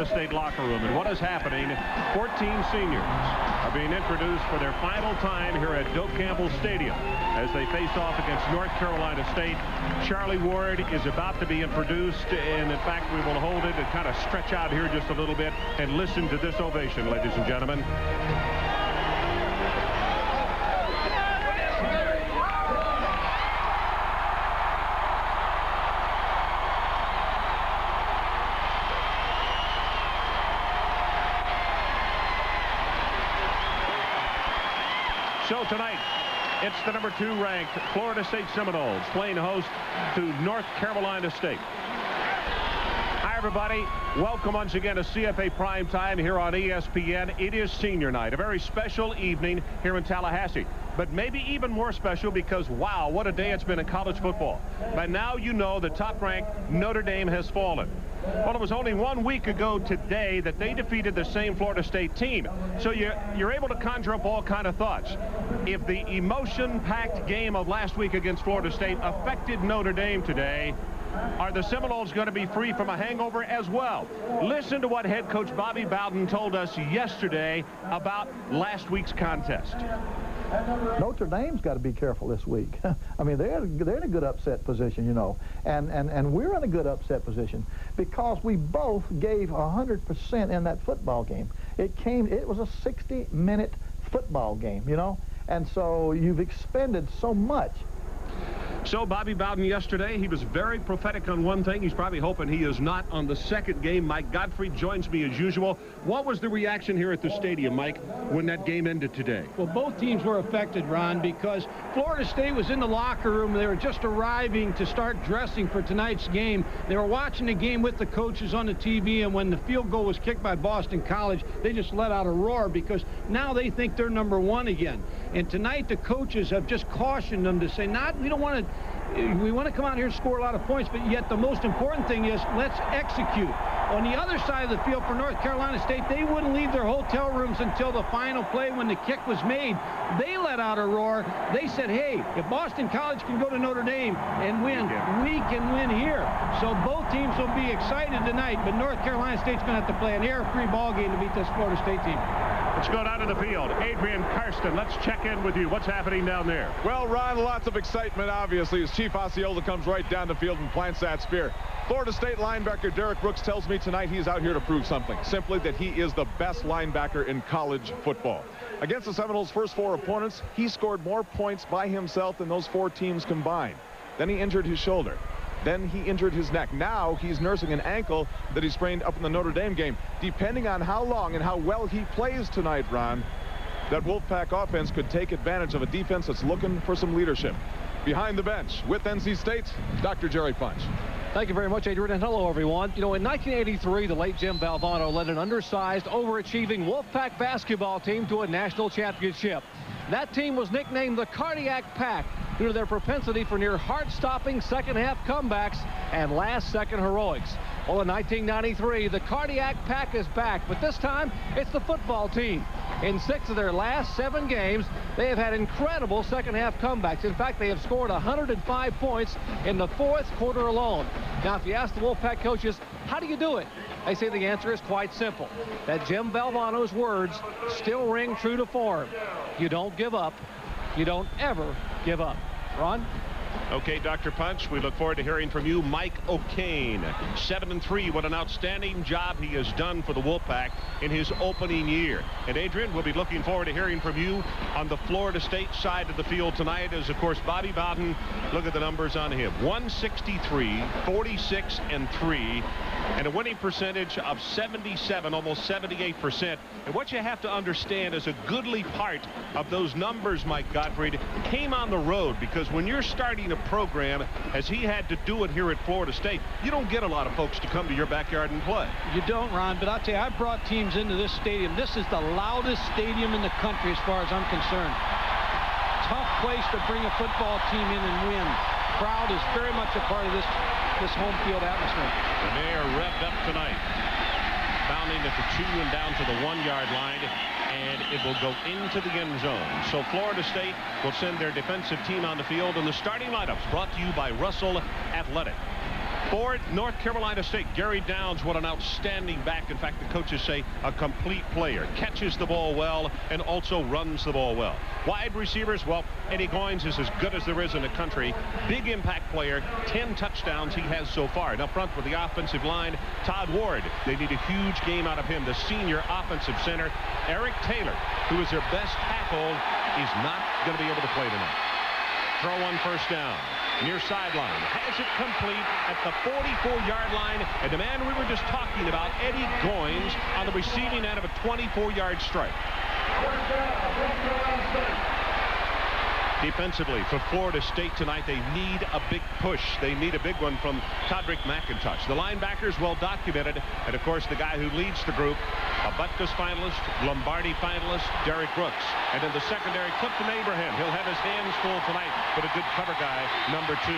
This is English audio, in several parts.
State locker room. And what is happening? 14 seniors are being introduced for their final time here at Doak Campbell Stadium as they face off against North Carolina State. Charlie Ward is about to be introduced, and in fact we will hold it and kind of stretch out here just a little bit and listen to this ovation, ladies and gentlemen. So tonight, it's the number 2 ranked Florida State Seminoles playing host to North Carolina State. Hi, everybody. Welcome once again to CFA Primetime here on ESPN. It is senior night, a very special evening here in Tallahassee. But maybe even more special because, wow, what a day it's been in college football. By now you know the top-ranked Notre Dame has fallen. Well, it was only 1 week ago today that they defeated the same Florida State team. So you're able to conjure up all kind of thoughts. If the emotion-packed game of last week against Florida State affected Notre Dame today, are the Seminoles going to be free from a hangover as well? Listen to what head coach Bobby Bowden told us yesterday about last week's contest. Notre Dame's got to be careful this week. I mean, they're in a good upset position, you know, and we're in a good upset position because we both gave 100% in that football game. It was a 60-minute football game, you know, and so you've expended so much. So Bobby Bowden yesterday, he was very prophetic on one thing. He's probably hoping he is not on the second game. Mike Gottfried joins me as usual. What was the reaction here at the stadium, Mike, when that game ended today? Well, both teams were affected, Ron, because Florida State was in the locker room. They were just arriving to start dressing for tonight's game. They were watching the game with the coaches on the TV, and when the field goal was kicked by Boston College, they just let out a roar because now they think they're number 1 again. And tonight the coaches have just cautioned them to say, we want to come out here and score a lot of points, but yet the most important thing is let's execute. On the other side of the field for North Carolina State, they wouldn't leave their hotel rooms until the final play when the kick was made. They let out a roar. They said, hey, if Boston College can go to Notre Dame and win, we can win here. So both teams will be excited tonight, but North Carolina State's going to have to play an air-free ball game to beat this Florida State team. Let's go down to the field. Adrian Karsten, let's check in with you. What's happening down there? Well, Ron, lots of excitement, obviously, as Chief Osceola comes right down the field and plants that spear. Florida State linebacker Derek Brooks tells me tonight he's out here to prove something, simply that he is the best linebacker in college football. Against the Seminoles' first 4 opponents, he scored more points by himself than those 4 teams combined. Then he injured his shoulder. Then he injured his neck. Now he's nursing an ankle that he sprained up in the Notre Dame game. Depending on how long and how well he plays tonight, Ron, that Wolfpack offense could take advantage of a defense that's looking for some leadership. Behind the bench with NC State, Dr. Jerry Punch. Thank you very much, Adrian, and hello, everyone. You know, in 1983, the late Jim Valvano led an undersized, overachieving Wolfpack basketball team to a national championship. That team was nicknamed the Cardiac Pack due to their propensity for near heart-stopping second-half comebacks and last-second heroics. Well, in 1993, the Cardiac Pack is back, but this time it's the football team. In 6 of their last 7 games, they have had incredible second-half comebacks. In fact, they have scored 105 points in the 4th quarter alone. Now, if you ask the Wolfpack coaches, how do you do it? They say the answer is quite simple. That Jim Valvano's words still ring true to form. You don't give up. You don't ever give up. Ron? Okay, Dr. Punch, we look forward to hearing from you. Mike O'Kane, 7-3. What an outstanding job he has done for the Wolfpack in his opening year. And Adrian, we'll be looking forward to hearing from you on the Florida State side of the field tonight as, of course, Bobby Bowden. Look at the numbers on him. 163, 46, and 3. And a winning percentage of 77, almost 78%. And what you have to understand is a goodly part of those numbers, Mike Gottfried, came on the road, because when you're starting a program as he had to do it here at Florida State, you don't get a lot of folks to come to your backyard and play. You don't, Ron, but I'll tell you, I've brought teams into this stadium. This is the loudest stadium in the country as far as I'm concerned. Tough place to bring a football team in and win. Crowd is very much a part of this home field atmosphere. And they are revved up tonight. Bounding at the 2 and down to the 1-yard line, and it will go into the end zone. So Florida State will send their defensive team on the field, and the starting lineups brought to you by Russell Athletic. For North Carolina State, Gary Downs, what an outstanding back. In fact, the coaches say a complete player. Catches the ball well and also runs the ball well. Wide receivers, well, Eddie Goins is as good as there is in the country. Big impact player, 10 touchdowns he has so far. And up front with the offensive line, Todd Ward. They need a huge game out of him. The senior offensive center, Eric Taylor, who is their best tackle, is not going to be able to play tonight. Throw on first down. Near sideline. Has it complete at the 44-yard line. And the man we were just talking about, Eddie Goins, on the receiving end of a 24-yard strike. Defensively for Florida State tonight, they need a big push. They need a big one from Todrick McIntosh. The linebackers well documented, and of course the guy who leads the group, a Butkus finalist, Lombardi finalist, Derek Brooks. And in the secondary, Clifton Abraham. He'll have his hands full tonight, but a good cover guy, number 2.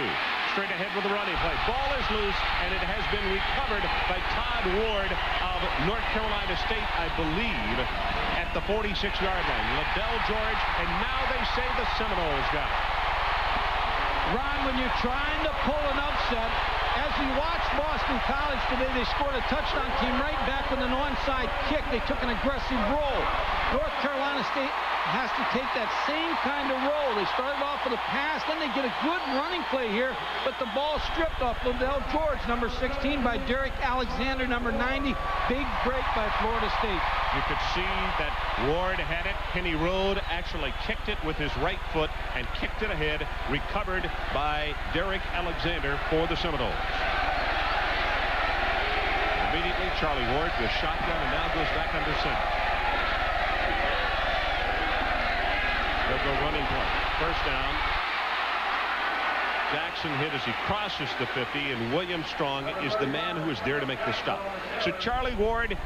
Straight ahead with the running play. Ball is loose, and it has been recovered by Todd Ward of North Carolina State, I believe, at the 46-yard line. Liddell George, and now they say the Seminoles got it. Ron, when you're trying to pull an upset, as we watched Boston College today, they scored a touchdown, came right back with an onside kick. They took an aggressive roll. North Carolina State has to take that same kind of roll. They started off with a pass, then they get a good running play here, but the ball stripped off Liddell George, number 16, by Derek Alexander, number 90. Big break by Florida State. You could see that Ward had it. Penny Road actually kicked it with his right foot and kicked it ahead, recovered by Derek Alexander for the Seminoles. Immediately, Charlie Ward goes shotgun and now goes back under center. They'll go running play. First down. Jackson hit as he crosses the 50, and William Strong is the man who is there to make the stop. So Charlie Ward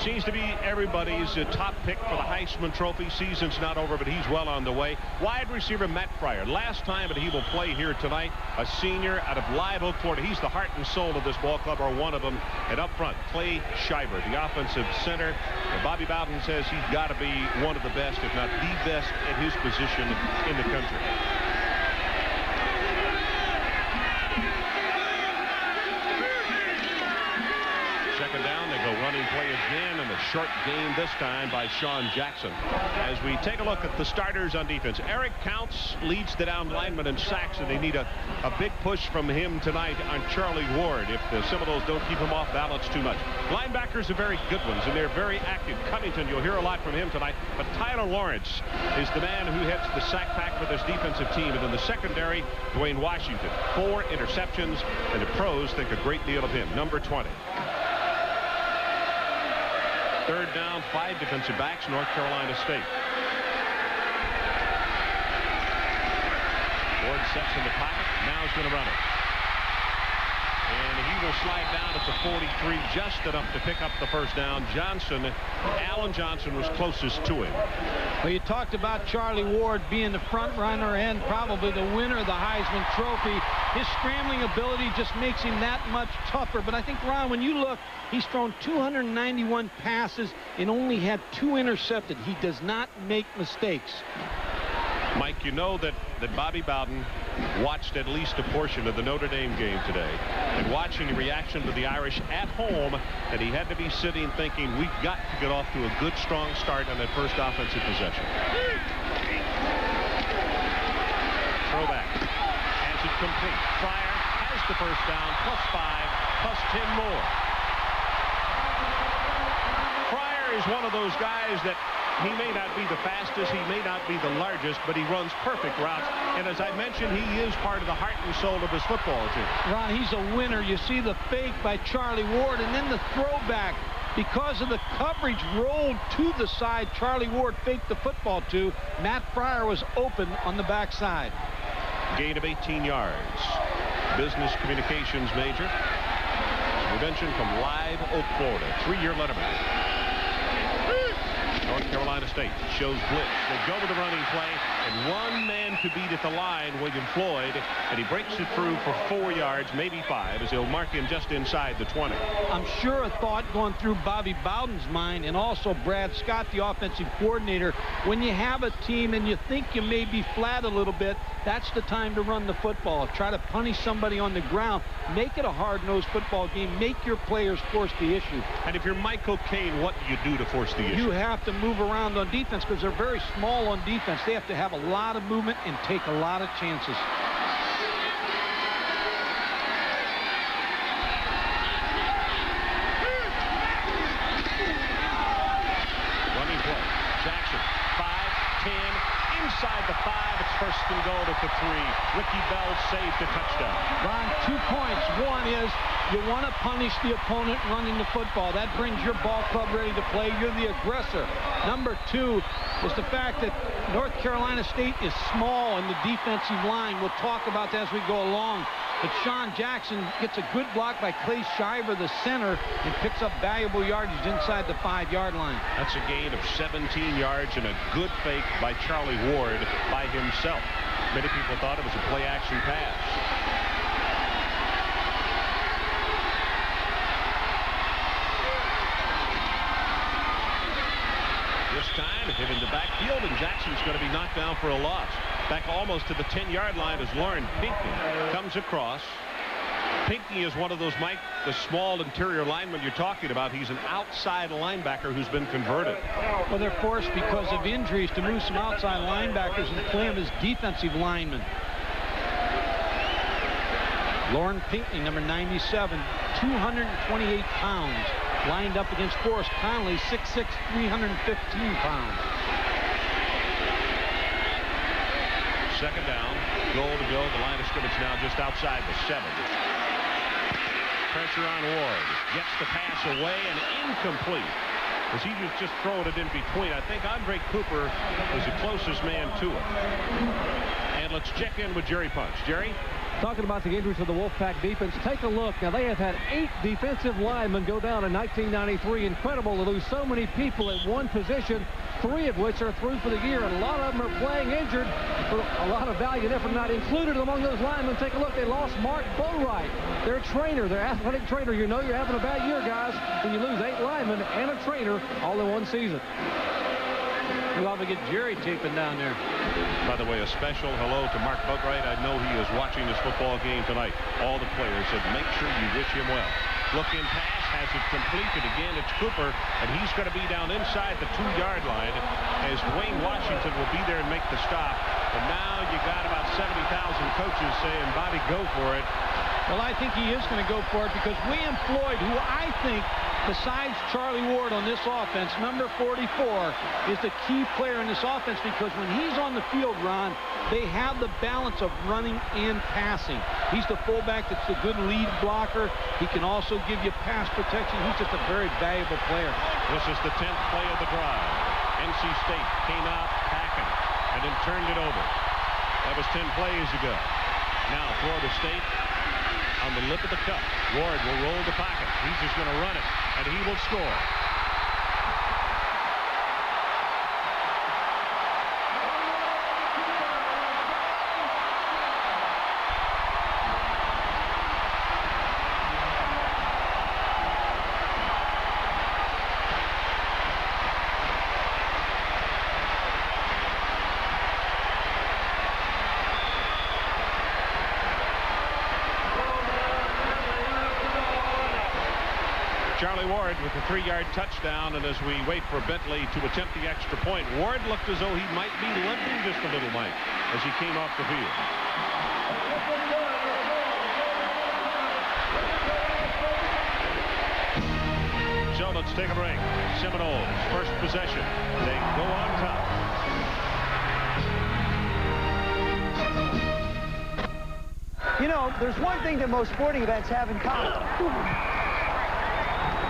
seems to be everybody's top pick for the Heisman Trophy. Season's not over, but he's well on the way. Wide receiver Matt Fryer, last time, but he will play here tonight. A senior out of Live Oak, Florida. He's the heart and soul of this ball club, or one of them. And up front, Clay Schreiber, the offensive center. And Bobby Bowden says he's got to be one of the best, if not the best, at his position in the country. Second down, they go running play again, and a short gain this time by Sean Jackson. As we take a look at the starters on defense, Eric Counts leads the down lineman in sacks, and they need a big push from him tonight on Charlie Ward if the Seminoles don't keep him off balance too much. Linebackers are very good ones, and they're very active. Cunnington, you'll hear a lot from him tonight, but Tyler Lawrence is the man who hits the sack pack for this defensive team. And in the secondary, Dwayne Washington, 4 interceptions, and the pros think a great deal of him, number 20. Third down, 5 defensive backs, North Carolina State. Ward sets in the pocket. Now he's going to run it. And he will slide down at the 43, just enough to pick up the first down. Alan Johnson was closest to him. Well, you talked about Charlie Ward being the front runner and probably the winner of the Heisman Trophy. His scrambling ability just makes him that much tougher. But I think, Ron, when you look, he's thrown 291 passes and only had 2 intercepted. He does not make mistakes. Mike, you know that Bobby Bowden watched at least a portion of the Notre Dame game today, and watching the reaction to the Irish at home, and he had to be sitting thinking, we've got to get off to a good, strong start on that first offensive possession. Throwback. Has it complete. Fryer has the first down, +5, plus 10 more. Fryer is one of those guys that he may not be the fastest, he may not be the largest, but he runs perfect routes. And as I mentioned, he is part of the heart and soul of his football team. Ron, he's a winner. You see the fake by Charlie Ward, and then the throwback. Because of the coverage rolled to the side, Charlie Ward faked the football to. Matt Fryer was open on the backside. Gain of 18 yards. Business communications major. As we mentioned, from Live Oak, Florida. 3-year letterman. North Carolina State shows blitz. They go with the running play. and one man to beat at the line, William Floyd, and he breaks it through for 4 yards, maybe 5, as he'll mark him just inside the 20. I'm sure a thought going through Bobby Bowden's mind, and also Brad Scott, the offensive coordinator, when you have a team and you think you may be flat a little bit, that's the time to run the football. Try to punish somebody on the ground. Make it a hard-nosed football game. Make your players force the issue. And if you're Michael Caine, what do you do to force the issue? You have to move around on defense because they're very small on defense. They have to have a lot of movement and take a lot of chances. Running play. Jackson, 5, 10, inside the 5. It's first and goal at the 3. Ricky Bell saved a touchdown. Ron, 2 points. One is you want to punish the opponent running the football. That brings your ball club ready to play. You're the aggressor. Number 2 is the fact that North Carolina State is small in the defensive line. We'll talk about that as we go along. But Sean Jackson gets a good block by Clay Shiver, the center, and picks up valuable yardage inside the 5-yard line. That's a gain of 17 yards and a good fake by Charlie Ward by himself. Many people thought it was a play-action pass. This time, hit in the backfield, and Jackson's going to be knocked down for a loss. Back almost to the 10-yard line as Lauren Pinckney comes across. Pinckney is one of those, Mike, the small interior linemen you're talking about. He's an outside linebacker who's been converted. Well, they're forced because of injuries to move some outside linebackers and play them as defensive linemen. Lauren Pinckney, number 97, 228 pounds. Lined up against Forrest Connolly, 6'6", 315 pounds. Second down, goal to go. The line of scrimmage now just outside the 7. Pressure on Ward. Gets the pass away and incomplete. As he was just throwing it in between. I think Andre Cooper was the closest man to it. And let's check in with Jerry Punch. Jerry? Talking about the injuries of the Wolfpack defense, take a look. Now, they have had 8 defensive linemen go down in 1993. Incredible to lose so many people at one position, 3 of which are through for the year, and a lot of them are playing injured for a lot of valiant effort. Not included among those linemen. Take a look. They lost Mark Bowright, their trainer, their athletic trainer. You know you're having a bad year, guys, when you lose 8 linemen and a trainer all in one season. We'll have to get Jerry taping down there. By the way, a special hello to Mark Bowright. I know he is watching this football game tonight. All the players said, make sure you wish him well. Look-in pass, has it completed. Again, it's Cooper, and he's going to be down inside the 2-yard line as Dwayne Washington will be there and make the stop. And now you got about 70,000 coaches saying, Bobby, go for it. Well, I think he is going to go for it because William Floyd, who I think, besides Charlie Ward on this offense, number 44, is the key player in this offense because when he's on the field, Ron, they have the balance of running and passing. He's the fullback that's a good lead blocker. He can also give you pass protection. He's just a very valuable player. This is the 10th play of the drive. NC State came out packing and then turned it over. That was 10 plays ago. Now Florida State on the lip of the cup. Ward will roll the pocket. He's just going to run it, and he will score. Charlie Ward with a 3-yard touchdown, and as we wait for Bentley to attempt the extra point, Ward looked as though he might be limping just a little, Mike, as he came off the field. So let's take a break. Seminoles, first possession. They go on top. You know, there's one thing that most sporting events have in common.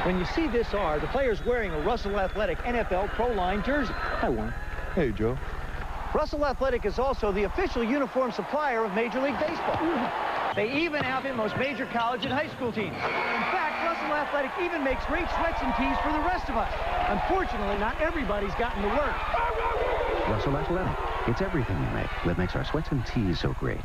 When you see this R, the player's wearing a Russell Athletic NFL Pro Line jersey. Hi, Warren. Hey, Joe. Russell Athletic is also the official uniform supplier of Major League Baseball. They even outfit most major college and high school teams. In fact, Russell Athletic even makes great sweats and tees for the rest of us. Unfortunately, not everybody's gotten to work. Russell Athletic. It's everything we make that makes our sweats and teas so great.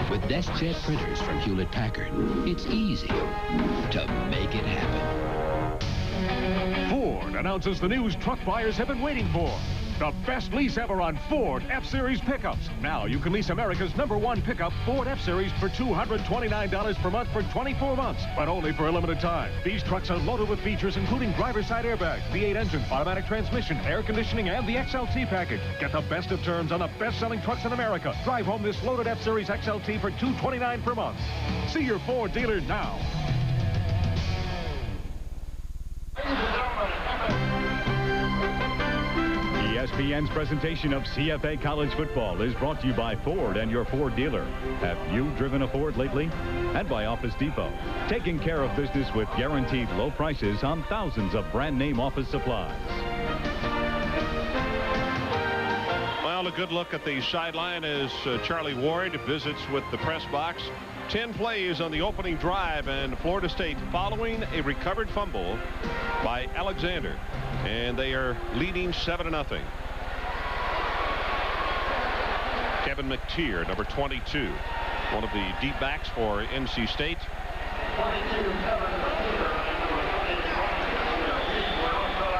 With DeskJet printers from Hewlett-Packard, it's easy to make it happen. Ford announces the news truck buyers have been waiting for. The best lease ever on Ford F-Series pickups. Now you can lease America's #1 pickup, Ford F-Series, for $229 per month for 24 months, but only for a limited time. These trucks are loaded with features including driver's side airbag, V8 engine, automatic transmission, air conditioning, and the XLT package. Get the best of terms on the best-selling trucks in America. Drive home this loaded F-Series XLT for $229 per month. See your Ford dealer now. ESPN's presentation of CFA College Football is brought to you by Ford and your Ford dealer. Have you driven a Ford lately? And by Office Depot, taking care of business with guaranteed low prices on thousands of brand-name office supplies. Well, a good look at the sideline as Charlie Ward visits with the press box. 10 plays on the opening drive, and Florida State following a recovered fumble by Alexander, and they are leading 7-0. Kevin McTeer, number 22, one of the deep backs for NC State.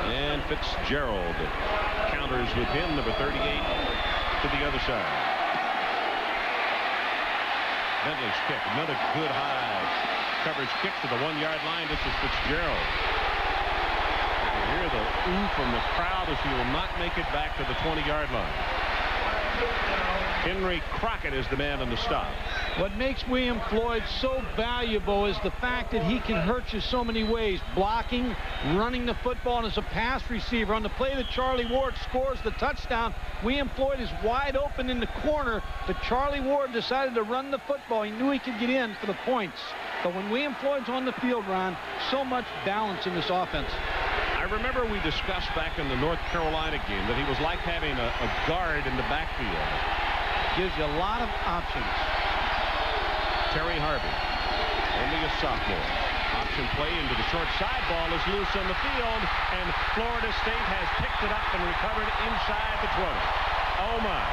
And Fitzgerald counters with him, number 38, to the other side. Bentley's kick, another good high coverage kick to the 1-yard line. This is Fitzgerald. You can hear the ooh from the crowd as he will not make it back to the 20-yard line. Henry Crockett is the man on the stop. What makes William Floyd so valuable is the fact that he can hurt you so many ways. Blocking, running the football, and as a pass receiver. On the play that Charlie Ward scores the touchdown, William Floyd is wide open in the corner, but Charlie Ward decided to run the football. He knew he could get in for the points. But when William Floyd's on the field, Ron, so much balance in this offense. I remember we discussed back in the North Carolina game that he was like having a guard in the backfield. Gives you a lot of options. Terry Harvey, only a sophomore. Option play into the short side. Ball is loose on the field, and Florida State has picked it up and recovered inside the 20. Oh, my.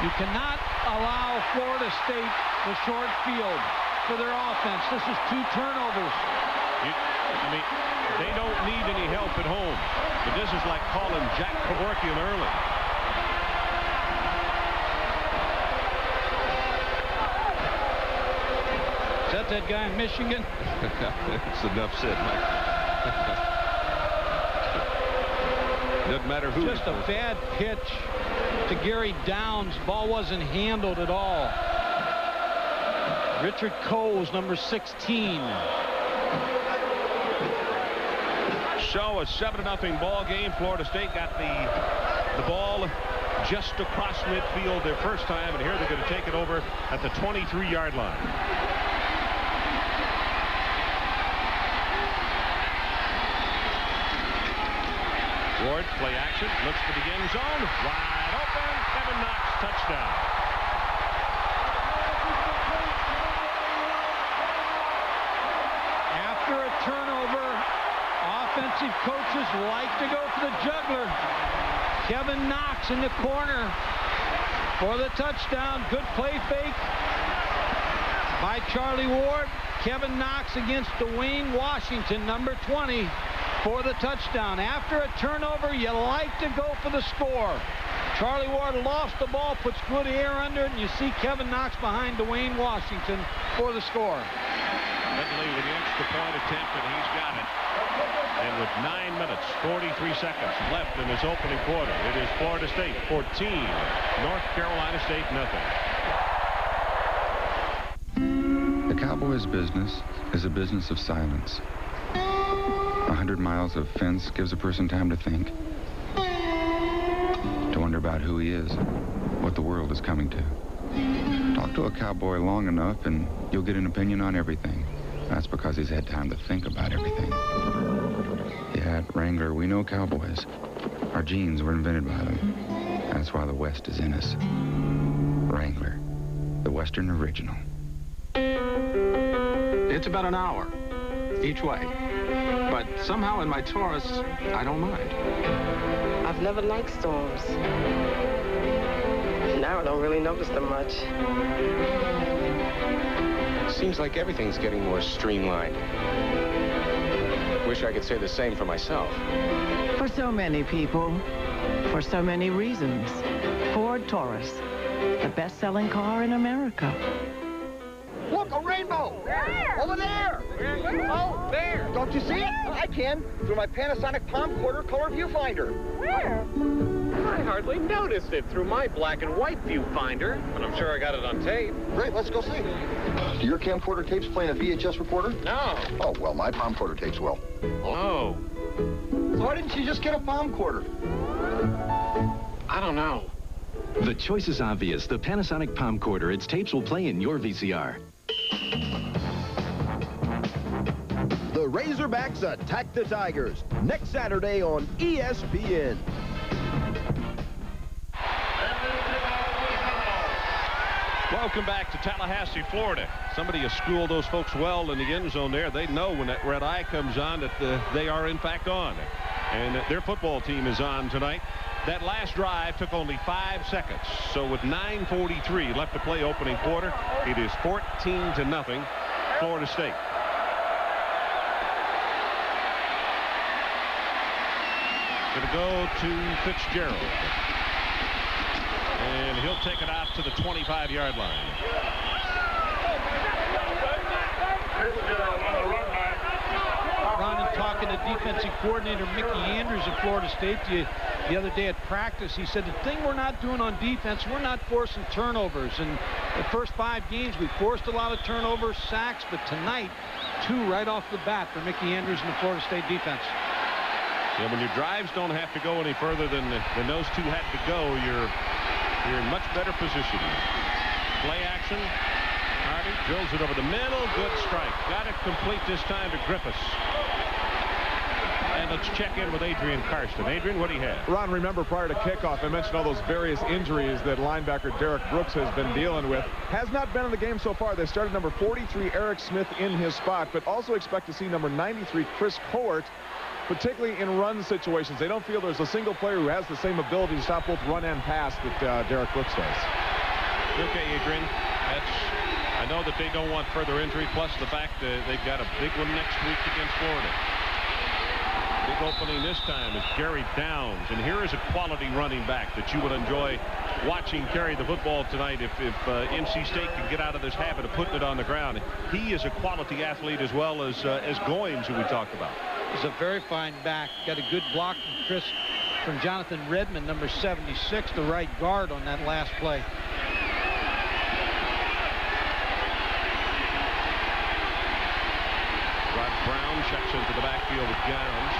You cannot allow Florida State the short field for their offense. This is 2 turnovers. I mean, they don't need any help at home, but this is like calling Jack Kevorkian early. Is that guy in Michigan? It's enough said, Mike. Doesn't matter who. Just a bad pitch to Gary Downs. Ball wasn't handled at all. Richard Coles, number 16. So a 7-0 ball game. Florida State got the ball just across midfield their first time, and here they're going to take it over at the 23-yard line. Ward, play action, looks for the end zone, wide open, Kevin Knox, touchdown. After a turnover, offensive coaches like to go for the juggler. Kevin Knox in the corner for the touchdown. Good play fake by Charlie Ward. Kevin Knox against Dwayne Washington, number 20, for the touchdown. After a turnover, you like to go for the score. Charlie Ward lost the ball, puts good air under it, and you see Kevin Knox behind Dwayne Washington for the score. Bentley with the extra point attempt, and he's got it. And with 9 minutes, 43 seconds left in his opening quarter, it is Florida State 14, North Carolina State nothing. The Cowboys' business is a business of silence. 100 miles of fence gives a person time to think, to wonder about who he is, what the world is coming to Talk to a cowboy long enough and you'll get an opinion on everything. That's because he's had time to think about everything. Yeah, at Wrangler, we know cowboys. Our genes were invented by them. That's why the West is in us. Wrangler, the Western original. It's about an hour each way. But somehow in my Taurus, I don't mind. I've never liked storms. Now I don't really notice them much. Seems like everything's getting more streamlined. Wish I could say the same for myself. For so many people, for so many reasons, Ford Taurus, the best-selling car in America. Look, a rainbow! Where? Over there! Where? Oh, there! Don't you see it? I can, through my Panasonic Palm Quarter color viewfinder. Where? I hardly noticed it through my black and white viewfinder, but I'm sure I got it on tape. Great, let's go see. Do your camcorder tapes play in a VHS recorder? No. Oh, well, my Palm Quarter tapes will. Oh. So why didn't you just get a Palm Quarter? I don't know. The choice is obvious. The Panasonic Palm Quarter. Its tapes will play in your VCR. The Razorbacks attack the Tigers next Saturday on ESPN. Welcome back to Tallahassee, Florida. Somebody has schooled those folks well in the end zone there. They know when that red eye comes on that they are in fact on. And their football team is on tonight. That last drive took only 5 seconds. So with 9:43 left to play opening quarter, it is 14-0 Florida State. Going to go to Fitzgerald. And he'll take it out to the 25-yard line. Ron, and talking to defensive coordinator Mickey Andrews of Florida State the other day at practice, he said the thing we're not doing on defense, we're not forcing turnovers. And the first 5 games, we forced a lot of turnovers, sacks, but tonight, 2 right off the bat for Mickey Andrews and the Florida State defense. Yeah, when your drives don't have to go any further than those 2 had to go, you're in much better position. Play action. Hardy drills it over the middle. Good strike. Got it complete this time to Griffiths. And let's check in with Adrian Karsten. Adrian, what do you have? Ron, remember prior to kickoff, I mentioned all those various injuries that linebacker Derek Brooks has been dealing with. Has not been in the game so far. They started number 43, Eric Smith, in his spot, but also expect to see number 93, Chris Howard, particularly in run situations. They don't feel there's a single player who has the same ability to stop both run and pass that Derek Brooks does. Okay, Adrian. I know that they don't want further injury, plus the fact that they've got a big one next week against Florida. Big opening this time is Gary Downs, and here is a quality running back that you would enjoy watching carry the football tonight if NC State can get out of this habit of putting it on the ground. He is a quality athlete as well as Goins, who we talked about. He's a very fine back. Got a good block from Jonathan Redmond, number 76, the right guard on that last play. Rod Brown checks into the backfield with Gowns.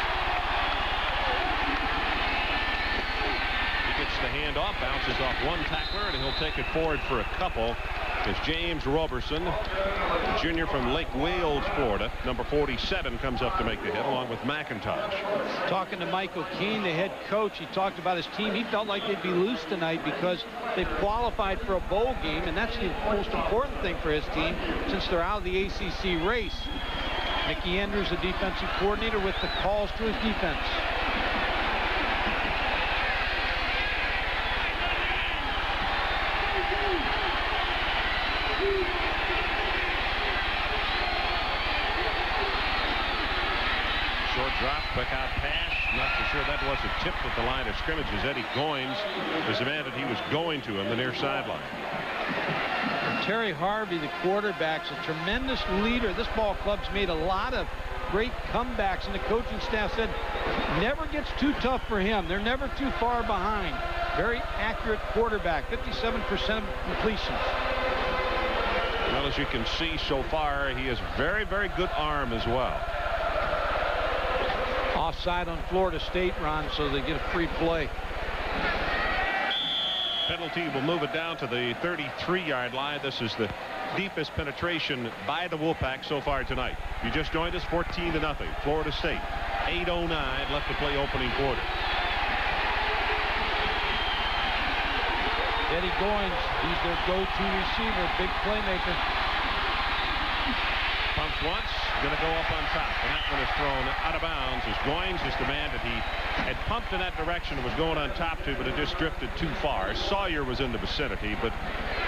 He gets the handoff, bounces off one tackler, and he'll take it forward for a couple. As James Roberson, junior from Lake Wales, Florida, number 47, comes up to make the hit along with McIntosh. Talking to Mike O'Kane, the head coach, he talked about his team. He felt like they'd be loose tonight because they've qualified for a bowl game, and that's the most important thing for his team since they're out of the ACC race. Mickey Andrews, the defensive coordinator, with the calls to his defense. Short drop, quick out pass. Not so sure that wasn't tipped at the line of scrimmage as Eddie Goins was the man that he was going to on the near sideline. Terry Harvey, the quarterback's a tremendous leader. This ball club's made a lot of great comebacks, and the coaching staff said never gets too tough for him. They're never too far behind. Very accurate quarterback, 57% completions. Well, as you can see so far, he has very, very good arm as well. Offside on Florida State, Ron, so they get a free play. penalty will move it down to the 33-yard line. This is the deepest penetration by the Wolfpack so far tonight. You just joined us, 14-0. Florida State. 8:09 left to play opening quarter. Eddie Goins, he's their go-to receiver, big playmaker. Pumps once, going to go up on top, and that one is thrown out of bounds as Goins is the man that he had pumped in that direction and was going on top to, but it just drifted too far. Sawyer was in the vicinity, but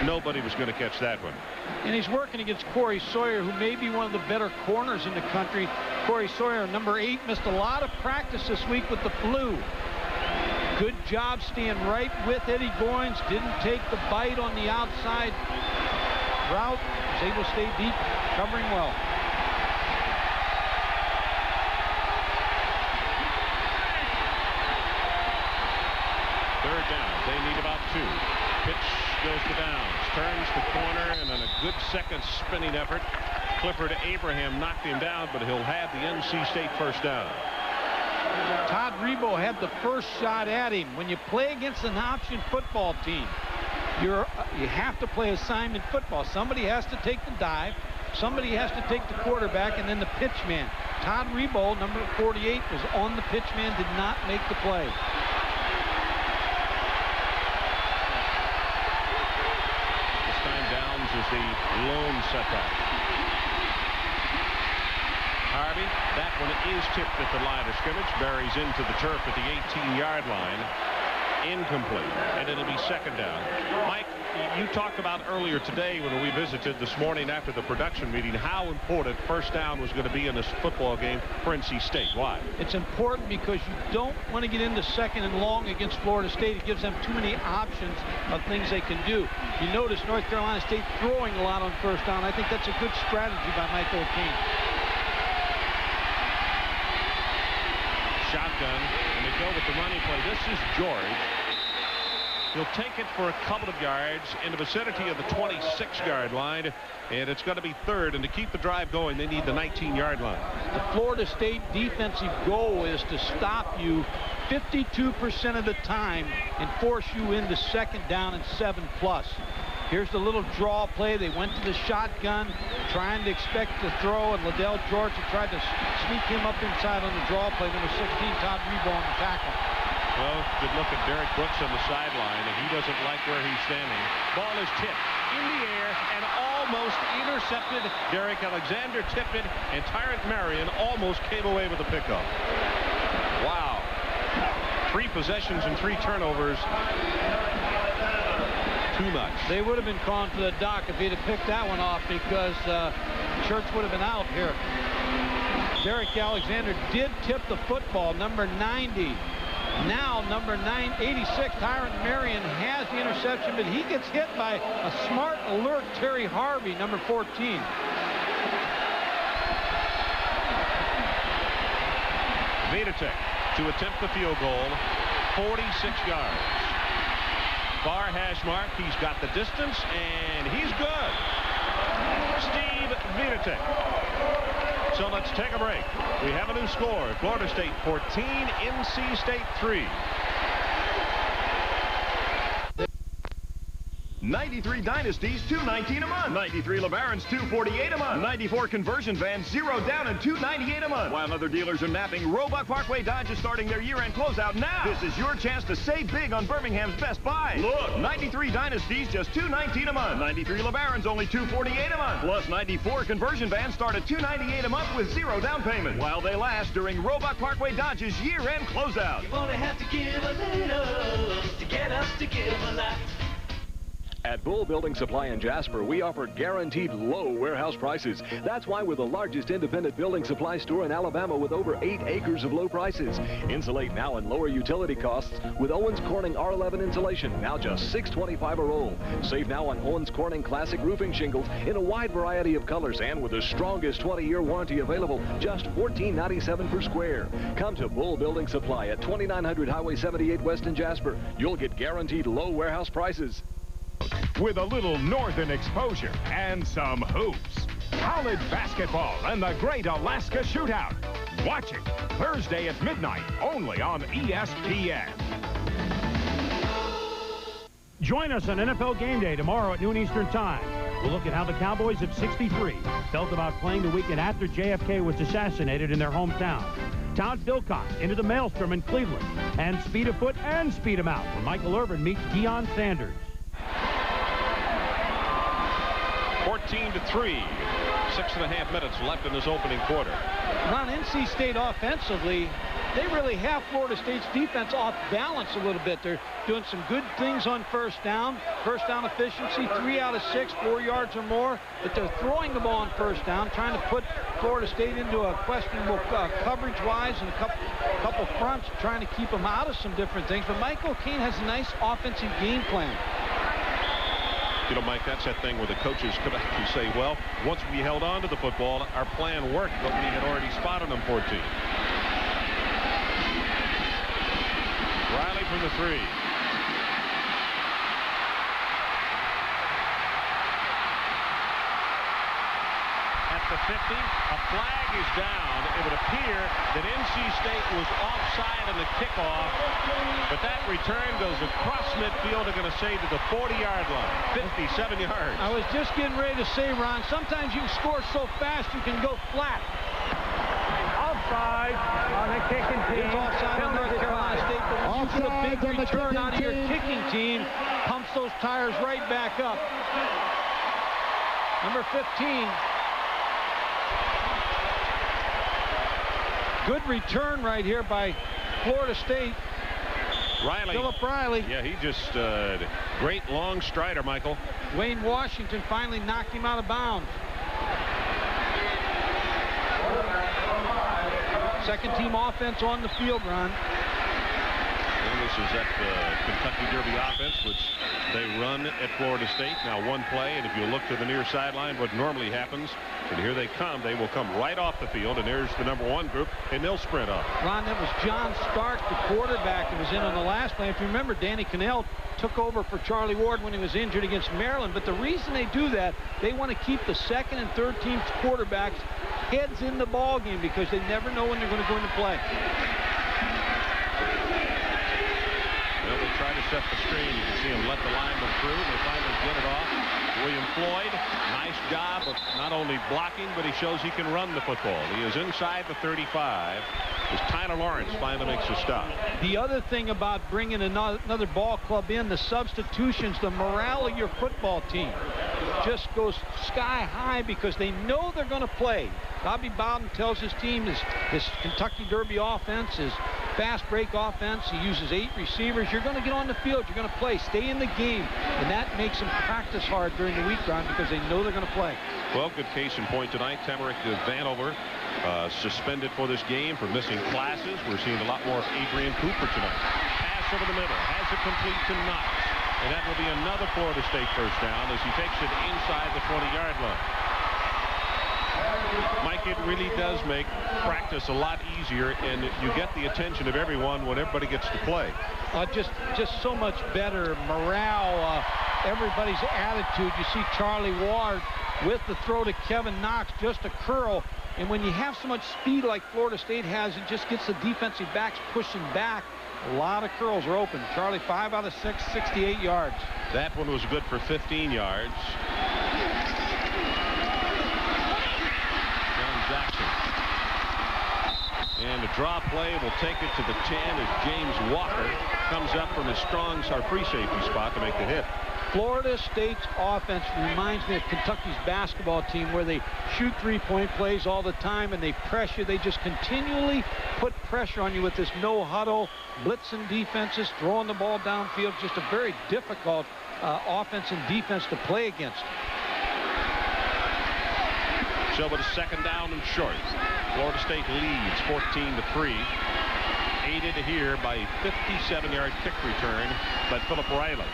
nobody was going to catch that one. And he's working against Corey Sawyer, who may be one of the better corners in the country. Corey Sawyer, number 8, missed a lot of practice this week with the flu. Good job staying right with Eddie Goins. Didn't take the bite on the outside route. Was able to stay deep, covering well. Third down. They need about 2. Pitch goes to Downs. Turns the corner, and then a good second spinning effort. Clifford Abraham knocked him down, but he'll have the NC State first down. Todd Rebo had the first shot at him. When you play against an option football team, you have to play assignment football. Somebody has to take the dive, somebody has to take the quarterback, and then the pitch man. Todd Rebo, number 48, was on the pitch man, did not make the play. This time Downs is the lone setback. Harvey, that one is tipped at the line of scrimmage, buries into the turf at the 18-yard line. Incomplete, and it'll be second down. Mike, you talked about earlier today when we visited this morning after the production meeting how important first down was going to be in this football game for NC State. Why? It's important because you don't want to get into second and long against Florida State. It gives them too many options of things they can do. You notice North Carolina State throwing a lot on first down. I think that's a good strategy by Michael O'Kane. Shotgun, and they go with the running play. This is George. He'll take it for a couple of yards in the vicinity of the 26-yard line, and it's going to be third. And to keep the drive going, they need the 19-yard line. The Florida State defensive goal is to stop you 52% of the time and force you into second down and 7+. Here's the little draw play. They went to the shotgun, trying to expect to throw, and Liddell George tried to sneak him up inside on the draw play. Number 16, Todd Rebo on the tackle. Well, good look at Derek Brooks on the sideline, and he doesn't like where he's standing. Ball is tipped in the air and almost intercepted. Derek Alexander tipped it, and Tyrant Marion almost came away with a pickup. Wow. 3 possessions and 3 turnovers. Too much. They would have been calling for the dock if he'd have picked that one off, because Church would have been out here. Derek Alexander did tip the football, number 90. Now number 86, Tyrant Marion, has the interception, but he gets hit by a smart, alert Terry Harvey, number 14. Vidatek to attempt the field goal, 46 yards. Far hash mark, he's got the distance, and he's good. Steve Vidatek. So let's take a break. We have a new score. Florida State 14, NC State 3. 93 Dynasties, $219 a month. 93 LeBarons, $248 a month. 94 Conversion Vans, 0 down and $298 a month. While other dealers are napping, Roebuck Parkway Dodge is starting their year-end closeout now. This is your chance to save big on Birmingham's best buys. Look, 93 Dynasties, just $219 a month. 93 LeBarons, only $248 a month. Plus 94 Conversion Vans start at $298 a month with 0 down payment. While they last during Roebuck Parkway Dodge's year-end closeout. You only have to give a little to get us to give a lot. At Bull Building Supply in Jasper, we offer guaranteed low warehouse prices. That's why we're the largest independent building supply store in Alabama with over 8 acres of low prices. Insulate now and lower utility costs with Owens Corning R11 insulation, now just $6.25 a roll. Save now on Owens Corning Classic roofing shingles in a wide variety of colors and with the strongest 20-year warranty available, just $14.97 per square. Come to Bull Building Supply at 2900 Highway 78 West in Jasper. You'll get guaranteed low warehouse prices. With a little northern exposure and some hoops. College basketball and the Great Alaska Shootout. Watch it Thursday at midnight, only on ESPN. Join us on NFL Game Day tomorrow at noon Eastern Time. We'll look at how the Cowboys at 63 felt about playing the weekend after JFK was assassinated in their hometown. Todd Philcox into the maelstrom in Cleveland. And speed of foot and speed him out when Michael Irvin meets Deion Sanders. 14-3. 6.5 minutes left in this opening quarter. On NC State offensively, they really have Florida State's defense off balance a little bit. They're doing some good things on first down efficiency, 3 out of 6, 4 yards or more, but they're throwing the ball on first down, trying to put Florida State into a questionable coverage-wise and a couple fronts, trying to keep them out of some different things. But Mike O'Kane has a nice offensive game plan. You know, Mike, that's that thing where the coaches come back and say, well, once we held on to the football, our plan worked, but we had already spotted them 14. Riley from the 3. At the 50, a flag is down. It would appear that NC State was offside on the kickoff, but that return goes across midfield. They're going to say to the 40-yard line, 57 yards. I was just getting ready to say, Ron, sometimes you can score so fast you can go flat. Offside on the kicking team. It's offside on North Carolina State, but when you get a big return out of your kicking team, pumps those tires right back up. Number 15. Good return right here by Florida State. Riley. Philip Riley. Yeah, he just great long strider, Michael. Wayne Washington finally knocked him out of bounds. Second team offense on the field, Ron. And this is that Kentucky Derby offense, which they run at Florida State. Now one play, and if you look to the near sideline, what normally happens, and here they come. They will come right off the field, and there's the number 1 group, and they'll sprint up. Ron, that was John Stark, the quarterback that was in on the last play. If you remember, Danny Cannell took over for Charlie Ward when he was injured against Maryland. But the reason they do that, they want to keep the second and third team quarterbacks heads in the ball game because they never know when they're going to go into play. Well, they try to set the screen. You can see them let the lineman through. They finally get it off. William Floyd, nice job of not only blocking, but he shows he can run the football. He is inside the 35 as Tyler Lawrence finally makes a stop. The other thing about bringing another ball club in, the substitutions, the morale of your football team just goes sky high because they know they're going to play. Bobby Bowden tells his team his Kentucky Derby offense is fast break offense. He uses 8 receivers. You're going to get on the field. You're going to play. Stay in the game. And that makes them practice hard during the week, Ron, because they know they're going to play. Well, good case in point tonight. Temerick Vanover suspended for this game for missing classes. We're seeing a lot more of Adrian Cooper tonight. Pass over the middle. Has it complete to Knox. And that will be another Florida State first down as he takes it inside the 20-yard line. Mike, it really does make practice a lot easier, and you get the attention of everyone when everybody gets to play. Just so much better morale, everybody's attitude. You see Charlie Ward with the throw to Kevin Knox, just a curl. And when you have so much speed like Florida State has, it just gets the defensive backs pushing back. A lot of curls are open. Charlie, 5 out of 6, 68 yards. That one was good for 15 yards. Jackson. And the draw play will take it to the 10 as James Walker comes up from his strong free safety spot to make the hit. Florida State's offense reminds me of Kentucky's basketball team where they shoot 3-point plays all the time and they pressure. They just continually put pressure on you with this no huddle, blitzing defenses, throwing the ball downfield. Just a very difficult offense and defense to play against. So with a second down and short, Florida State leads 14-3. Aided here by a 57-yard kick return by Philip Riley.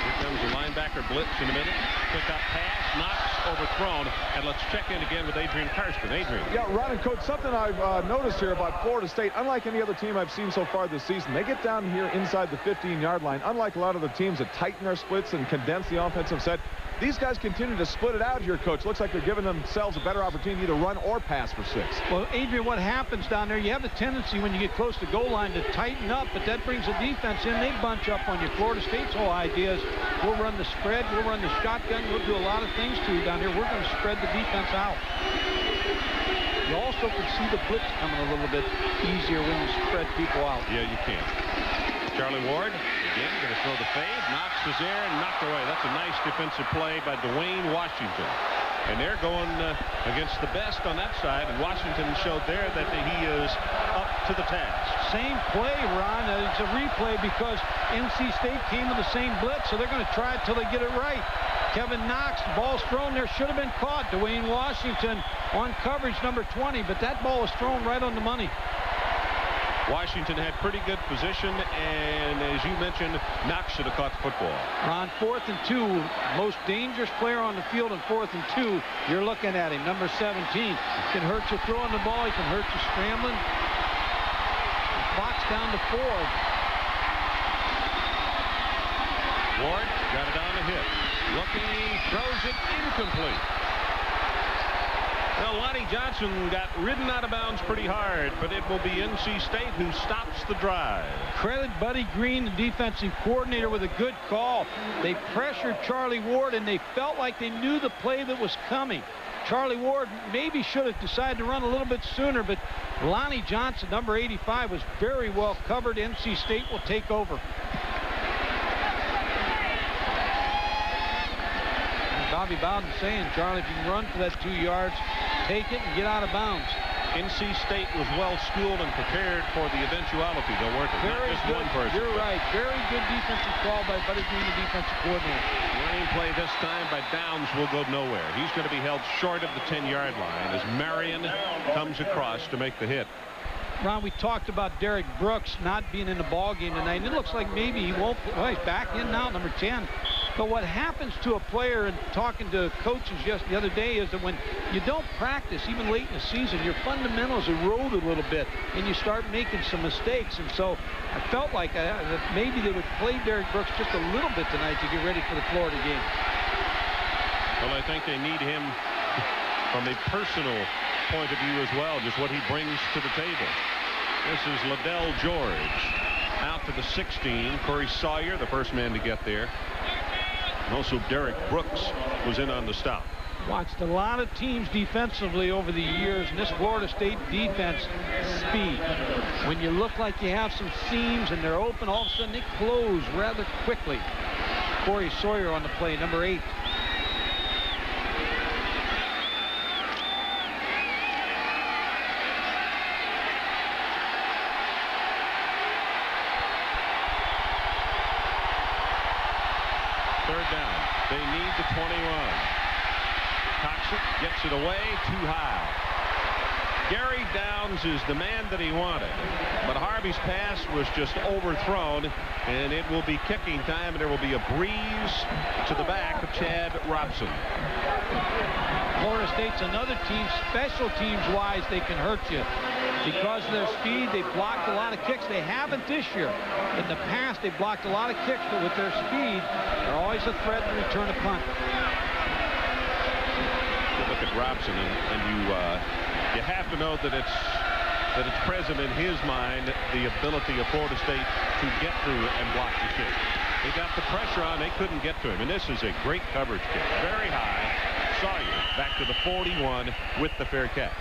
Here comes the linebacker blitz in a minute. Pick up pass, Knox overthrown, and let's check in again with Adrian Karsten. Adrian. Yeah, Ron and Coach, something I've noticed here about Florida State, unlike any other team I've seen so far this season, they get down here inside the 15-yard line. Unlike a lot of the teams that tighten their splits and condense the offensive set, These guys continue to split it out here, Coach. Looks like they're giving themselves a better opportunity to run or pass for 6. Well, Adrian, what happens down there, you have a tendency when you get close to goal line to tighten up, but that brings the defense in. They bunch up on you. Florida State's whole idea is we'll run the spread, we'll run the shotgun, we'll do a lot of things to you down here. We're going to spread the defense out. You also can see the blitz coming a little bit easier when you spread people out. Yeah, you can. Charlie Ward, again, going to throw the fade. Knox is there and knocked away. That's a nice defensive play by Dwayne Washington. And they're going against the best on that side. And Washington showed there that he is up to the task. Same play, Ron. It's a replay because NC State came with the same blitz, so they're going to try it till they get it right. Kevin Knox, the ball's thrown there, should have been caught. Dwayne Washington on coverage number 20, but that ball was thrown right on the money. Washington had pretty good position, and as you mentioned, Knox should have caught the football. On 4th and 2, most dangerous player on the field on 4th and 2, you're looking at him, number 17. Can hurt you throwing the ball, he can hurt you scrambling. Clock's down to 4. Ward got it on the hip. Looking, throws it incomplete. Well, Lonnie Johnson got ridden out of bounds pretty hard, but it will be NC State who stops the drive. Credit Buddy Green, the defensive coordinator, with a good call. They pressured Charlie Ward, and they felt like they knew the play that was coming. Charlie Ward maybe should have decided to run a little bit sooner, but Lonnie Johnson, number 85, was very well covered. NC State will take over. Bobby Bowden saying, Charlie, if you can run for that 2 yards, take it and get out of bounds. NC State was well schooled and prepared for the eventuality, though, weren't they? Very Not just good. one person. You're right. Very good defensive call by Buddy Green, the defensive coordinator. Running play this time by Downs will go nowhere. He's going to be held short of the 10-yard line as Marion comes across to make the hit. Ron, we talked about Derek Brooks not being in the ball game tonight, and it looks like maybe he won't. Well, he's back in now, number 10. But what happens to a player, and talking to coaches just the other day, is that when you don't practice, even late in the season, your fundamentals erode a little bit, and you start making some mistakes. And so I felt like that maybe they would play Derek Brooks just a little bit tonight to get ready for the Florida game. Well, I think they need him from a personal point of view as well, just what he brings to the table. This is Liddell George out to the 16. Corey Sawyer, the first man to get there. And also Derek Brooks was in on the stop. Watched a lot of teams defensively over the years, and this Florida State defense, speed. When you look like you have some seams and they're open, all of a sudden they close rather quickly. Corey Sawyer on the play, number 8. They need the 21. Toxic gets it away too high. Gary Downs is the man that he wanted, but Harvey's pass was just overthrown, and it will be kicking time, and there will be a breeze to the back of Chad Robson. Florida State's another team, special teams wise, they can hurt you. Because of their speed, they blocked a lot of kicks. They haven't this year. In the past, they blocked a lot of kicks, but with their speed, they're always a threat to return a punt. You look at Robson, and you have to know that it's present in his mind, the ability of Florida State to get through and block the kick. They got the pressure on, they couldn't get to him, and this is a great coverage kick. Very high. Sawyer back to the 41 with the fair catch.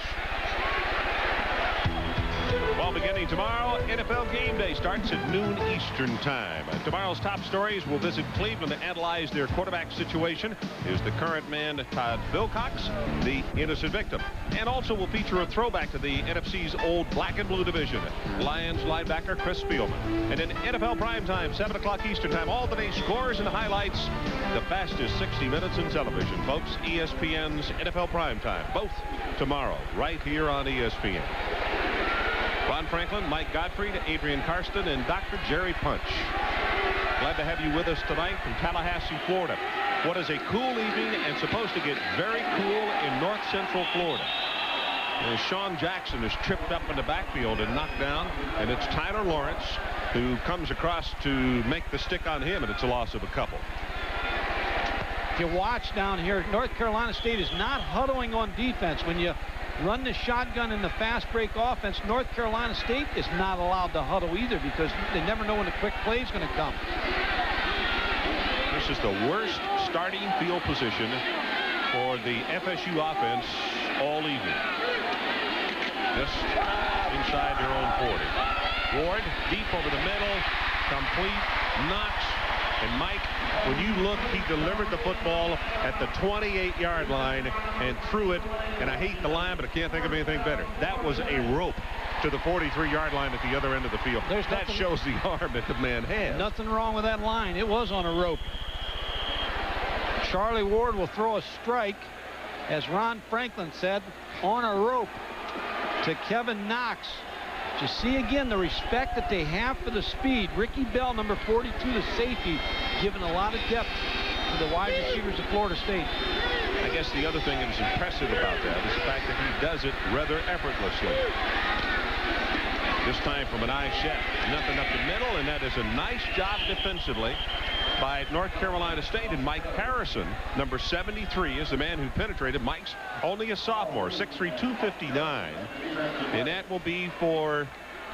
Ball beginning tomorrow. NFL Game Day starts at noon Eastern time. Tomorrow's top stories will visit Cleveland to analyze their quarterback situation. Is the current man Todd Wilcox the innocent victim? And also will feature a throwback to the NFC's old black and blue division. Lions linebacker Chris Spielman. And in NFL primetime, 7 o'clock Eastern time, all the day's scores and highlights. The fastest 60 minutes in television, folks. ESPN's NFL primetime. Both tomorrow, right here on ESPN. Ron Franklin, Mike Gottfried, Adrian Karsten, and Dr. Jerry Punch. Glad to have you with us tonight from Tallahassee, Florida. What is a cool evening and supposed to get very cool in north central Florida. And Sean Jackson is tripped up in the backfield and knocked down, and it's Tyler Lawrence who comes across to make the stick on him, and it's a loss of a couple. If you watch down here, North Carolina State is not huddling on defense. When you run the shotgun in the fast break offense, North Carolina State is not allowed to huddle either because they never know when the quick play is going to come. This is the worst starting field position for the FSU offense all evening. Just inside their own 40. Ward deep over the middle, complete, Knox. And Mike, when you look, he delivered the football at the 28-yard line and threw it. And I hate the line, but I can't think of anything better. That was a rope to the 43-yard line at the other end of the field. That shows the arm that the man has. Nothing wrong with that line. It was on a rope. Charlie Ward will throw a strike, as Ron Franklin said, on a rope to Kevin Knox. You see again the respect that they have for the speed. Ricky Bell, number 42, the safety, giving a lot of depth to the wide receivers of Florida State. I guess the other thing that is impressive about that is the fact that he does it rather effortlessly. This time from an eye check. Nothing up the middle, and that is a nice job defensively by North Carolina State. And Mike Harrison, number 73, is the man who penetrated. Mike's only a sophomore, 6'3", 259. And that will be for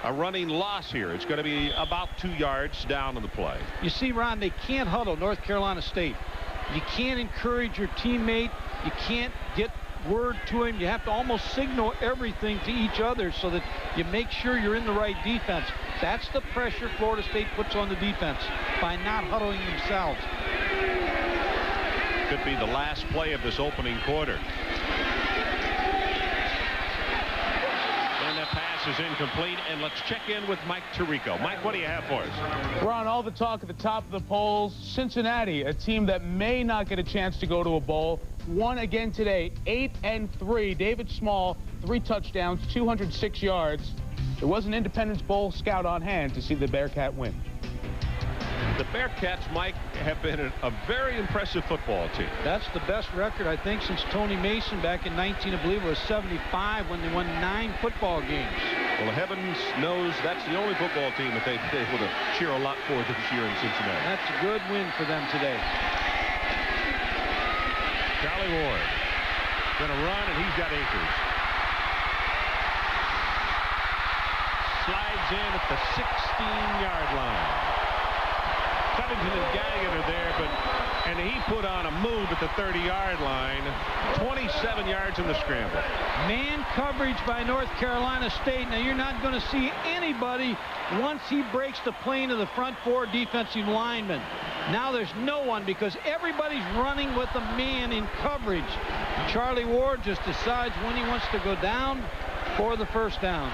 a running loss here. It's going to be about 2 yards down on the play. You see, Ron, they can't huddle North Carolina State. You can't encourage your teammate. You can't get word to him. You have to almost signal everything to each other so that you make sure you're in the right defense. That's the pressure Florida State puts on the defense by not huddling themselves. Could be the last play of this opening quarter. And that pass is incomplete, and let's check in with Mike Tirico. Mike, what do you have for us? We're on all the talk at the top of the polls. Cincinnati, a team that may not get a chance to go to a bowl, won again today, 8-3. David Small, 3 touchdowns, 206 yards. There was an Independence Bowl scout on hand to see the Bearcat win. The Bearcats, Mike, have been a very impressive football team. That's the best record, I think, since Tony Mason back in I believe it was 75, when they won 9 football games. Well, heavens knows that's the only football team that they've been able to cheer a lot for this year in Cincinnati. That's a good win for them today. Charlie Ward going to run, and he's got Akers. Slides in at the 16-yard line. Covington and Gagnon are there, and he put on a move at the 30-yard line. 27 yards in the scramble. Man coverage by North Carolina State. Now, you're not going to see anybody once he breaks the plane of the front 4 defensive linemen. Now there's no one because everybody's running with a man in coverage. Charlie Ward just decides when he wants to go down for the first down.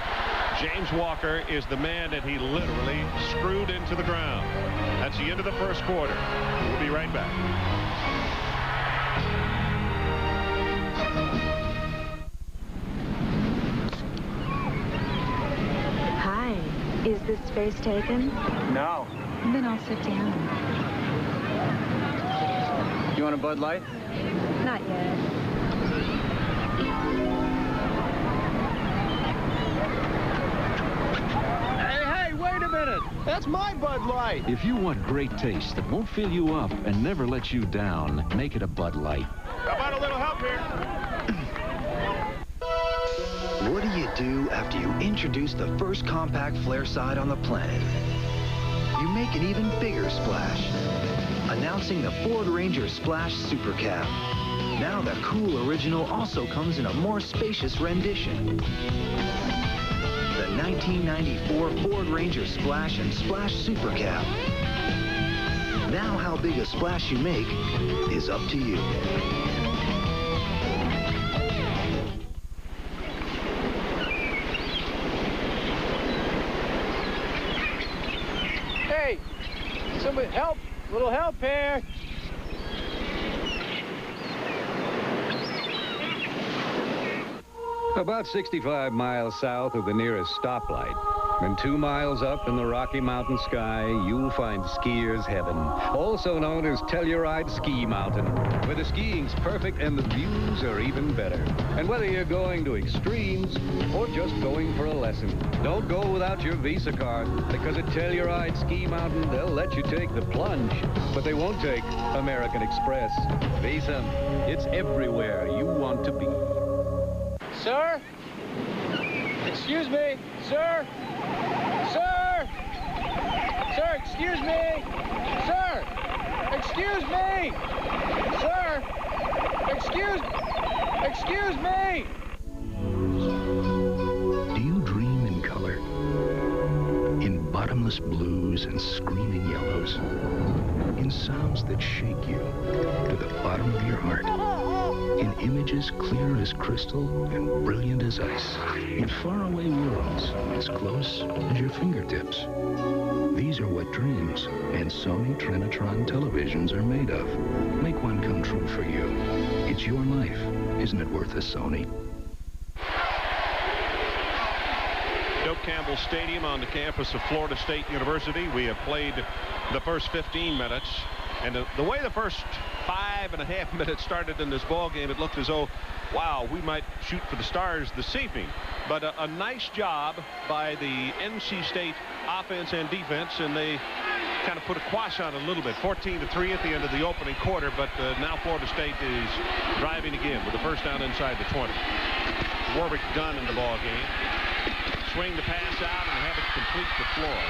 James Walker is the man that he literally screwed into the ground. That's the end of the first quarter. We'll be right back. Hi. Is this space taken? No. Then I'll sit down. You want a Bud Light? Not yet. Hey, wait a minute. That's my Bud Light. If you want great taste that won't fill you up and never let you down, make it a Bud Light. How about a little help here? What do you do after you introduce the first compact flare side on the planet? You make an even bigger splash. Announcing the Ford Ranger Splash Super Cab. Now the cool original also comes in a more spacious rendition. The 1994 Ford Ranger Splash and Splash Super Cab. Now how big a splash you make is up to you. Hey, somebody help. Little help here. About 65 miles south of the nearest stoplight, And 2 miles up in the Rocky Mountain sky, you'll find skier's heaven, also known as Telluride Ski Mountain, where the skiing's perfect and the views are even better. And whether you're going to extremes or just going for a lesson, don't go without your Visa card, because at Telluride Ski Mountain, they'll let you take the plunge, but they won't take American Express. Visa, it's everywhere you want to be. Sir? Excuse me, sir? Sir! Sir, excuse me! Sir! Excuse me! Sir! Excuse me! Do you dream in color? In bottomless blues and screaming yellows? In sounds that shake you to the bottom of your heart? In images clear as crystal and brilliant as ice? In faraway worlds as close as your fingertips? These are what dreams and Sony Trinitron televisions are made of. Make one come true for you. It's your life. Isn't it worth a Sony? Doak Campbell Stadium on the campus of Florida State University. We have played the first 15 minutes. And the way the first 5.5 minutes started in this ball game, it looked as though, wow, we might shoot for the stars this evening. But a nice job by the NC State offense and defense, and they kind of put a quash on it a little bit. 14-3 at the end of the opening quarter, but now Florida State is driving again with the first down inside the 20. Warwick Dunn in the ball game. Swing the pass out and have it complete the floor.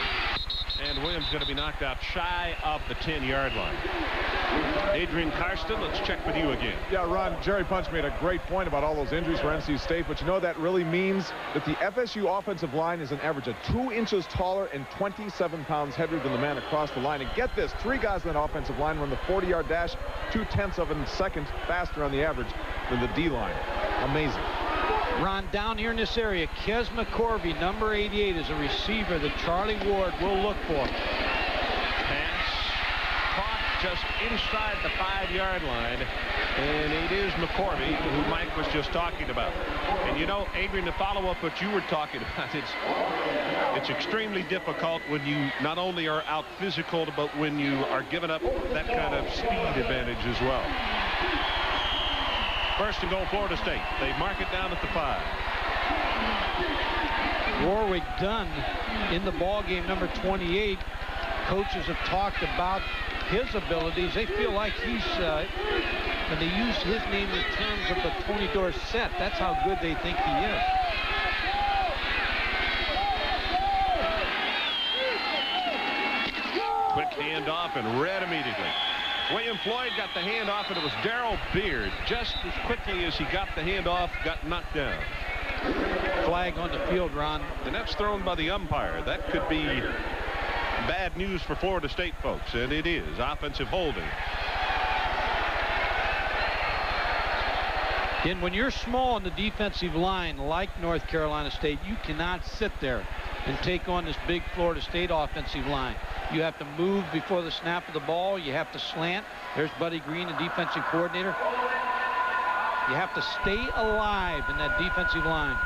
And Williams going to be knocked out shy of the 10-yard line. Adrian Karsten, let's check with you again. Yeah, Ron, Jerry Punch made a great point about all those injuries for NC State, but you know that really means that the FSU offensive line is an average of 2 inches taller and 27 pounds heavier than the man across the line. And get this, 3 guys on that offensive line run the 40-yard dash 0.2 of a second faster on the average than the D-line. Amazing. Ron, down here in this area, Kes McCorvey, number 88, is a receiver that Charlie Ward will look for. Pass caught just inside the 5-yard line, and it is McCorvey who Mike was just talking about. And you know, Adrian, to follow up what you were talking about, it's extremely difficult when you not only are out physical, but when you are giving up that kind of speed advantage as well. First and goal, Florida State. They mark it down at the 5. Warwick Dunn in the ball game, number 28. Coaches have talked about his abilities. They feel like he's, and they use his name in terms of the Tony Dorsett. That's how good they think he is. Quick handoff and read immediately. William Floyd got the handoff, and it was Darrell Beard. Just as quickly as he got the handoff, got knocked down. Flag on the field, Ron. And that's thrown by the umpire. That could be bad news for Florida State folks, and it is. Offensive holding. And when you're small on the defensive line, like North Carolina State, you cannot sit there and take on this big Florida State offensive line. You have to move before the snap of the ball. You have to slant. There's Buddy Green, the defensive coordinator. You have to stay alive in that defensive line.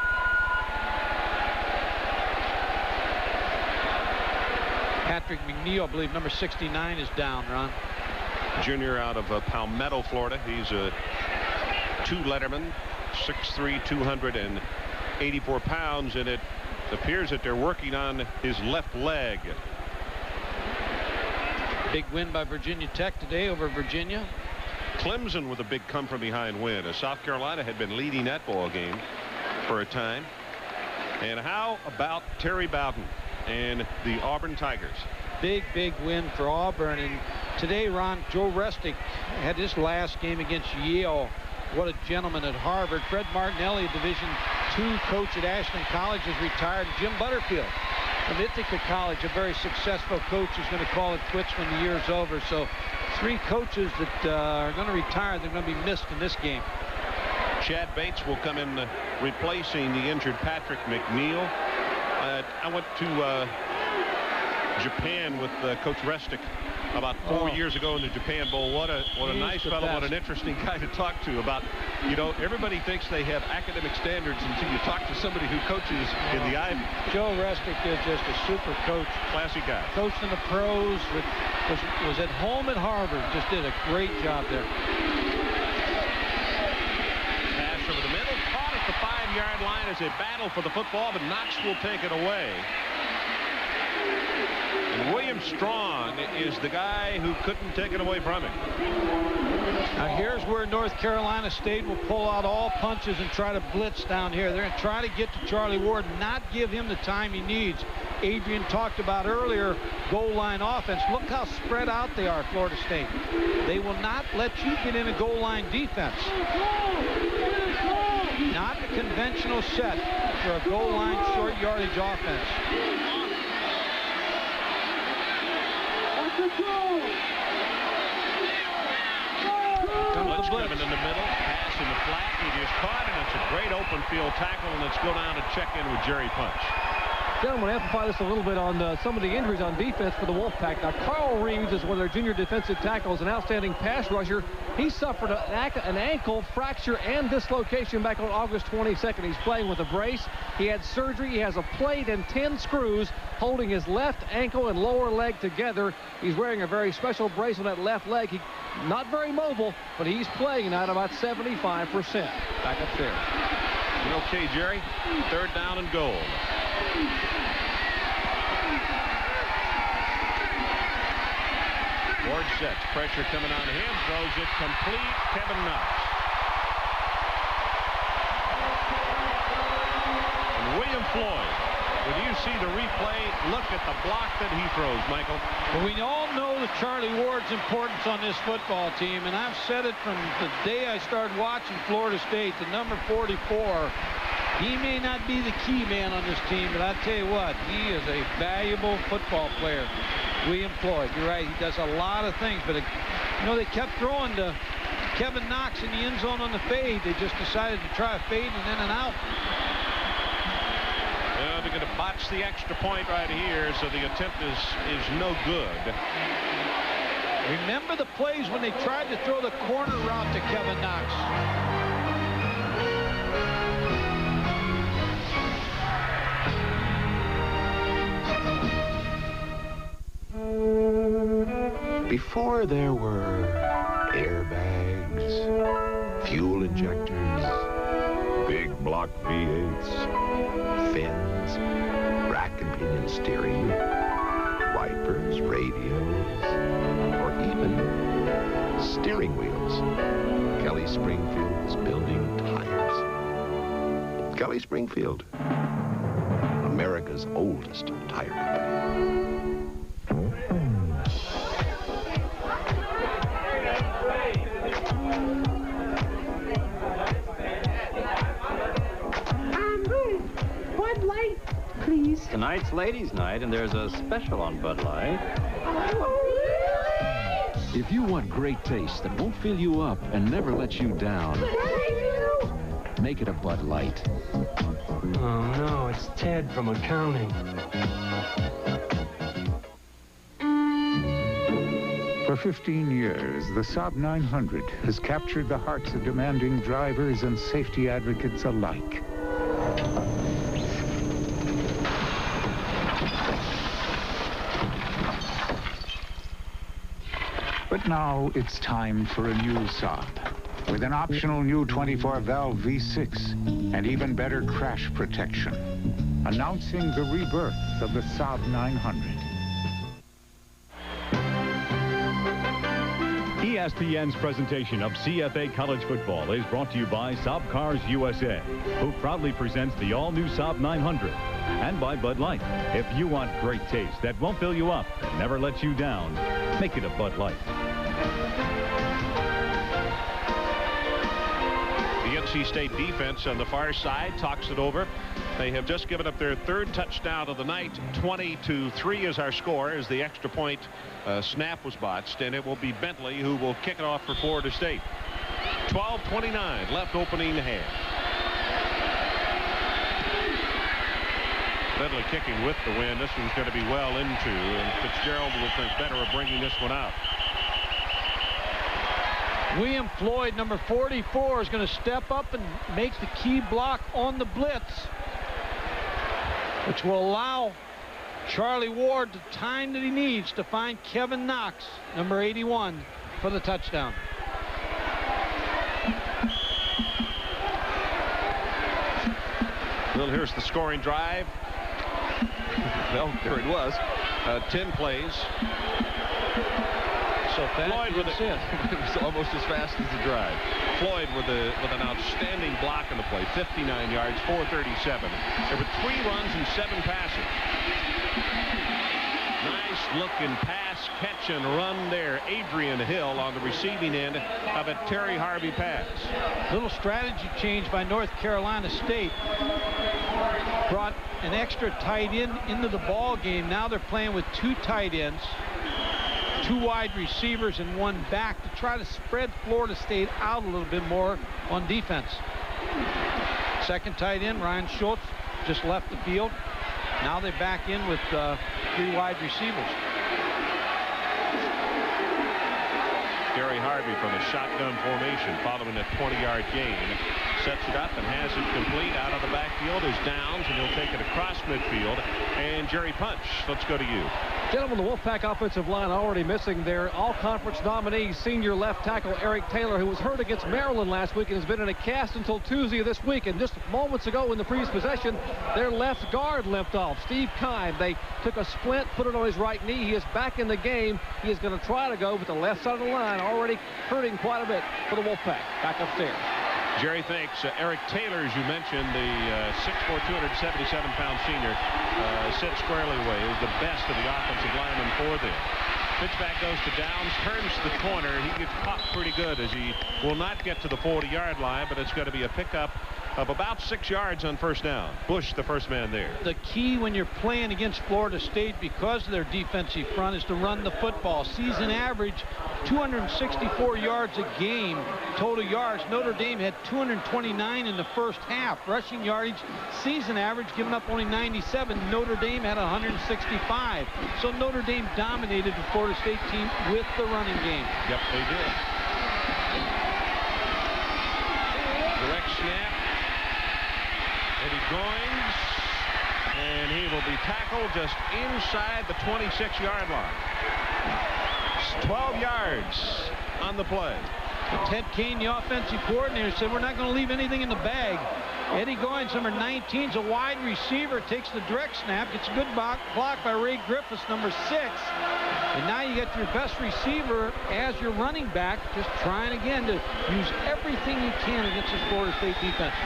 Patrick McNeil, I believe, number 69, is down, Ron. Junior out of Palmetto, Florida. He's a 2 letterman, 6'3", 284 pounds, and it appears that they're working on his left leg. Big win by Virginia Tech today over Virginia. Clemson with a big come-from-behind win. South Carolina had been leading that ball game for a time. And how about Terry Bowden and the Auburn Tigers? Big win for Auburn. And today, Ron, Joe Restic had his last game against Yale. What a gentleman at Harvard. Fred Martinelli, a Division II coach at Ashland College, is retired. Jim Butterfield from Ithaca College, a very successful coach, is going to call it quits when the year's over. So 3 coaches that are going to retire. They're going to be missed in this game. Chad Bates will come in replacing the injured Patrick McNeil. I went to Japan with Coach Restic about 4 years ago in the Japan Bowl. What a nice fellow, what an interesting guy to talk to about, you know, everybody thinks they have academic standards until you talk to somebody who coaches in the Ivy. Joe Resnick is just a super coach. Classy guy. Coached in the pros, was at home at Harvard, just did a great job there. Pass over the middle, caught at the 5-yard line as they battle for the football, but Knox will take it away. And William Strong is the guy who couldn't take it away from him. Now here's where North Carolina State will pull out all punches and try to blitz down here. They're going to try to get to Charlie Ward, not give him the time he needs. Adrian talked about earlier, goal line offense. Look how spread out they are, Florida State. They will not let you get in a goal line defense. Not a conventional set for a goal line short yardage offense. Blitz coming in the middle, pass in the flat, he just caught, and it's a great open field tackle, and let's go down and check in with Jerry Punch. Gentlemen, amplify this a little bit on some of the injuries on defense for the Wolfpack. Now, Carl Reeves is one of their junior defensive tackles, an outstanding pass rusher. He suffered an ankle fracture and dislocation back on August 22nd. He's playing with a brace. He had surgery. He has a plate and 10 screws holding his left ankle and lower leg together. He's wearing a very special brace on that left leg. He's not very mobile, but he's playing at about 75%. Back upstairs. You okay, Jerry? 3rd down and goal. Ward sets, pressure coming on him, throws it complete, Kevin Knox. And William Floyd, when you see the replay, look at the block that he throws, Michael. Well, we all know that Charlie Ward's importance on this football team, and I've said it from the day I started watching Florida State, the number 44. He may not be the key man on this team, but I tell you what, he is a valuable football player. William Floyd, you're right, he does a lot of things, but you know, they kept throwing to Kevin Knox in the end zone on the fade. They just decided to try a fade and in and out. Well, they're going to botch the extra point right here, so the attempt is no good. Remember the plays when they tried to throw the corner route to Kevin Knox. Before there were airbags, fuel injectors, big block V8s, fins, rack and pinion steering, wipers, radios, or even steering wheels, Kelly Springfield is building tires. Kelly Springfield, America's oldest tire company. Tonight's ladies' night, and there's a special on Bud Light. If you want great taste that won't fill you up and never let you down, make it a Bud Light. Oh, no, it's Ted from accounting. For 15 years, the Saab 900 has captured the hearts of demanding drivers and safety advocates alike. But now it's time for a new Saab, with an optional new 24-valve V6 and even better crash protection, announcing the rebirth of the Saab 900. ESPN's presentation of CFA College Football is brought to you by Saab Cars USA, who proudly presents the all-new Saab 900, and by Bud Light. If you want great taste that won't fill you up and never let you down, make it a Bud Light. The NC State defense on the far side talks it over. They have just given up their 3rd touchdown of the night. 20-3 is our score as the extra point snap was botched, and it will be Bentley who will kick it off for Florida State. 12:29 left opening half. Ridley kicking with the wind. This one's going to be well into, and Fitzgerald will think better of bringing this one out. William Floyd, number 44, is going to step up and make the key block on the blitz, which will allow Charlie Ward the time that he needs to find Kevin Knox, number 81, for the touchdown. Well, here's the scoring drive. Well, there it was. 10 plays. So Floyd with it. It was almost as fast as the drive. Floyd with an outstanding block in the play. 59 yards, 437. There were 3 runs and 7 passes. Nice looking pass, catch, and run there. Adrian Hill on the receiving end of a Terry Harvey pass. Little strategy change by North Carolina State. Brought an extra tight end into the ball game. Now they're playing with 2 tight ends, 2 wide receivers, and 1 back to try to spread Florida State out a little bit more on defense. Second tight end, Ryan Schultz, just left the field. Now they back in with 3 wide receivers. Gary Harvey from a shotgun formation following a 20-yard gain. Sets it up and has it complete out of the backfield is Downs, and he'll take it across midfield. And Jerry Punch, let's go to you. Gentlemen, the Wolfpack offensive line already missing their all-conference nominee, senior left tackle Eric Taylor, who was hurt against Maryland last week and has been in a cast until Tuesday of this week. And just moments ago in the previous possession, their left guard limped off. Steve Kime, they took a splint, put it on his right knee. He is back in the game. He is going to try to go, but the left side of the line already hurting quite a bit for the Wolfpack. Back upstairs. Jerry thanks Eric Taylor, as you mentioned, the 6'4", 277-pound senior, sits squarely away. Is the best of the offensive linemen for them. Pitchback goes to Downs, turns the corner. He gets caught pretty good as he will not get to the 40-yard line, but it's going to be a pickup of about 6 yards on first down. Bush, the first man there. The key when you're playing against Florida State, because of their defensive front, is to run the football. Season average, 264 yards a game, total yards. Notre Dame had 229 in the first half. Rushing yardage, season average, giving up only 97. Notre Dame had 165. So Notre Dame dominated the Florida State team with the running game. Yep, they did. Direct snap. Eddie Goins, and he will be tackled just inside the 26-yard line. It's 12 yards on the play. Ted Kane, the offensive coordinator, said we're not going to leave anything in the bag. Eddie Goins, number 19, is a wide receiver, takes the direct snap, gets a good block by Ray Griffiths, number 6. And now you get your best receiver as your running back, just trying again to use everything he can against this Florida State defense.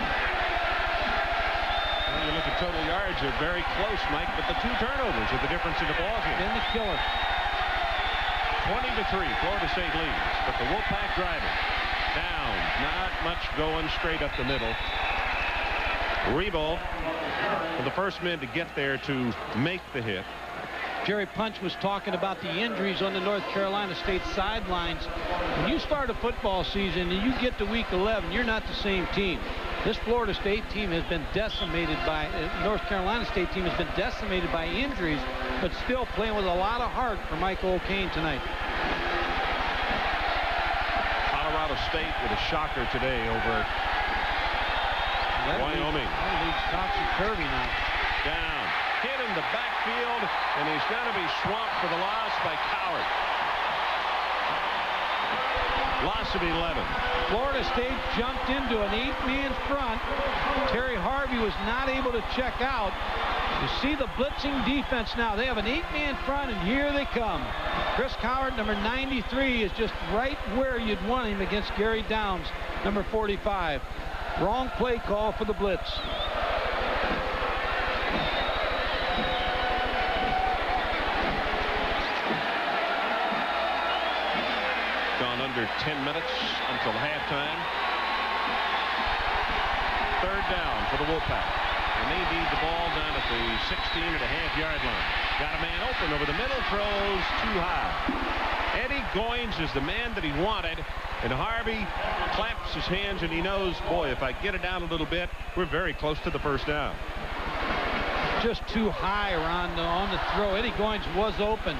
You look at total yards, they're very close, Mike, but the 2 turnovers are the difference in the ball game. And the killer. 20-3, Florida State leads, but the Wolfpack driving. Downs, not much going straight up the middle. Rebo, the first man to get there to make the hit. Jerry Punch was talking about the injuries on the North Carolina State sidelines. When you start a football season and you get to week 11, you're not the same team. This Florida State team has been decimated by, North Carolina State team has been decimated by injuries, but still playing with a lot of heart for Michael O'Kane tonight. Colorado State with a shocker today over Wyoming. That leads Topsy-turvy now. Down, hit in the backfield, and he's going to be swamped for the loss by Coward. Loss of 11. Florida State jumped into an 8-man front. Terry Harvey was not able to check out. You see the blitzing defense now. They have an 8-man front, and here they come. Chris Coward, number 93, is just right where you'd want him against Gary Downs, number 45. Wrong play call for the blitz. Gone under 10 minutes until halftime. Third down for the Wolfpack. And they need the ball down at the 16.5-yard line. Got a man open over the middle, throws too high. Eddie Goins is the man that he wanted, and Harvey claps his hands, and he knows, boy, if I get it down a little bit, we're very close to the first down. just too high, Ron, on the throw. Eddie Goins was open.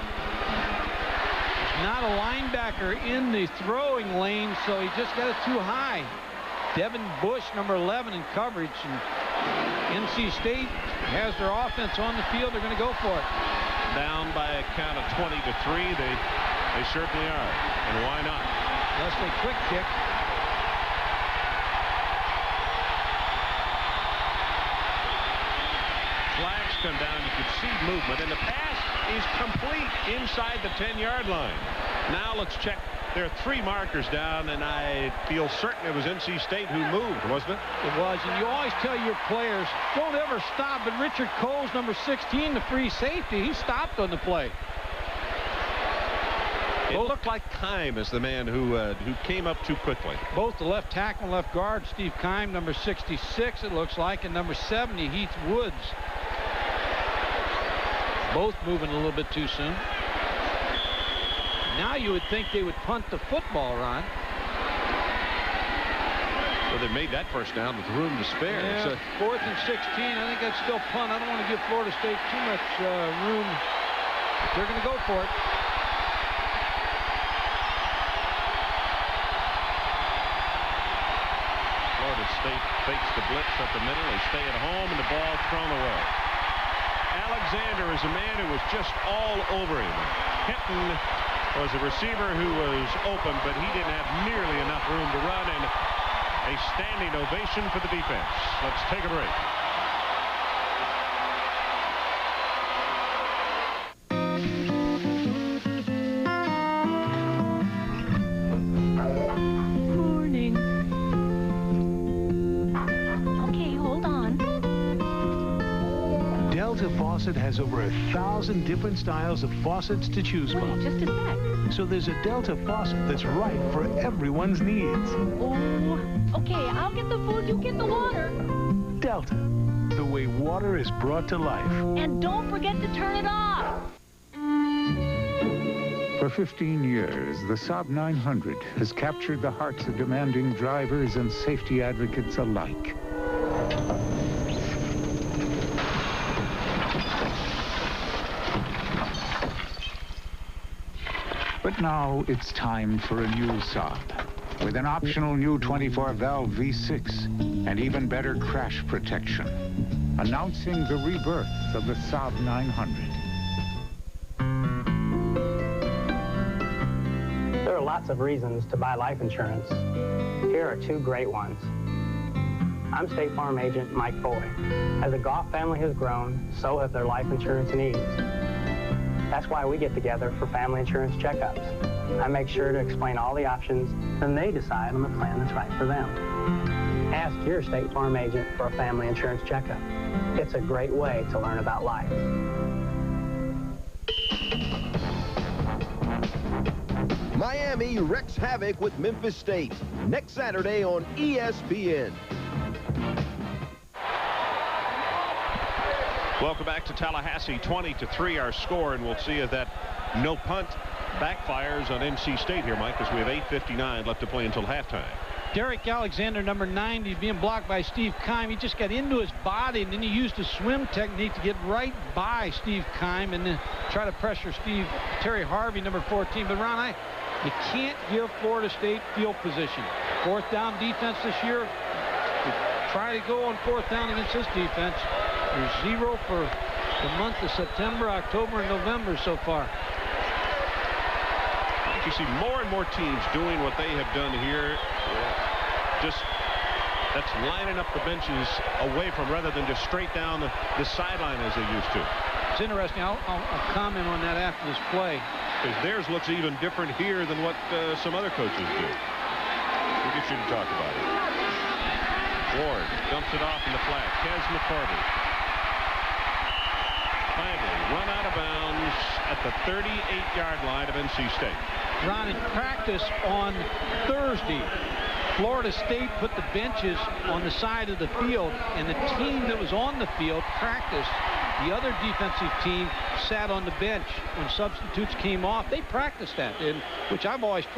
Not a linebacker in the throwing lane, so he just got it too high. Devin Bush, number 11 in coverage, and NC State has their offense on the field. They're going to go for it. Down by a count of 20-3. They certainly are, and why not? That's a quick kick. Flags come down. You can see movement, and the pass is complete inside the 10-yard line. Now let's check. There are 3 markers down, and I feel certain it was NC State who moved, wasn't it? It was, and you always tell your players, don't ever stop. But Richard Coles, number 16, the free safety, he stopped on the play. It looked like Keim is the man who came up too quickly. Both the left tackle and left guard, Steve Keim, number 66, it looks like, and number 70, Heath Woods. Both moving a little bit too soon. Now you would think they would punt the football, Ron. Well, they made that first down with room to spare. Yeah, So 4th and 16. I think that's still punt. I don't want to give Florida State too much room. They're going to go for it. Florida State fakes the blitz up the middle. They stay at home, and the ball thrown away. Alexander is a man who was just all over him. Hinton was a receiver who was open, but he didn't have nearly enough room to run, and a standing ovation for the defense. Let's take a break. Morning. Okay, hold on. Delta Faucet has over 1,000 different styles of faucets to choose Wait, from. just a sec. So there's a Delta Faucet that's right for everyone's needs. Oh, okay, I'll get the food, you get the water. Delta, the way water is brought to life. And don't forget to turn it off. For 15 years, the Saab 900 has captured the hearts of demanding drivers and safety advocates alike. But now it's time for a new Saab, with an optional new 24-valve V6 and even better crash protection, announcing the rebirth of the Saab 900. There are lots of reasons to buy life insurance. Here are 2 great ones. I'm State Farm Agent Mike Foy. As the Goff family has grown, so have their life insurance needs. That's why we get together for family insurance checkups. I make sure to explain all the options, then they decide on the plan that's right for them. Ask your State Farm agent for a family insurance checkup. It's a great way to learn about life. Miami wreaks havoc with Memphis State next Saturday on ESPN. Welcome back to Tallahassee. 20-3 our score, and we'll see if that no punt backfires on NC State here, Mike, because we have 8:59 left to play until halftime. Derek Alexander, number 90, being blocked by Steve Keim. He just got into his body, and then he used a swim technique to get right by Steve Keim and then try to pressure Terry Harvey, number 14. But, Ron, you can't give Florida State field position. 4th down defense this year. Try to go on 4th down against this defense. There's 0 for the month of September, October, and November so far. You see more and more teams doing what they have done here. Just that's lining up the benches away from rather than just straight down the sideline as they used to. It's interesting. I'll comment on that after this play. Because theirs looks even different here than what some other coaches do. We'll get you to talk about it. Ward dumps it off in the flat. Kez McCorvey. Finally run out of bounds at the 38-yard line of NC State. Ron, in practice on Thursday, Florida State put the benches on the side of the field, and the team that was on the field practiced. The other defensive team sat on the bench when substitutes came off. They practiced that, which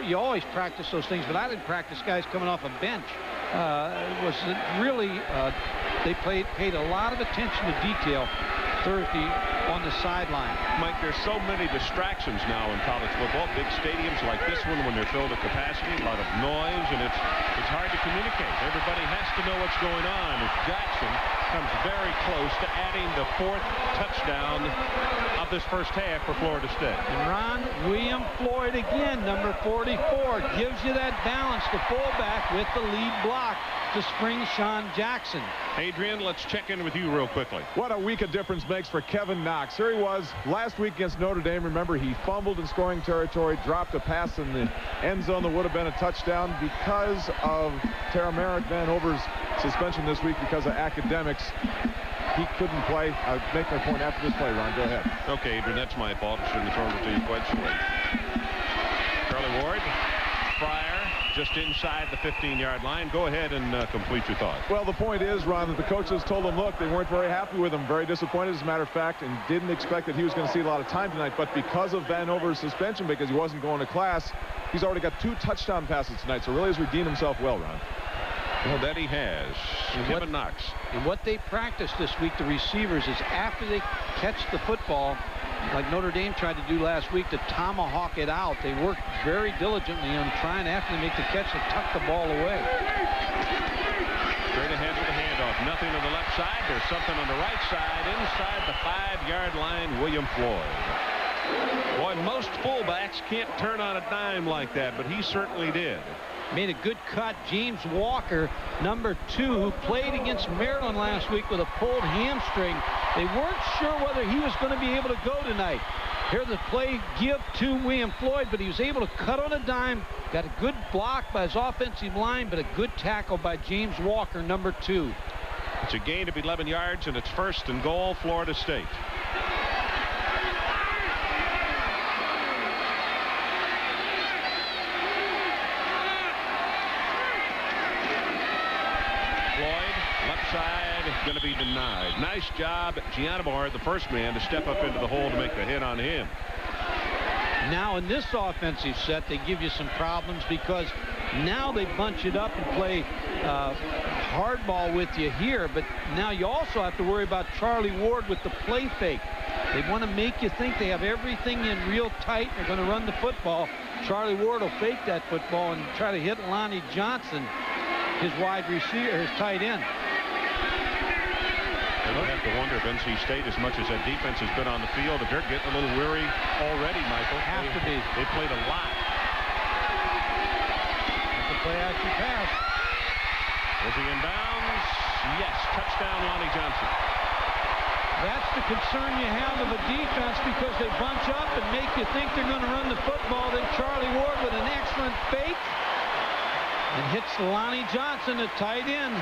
you always practice those things, but I didn't practice guys coming off a bench. It was really, they paid a lot of attention to detail. Thursday on the sideline. Mike, there's so many distractions now in college football. Big stadiums like this one when they're filled to capacity, a lot of noise, and it's hard to communicate. Everybody has to know what's going on. As Jackson comes very close to adding the 4th touchdown of this first half for Florida State. And Ron, William Floyd again, number 44, gives you that balance, the fullback with the lead block to spring Sean Jackson. Adrian, let's check in with you real quickly. What a week of difference makes for Kevin Knox. Here he was last week against Notre Dame. Remember, he fumbled in scoring territory, dropped a pass in the end zone that would have been a touchdown because of Tara Merrick Vanover's suspension this week because of academics. He couldn't play. I'll make my point after this play, Ron. Go ahead. Okay, Adrian, that's my fault. I shouldn't have thrown it to you quite so late. Charlie Ward, Fryer, just inside the 15-yard line. Go ahead and complete your thought. Well, the point is, Ron, that the coaches told him, look, they weren't very happy with him, very disappointed, as a matter of fact, and didn't expect that he was going to see a lot of time tonight. But because of Vanover's suspension, because he wasn't going to class, he's already got 2 touchdown passes tonight, so really has redeemed himself well, Ron. Well, that he has. Kevin Knox. And what they practice this week, the receivers, is after they catch the football, like Notre Dame tried to do last week, to tomahawk it out. They work very diligently on trying, after they make the catch, to tuck the ball away. Straight ahead with the handoff. Nothing on the left side. There's something on the right side. Inside the 5-yard line, William Floyd. Boy, most fullbacks can't turn on a dime like that, but he certainly did. Made a good cut. James Walker, number 2, who played against Maryland last week with a pulled hamstring. They weren't sure whether he was going to be able to go tonight. Here the play give to William Floyd, but he was able to cut on a dime. Got a good block by his offensive line, but a good tackle by James Walker, number 2. It's a gain of 11 yards, and it's 1st and goal, Florida State. Going to be denied. Nice job, Giannabar, the first man to step up into the hole to make the hit on him. Now in this offensive set, they give you some problems because now they bunch it up and play hardball with you here, but now you also have to worry about Charlie Ward with the play fake. They want to make you think they have everything in real tight. They're going to run the football. Charlie Ward will fake that football and try to hit Lonnie Johnson, his wide receiver, his tight end. I don't have to wonder if NC State, as much as that defense has been on the field, if they're getting a little weary already, Michael. Have to be. They played a lot. That's a play-action pass. Was he in bounds? Yes. Touchdown, Lonnie Johnson. That's the concern you have of a defense because they bunch up and make you think they're going to run the football. Then Charlie Ward with an excellent fake and hits Lonnie Johnson, the tight end.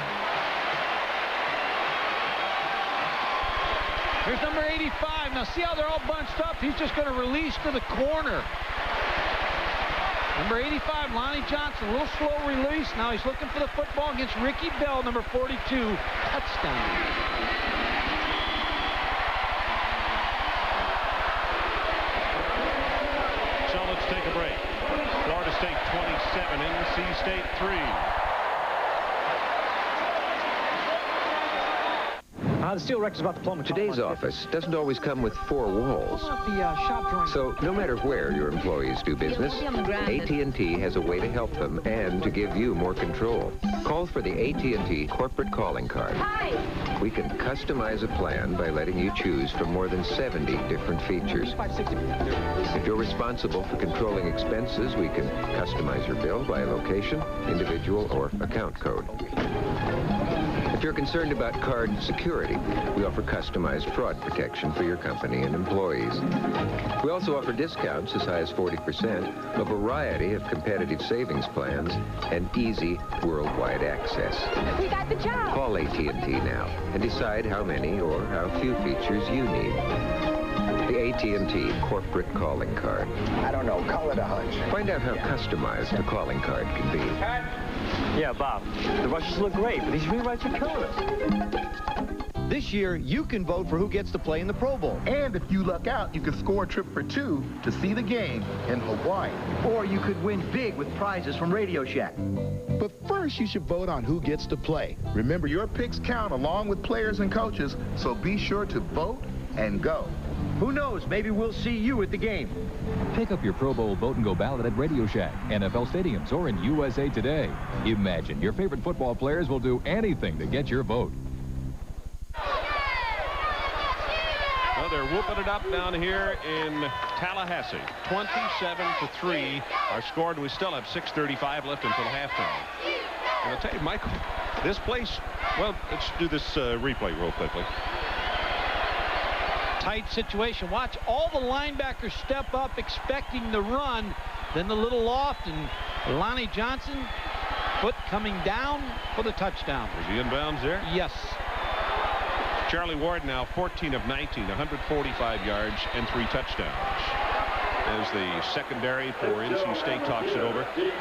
Here's number 85. Now see how they're all bunched up? He's just going to release to the corner. Number 85, Lonnie Johnson, a little slow release. Now he's looking for the football against Ricky Bell, number 42. Touchdown. So let's take a break. Florida State 27, NC State 3. The Steel Rex is about to plumb. Today's office doesn't always come with 4 walls. So no matter where your employees do business, AT&T has a way to help them and to give you more control. Call for the AT&T corporate calling card. Hi. We can customize a plan by letting you choose from more than 70 different features. If you're responsible for controlling expenses, we can customize your bill by location, individual, or account code. If you're concerned about card security, we offer customized fraud protection for your company and employees. We also offer discounts as high as 40%, a variety of competitive savings plans, and easy worldwide access. We got the job. Call AT&T now and decide how many or how few features you need. The AT&T corporate calling card. I don't know, call it a hunch. Find out how customized a calling card can be. Yeah, Bob, the Russians look great, but these rewrites are killing us. This year, you can vote for who gets to play in the Pro Bowl. And if you luck out, you can score a trip for 2 to see the game in Hawaii. Or you could win big with prizes from Radio Shack. But first, you should vote on who gets to play. Remember, your picks count along with players and coaches, so be sure to vote and go. Who knows, maybe we'll see you at the game. Pick up your Pro Bowl Vote and Go ballot at Radio Shack, NFL stadiums, or in USA Today. Imagine your favorite football players will do anything to get your vote. Well, they're whooping it up down here in Tallahassee. 27-3 are scored, and we still have 6:35 left until halftime. And I'll tell you, Michael, this place, well, let's do this replay real quickly. Tight situation. Watch all the linebackers step up expecting the run. Then the little loft, and Lonnie Johnson, foot coming down for the touchdown. Is he in bounds there? Yes. Charlie Ward now 14 of 19, 145 yards and 3 touchdowns. As the secondary for NC State talks it over. You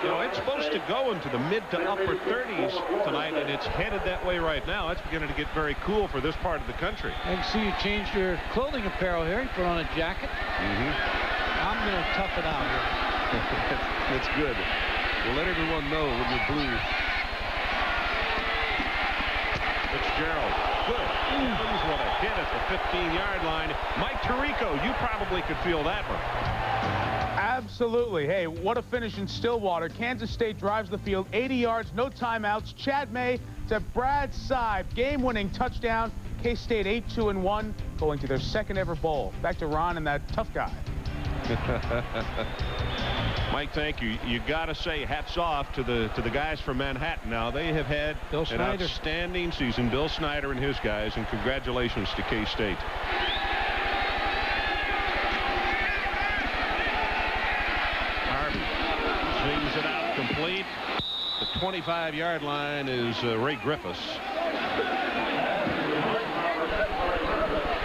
know, it's supposed to go into the mid to upper 30s tonight, and it's headed that way right now. It's beginning to get very cool for this part of the country. I can see you changed your clothing apparel here. You put on a jacket. I'm going to tough it out here. That's good. We'll let everyone know when you're blue. Fitzgerald. Good. Ooh, what a hit at the 15-yard line. Mike Tirico, you probably could feel that one. Absolutely. Hey, what a finish in Stillwater. Kansas State drives the field 80 yards, no timeouts. Chad May to Brad Seib. Game-winning touchdown. K-State 8-2-1, going to their second ever bowl. Back to Ron and that tough guy. Mike, thank you. You got to say hats off to the guys from Manhattan. Now they have had an outstanding season. Bill Snyder and his guys, and congratulations to K-State. Harvey swings it out complete. The 25-yard line is Ray Griffiths.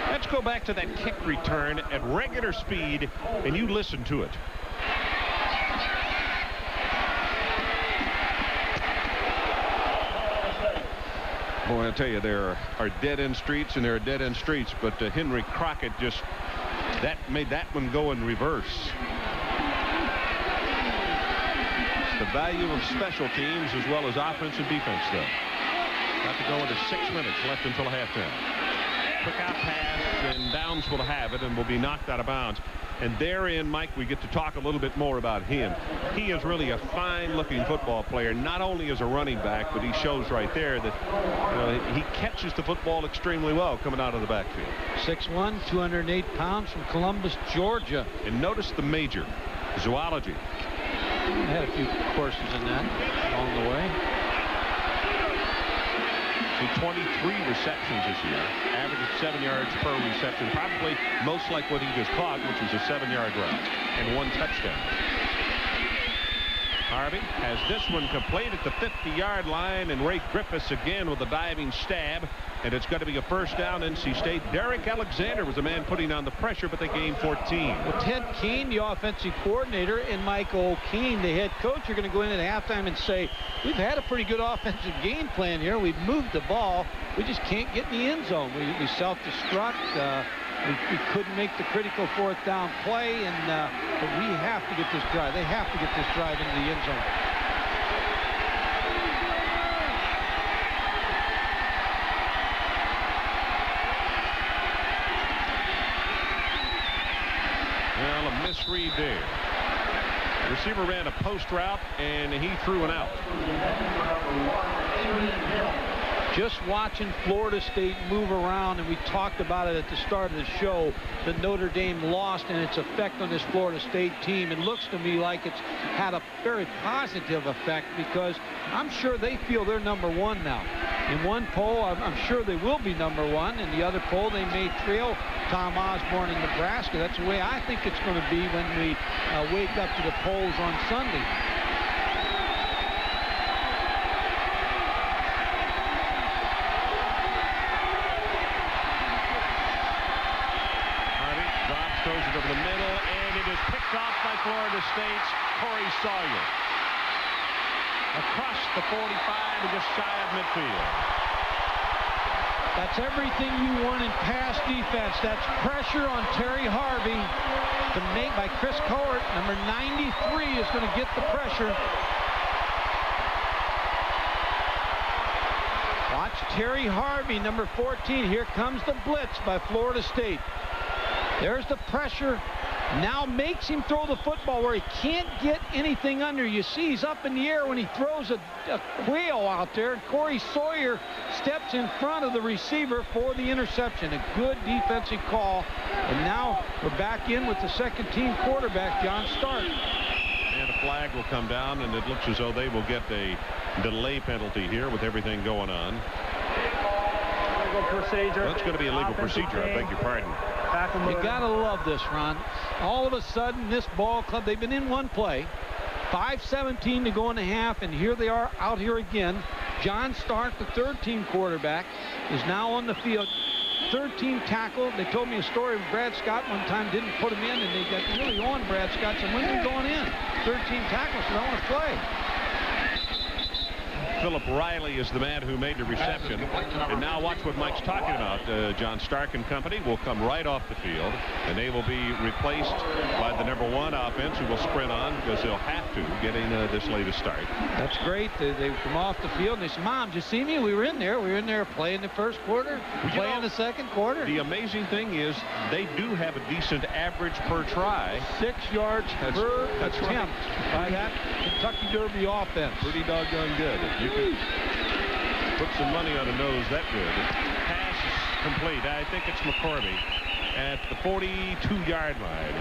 Let's go back to that kick return at regular speed, and you listen to it. Boy, I tell you, there are dead-end streets and there are dead-end streets, but Henry Crockett just made that one go in reverse. It's the value of special teams as well as offense and defense, though. Got to go into 6 minutes left until halftime. Quick out pass, and Downs will have it and will be knocked out of bounds. And therein, Mike, we get to talk a little bit more about him. He is really a fine-looking football player, not only as a running back, but he shows right there that he catches the football extremely well coming out of the backfield. 6'1", 208 pounds from Columbus, Georgia. And notice the major, zoology. I had a few courses in that along the way. 23 receptions this year, average of 7 yards per reception, probably most like what he just caught, which was a 7-yard run, and 1 touchdown. Harvey has this one complete at the 50-yard line, and Ray Griffiths again with a diving stab, and it's going to be a first down, NC State. Derek Alexander was the man putting on the pressure, but they gained 14. Well, Ted Keene, the offensive coordinator, and Mike O'Keen, the head coach, are going to go in at halftime and say, we've had a pretty good offensive game plan here. We've moved the ball. We just can't get in the end zone. We self-destruct. We couldn't make the critical 4th down play, and but we have to get this drive. They have to get this drive into the end zone. Well, a misread there. The receiver ran a post route, and he threw an out. Just watching Florida State move around, and we talked about it at the start of the show, the Notre Dame lost and its effect on this Florida State team. It looks to me like it's had a very positive effect, because I'm sure they feel they're #1 now. In one poll, I'm sure they will be #1. In the other poll, they may trail Tom Osborne in Nebraska. That's the way I think it's going to be when we wake up to the polls on Sunday. Throws it over the middle, and it is picked off by Florida State's Corey Sawyer. Across the 45 and just shy of midfield. That's everything you want in pass defense. That's pressure on Terry Harvey by Chris Cowart. Number 93 is going to get the pressure. Watch Terry Harvey, number 14. Here comes the blitz by Florida State. There's the pressure. Now makes him throw the football where he can't get anything under. You see he's up in the air when he throws a quail out there. Corey Sawyer steps in front of the receiver for the interception. A good defensive call. And now we're back in with the second-team quarterback, John Stark. And a flag will come down, and it looks as though they will get a delay penalty here with everything going on. Procedure. That's going to be a legal procedure. I beg your pardon. You gotta love this, Ron. All of a sudden, this ball club, they've been in one play. 5:17 to go in the half, and here they are out here again. John Stark, the third-team quarterback, is now on the field. Third-team tackle. They told me a story of Brad Scott one time didn't put him in, and they got really on Brad Scott. Said, when are you going in? Third-team tackle, so I want to play. Philip Riley is the man who made the reception. And now watch what Mike's talking about. John Stark and company will come right off the field, and they will be replaced by the number 1 offense, who will sprint on because they'll have to getting this latest start. That's great. They come off the field and they say, Mom, did you see me? We were in there. We were in there playing the first quarter, playing the second quarter. The amazing thing is they do have a decent average per try. 6 yards per attempt by that Kentucky Derby offense. Pretty doggone good. You can put some money on a nose that good. Pass is complete. I think it's McCorvey at the 42-yard line.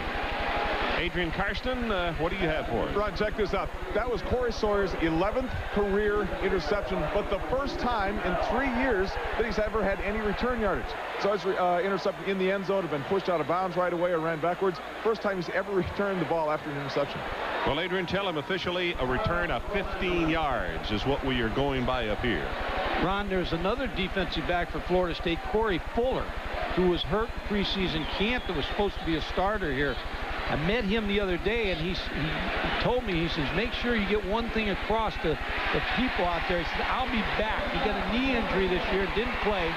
Adrian Karsten, what do you have for us? Ron, check this out. That was Corey Sawyer's 11th career interception, but the first time in 3 years that he's ever had any return yardage. So his interception in the end zone, had been pushed out of bounds right away or ran backwards. First time he's ever returned the ball after an interception. Well, Adrian, tell him officially a return of 15 yards is what we are going by up here. Ron, there's another defensive back for Florida State, Corey Fuller, who was hurt preseason camp that was supposed to be a starter here. I met him the other day, and he told me, he says, make sure you get one thing across to the people out there. He said, I'll be back. He got a knee injury this year, didn't play.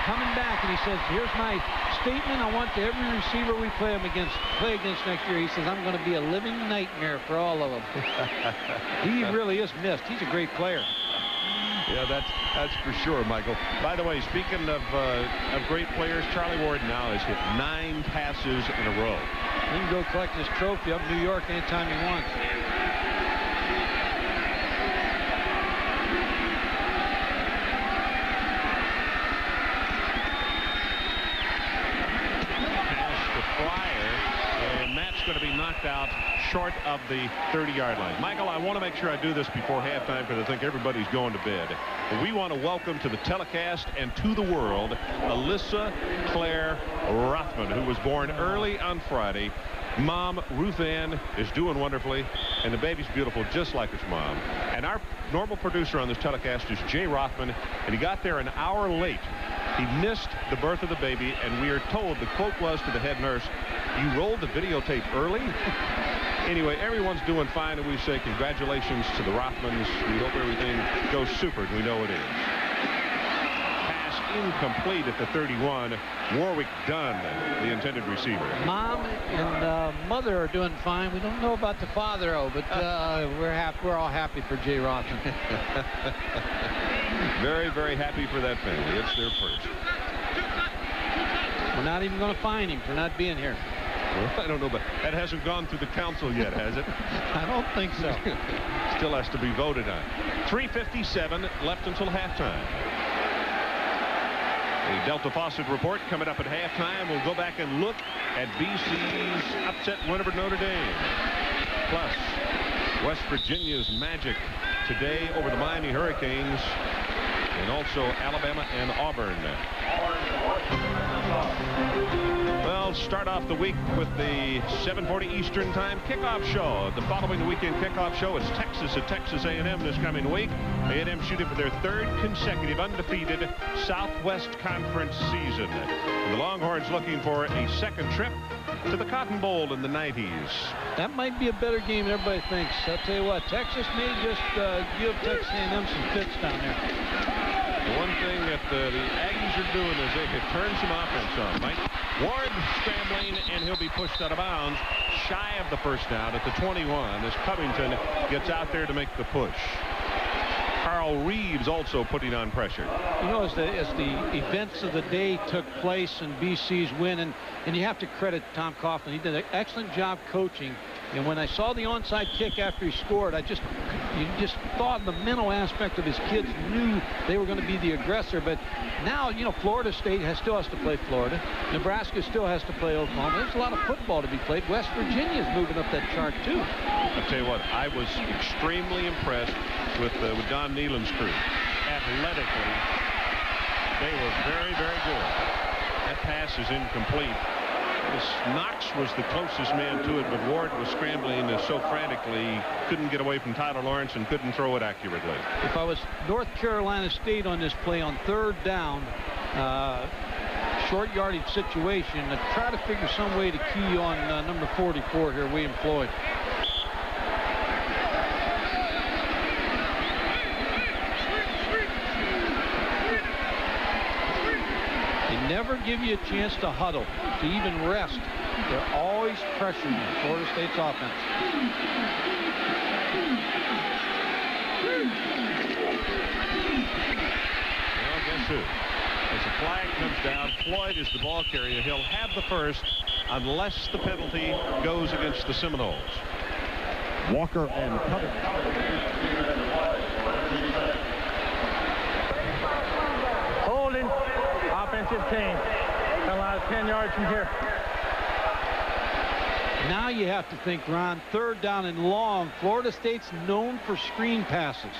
Coming back, and he says, here's my statement I want to every receiver we play against next year. He says, I'm going to be a living nightmare for all of them. He really is missed. He's a great player. Yeah, that's for sure, Michael. By the way, speaking of great players, Charlie Ward now has hit 9 passes in a row. He can go collect his trophy up in New York anytime he wants. Going to be knocked out short of the 30-yard line. Michael, I want to make sure I do this before halftime because I think everybody's going to bed. But we want to welcome to the telecast and to the world Alyssa Claire Rothman, who was born early on Friday. Mom, Ruth Ann, is doing wonderfully, and the baby's beautiful just like its mom. And our normal producer on this telecast is Jay Rothman, and he got there an hour late. He missed the birth of the baby, and we are told the quote was to the head nurse, you rolled the videotape early? Anyway, everyone's doing fine, and we say congratulations to the Rothmans. We hope everything goes super, and we know it is. Pass incomplete at the 31. Warwick Dunn, the intended receiver. Mom and mother are doing fine. We don't know about the father, though, but we're all happy for Jay Rothman. Very, very happy for that family. It's their first. We're not even going to fine him for not being here. Well, I don't know, but that hasn't gone through the council yet, has it? I don't think so. Still has to be voted on. 3:57 left until halftime. The Delta Faucet report coming up at halftime. We'll go back and look at BC's upset win over Notre Dame. Plus, West Virginia's magic today over the Miami Hurricanes, and also Alabama and Auburn. Well, start off the week with the 7:40 Eastern Time kickoff show. The following weekend kickoff show is Texas at Texas A&M this coming week. A&M shooting for their 3rd consecutive undefeated Southwest Conference season. And the Longhorns looking for a second trip to the Cotton Bowl in the 90s. That might be a better game than everybody thinks. I'll tell you what, Texas may just give Texas A&M some fits down there. The one thing that the Aggies are doing is they have turned some offense on. Mike Ward scrambling, and he'll be pushed out of bounds shy of the first down at the 21 as Covington gets out there to make the push. Carl Reeves also putting on pressure. You know, as the events of the day took place and BC's win, and you have to credit Tom Coughlin. He did an excellent job coaching. And when I saw the onside kick after he scored, you just thought the mental aspect of his kids knew they were going to be the aggressor. But now, you know, Florida State still has to play Florida. Nebraska still has to play Oklahoma. There's a lot of football to be played. West Virginia is moving up that chart, too. I'll tell you what, I was extremely impressed with Don Nehlen's crew. Athletically, they were very, very good. That pass is incomplete. Knox was the closest man to it, but Ward was scrambling so frantically, couldn't get away from Tyler Lawrence and couldn't throw it accurately. If I was North Carolina State on this play on 3rd down, short yardage situation, I'd try to figure some way to key on number 44 here, William Floyd. Never give you a chance to huddle, to even rest. They're always pressuring you, Florida State's offense. Well, guess who? As the flag comes down, Floyd is the ball carrier. He'll have the first unless the penalty goes against the Seminoles. Walker and Covington. Holding. Offensive team. Come out 10 yards from here. Now you have to think, Ron, 3rd down and long. Florida State's known for screen passes.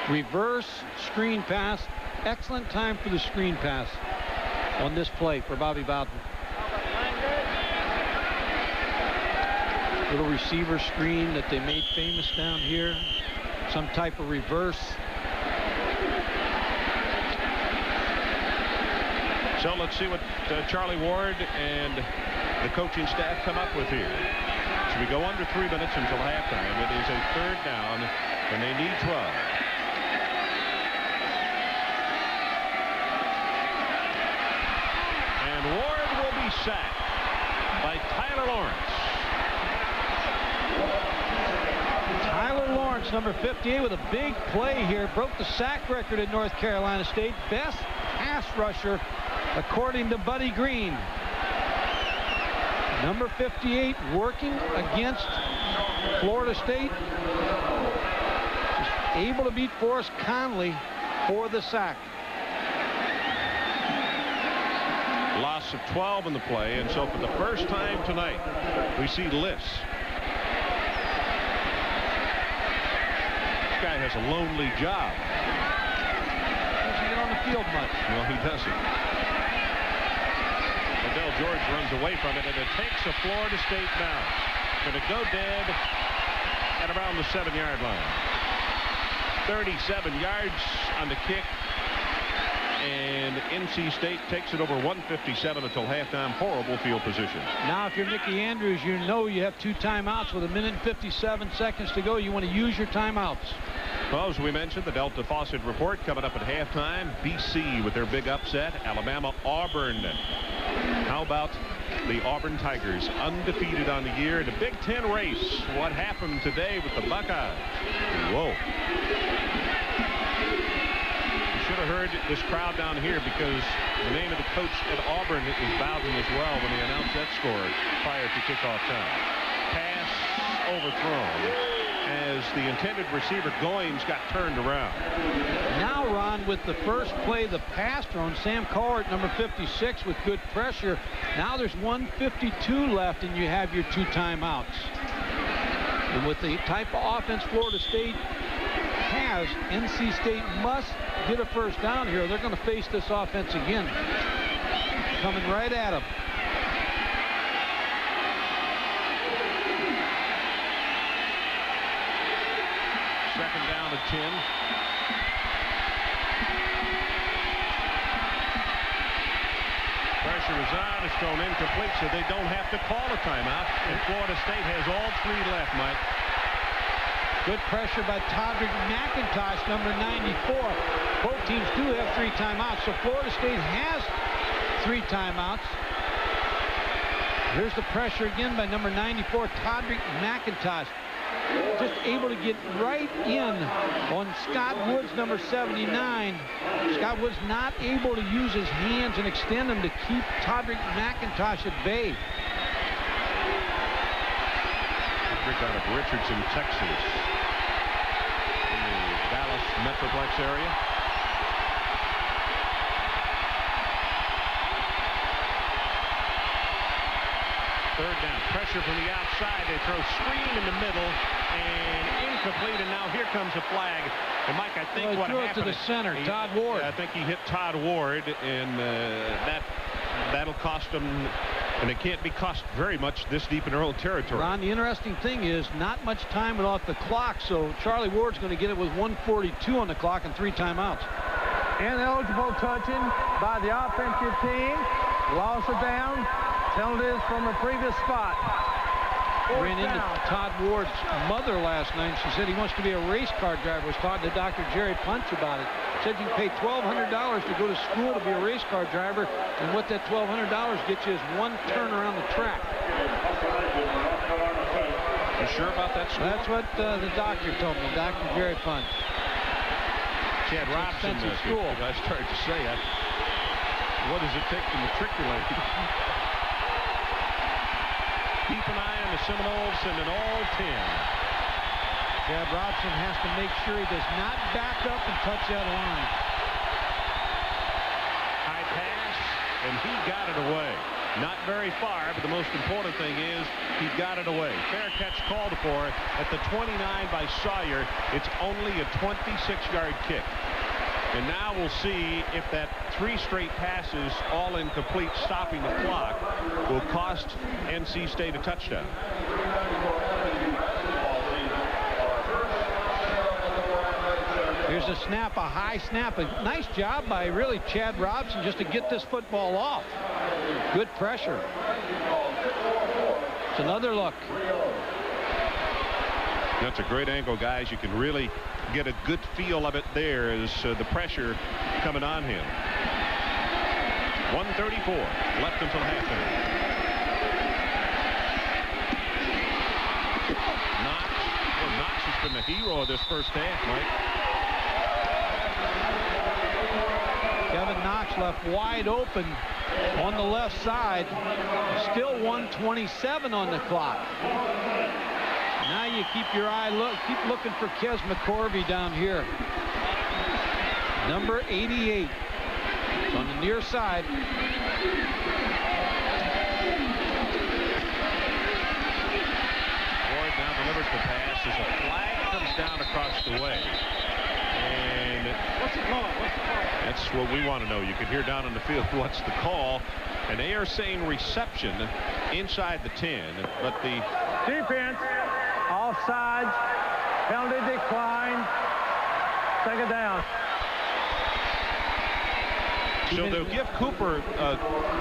Reverse screen pass. Excellent time for the screen pass on this play for Bobby Bowden. Little receiver screen that they made famous down here. Some type of reverse. So let's see what Charlie Ward and the coaching staff come up with here. So we go under 3 minutes until halftime. It is a 3rd down, and they need 12. And Ward will be sacked by Tyler Lawrence. Tyler Lawrence, number 58, with a big play here. Broke the sack record at North Carolina State. Best pass rusher, according to Buddy Green. Number 58 working against Florida State. Just able to beat Forrest Conley for the sack. Loss of 12 in the play, and so for the first time tonight, we see lifts. This guy has a lonely job. Doesn't get on the field much. Well, he doesn't. Adele George runs away from it, and it takes a Florida State now. Going to go dead at around the 7-yard line. 37 yards on the kick, and NC State takes it over 157 until halftime. Horrible field position. Now, if you're Mickey Andrews, you know you have 2 timeouts with 1 minute and 57 seconds to go. You want to use your timeouts. Well, as we mentioned, the Delta Faucet report coming up at halftime. BC with their big upset. Alabama, Auburn. How about the Auburn Tigers, undefeated on the year in a Big Ten race? What happened today with the Buckeyes? Whoa. You should have heard this crowd down here, because the name of the coach at Auburn is Bowden as well when he announced that score prior to kickoff time. Pass overthrown as the intended receiver Goins got turned around. Now, Ron, with the first play, the pass thrown, Sam Cowart, number 56, with good pressure. Now there's 1:52 left, and you have your 2 timeouts. And with the type of offense Florida State has, NC State must get a first down here. They're going to face this offense again. Coming right at them. Second down at 10. Pressure is on. It's thrown incomplete, so they don't have to call a timeout. And Florida State has all 3 left, Mike. Good pressure by Todrick McIntosh, number 94. Both teams do have 3 timeouts, so Florida State has 3 timeouts. Here's the pressure again by number 94, Todrick McIntosh. just able to get right in on Scott Woods, number 79. Scott Woods not able to use his hands and extend them to keep Todrick McIntosh at bay. Out of Richardson, Texas, in the Dallas Metroplex area. Third down, pressure from the outside. They throw screen in the middle and incomplete. And now here comes a flag. And Mike, I think what happened to the center, Todd Ward. I think he hit Todd Ward, and that'll cost him. And it can't be cost very much this deep in Earl territory. Ron, the interesting thing is not much time off the clock, so Charlie Ward's going to get it with 1:42 on the clock and 3 timeouts. Ineligible touching by the offensive team. Loss of down. Penalties from the previous spot. Ran into Todd Ward's mother last night. She said he wants to be a race car driver. Was talking to Dr. Jerry Punch about it. Said you can pay $1,200 to go to school to be a race car driver, and what that $1,200 gets you is 1 turn around the track. You sure about that school? That's what the doctor told me, Dr. Jerry Punch. Chad Robson, school. I started to say, what does it take to matriculate? Keep an eye on the Seminoles and an all-10. Chad Robson has to make sure he does not back up and touch that line. High pass, and he got it away. Not very far, but the most important thing is he got it away. Fair catch called for at the 29 by Sawyer. It's only a 26-yard kick. And now we'll see if that 3 straight passes, all incomplete, stopping the clock, will cost NC State a touchdown. Here's a snap, a high snap. A nice job by really Chad Robson just to get this football off. Good pressure. It's another look. That's a great angle, guys. You can really get a good feel of it there as the pressure coming on him. 1:34 left until halftime. Knox has been the hero of this first half, Mike. Kevin Knox left wide open on the left side. Still 1:27 on the clock. Now you keep your eye keep looking for Kes McCorvey down here. Number 88. It's on the near side. Ward now delivers the pass as a flag comes down across the way. And what's the call? That's what we want to know. You can hear down in the field what's the call. And they are saying reception inside the 10, but the defense offsides, penalty decline, second down. So they'll give Cooper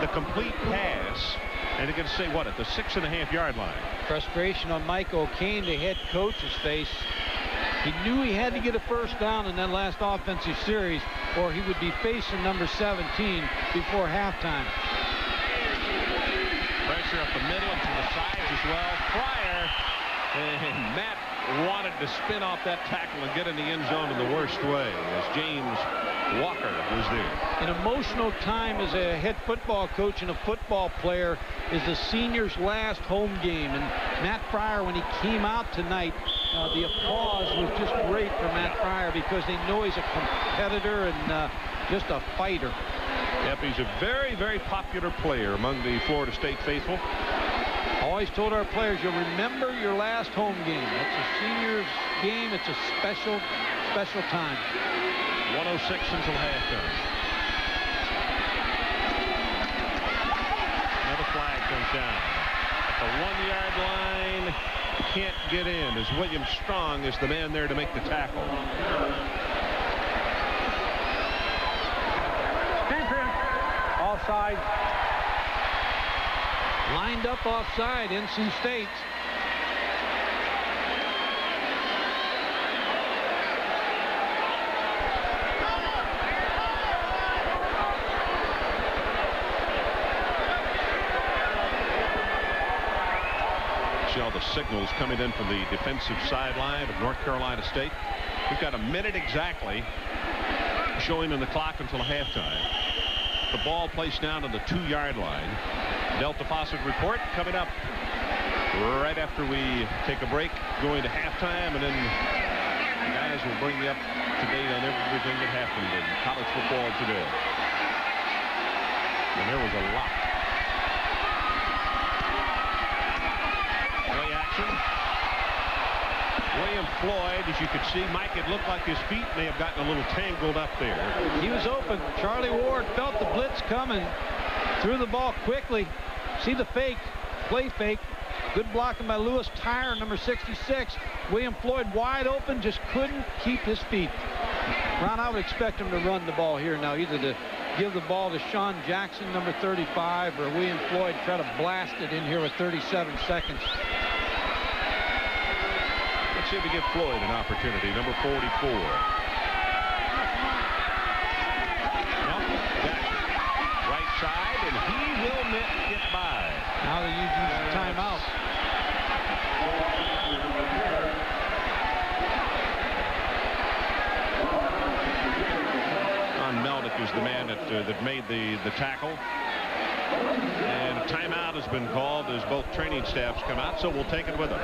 the complete pass, and they're going to say what, at the 6.5-yard line. Frustration on Mike O'Kane, the head coach's face. He knew he had to get a first down in that last offensive series, or he would be facing number 17 before halftime. Pressure up the middle and to the sides as well. Fryer, and Matt wanted to spin off that tackle and get in the end zone in the worst way as James Walker was there. An emotional time as a head football coach and a football player is the senior's last home game. And Matt Fryer, when he came out tonight, the applause was just great for Matt Fryer because they know he's a competitor and just a fighter. Yep, he's a very, very popular player among the Florida State faithful. Always told our players, you'll remember your last home game. It's a senior's game. It's a special, special time. 1:06 until halftime. Another flag comes down. At the 1-yard line, can't get in as William Strong is the man there to make the tackle. Offside. Lined up offside, NC State. See all the signals coming in from the defensive sideline of North Carolina State. We've got a minute exactly showing in the clock until halftime. The ball placed down on the 2-yard line. Delta Faucet report coming up right after we take a break, going to halftime, and then the guys will bring you up to date on everything that happened in college football today. And there was a lot. Play action. William Floyd, as you could see, Mike, it looked like his feet may have gotten a little tangled up there. He was open. Charlie Ward felt the blitz coming, threw the ball quickly. See the fake, play fake. Good blocking by Lewis Tyre, number 66. William Floyd wide open, just couldn't keep his feet. Ron, I would expect him to run the ball here now, either to give the ball to Sean Jackson, number 35, or William Floyd try to blast it in here with 37 seconds. Let's see if we give Floyd an opportunity, number 44. Right side, and he will get by. Now they use the timeout. Melnick is the man that made the tackle. And a timeout has been called as both training staffs come out, so we'll take it with them.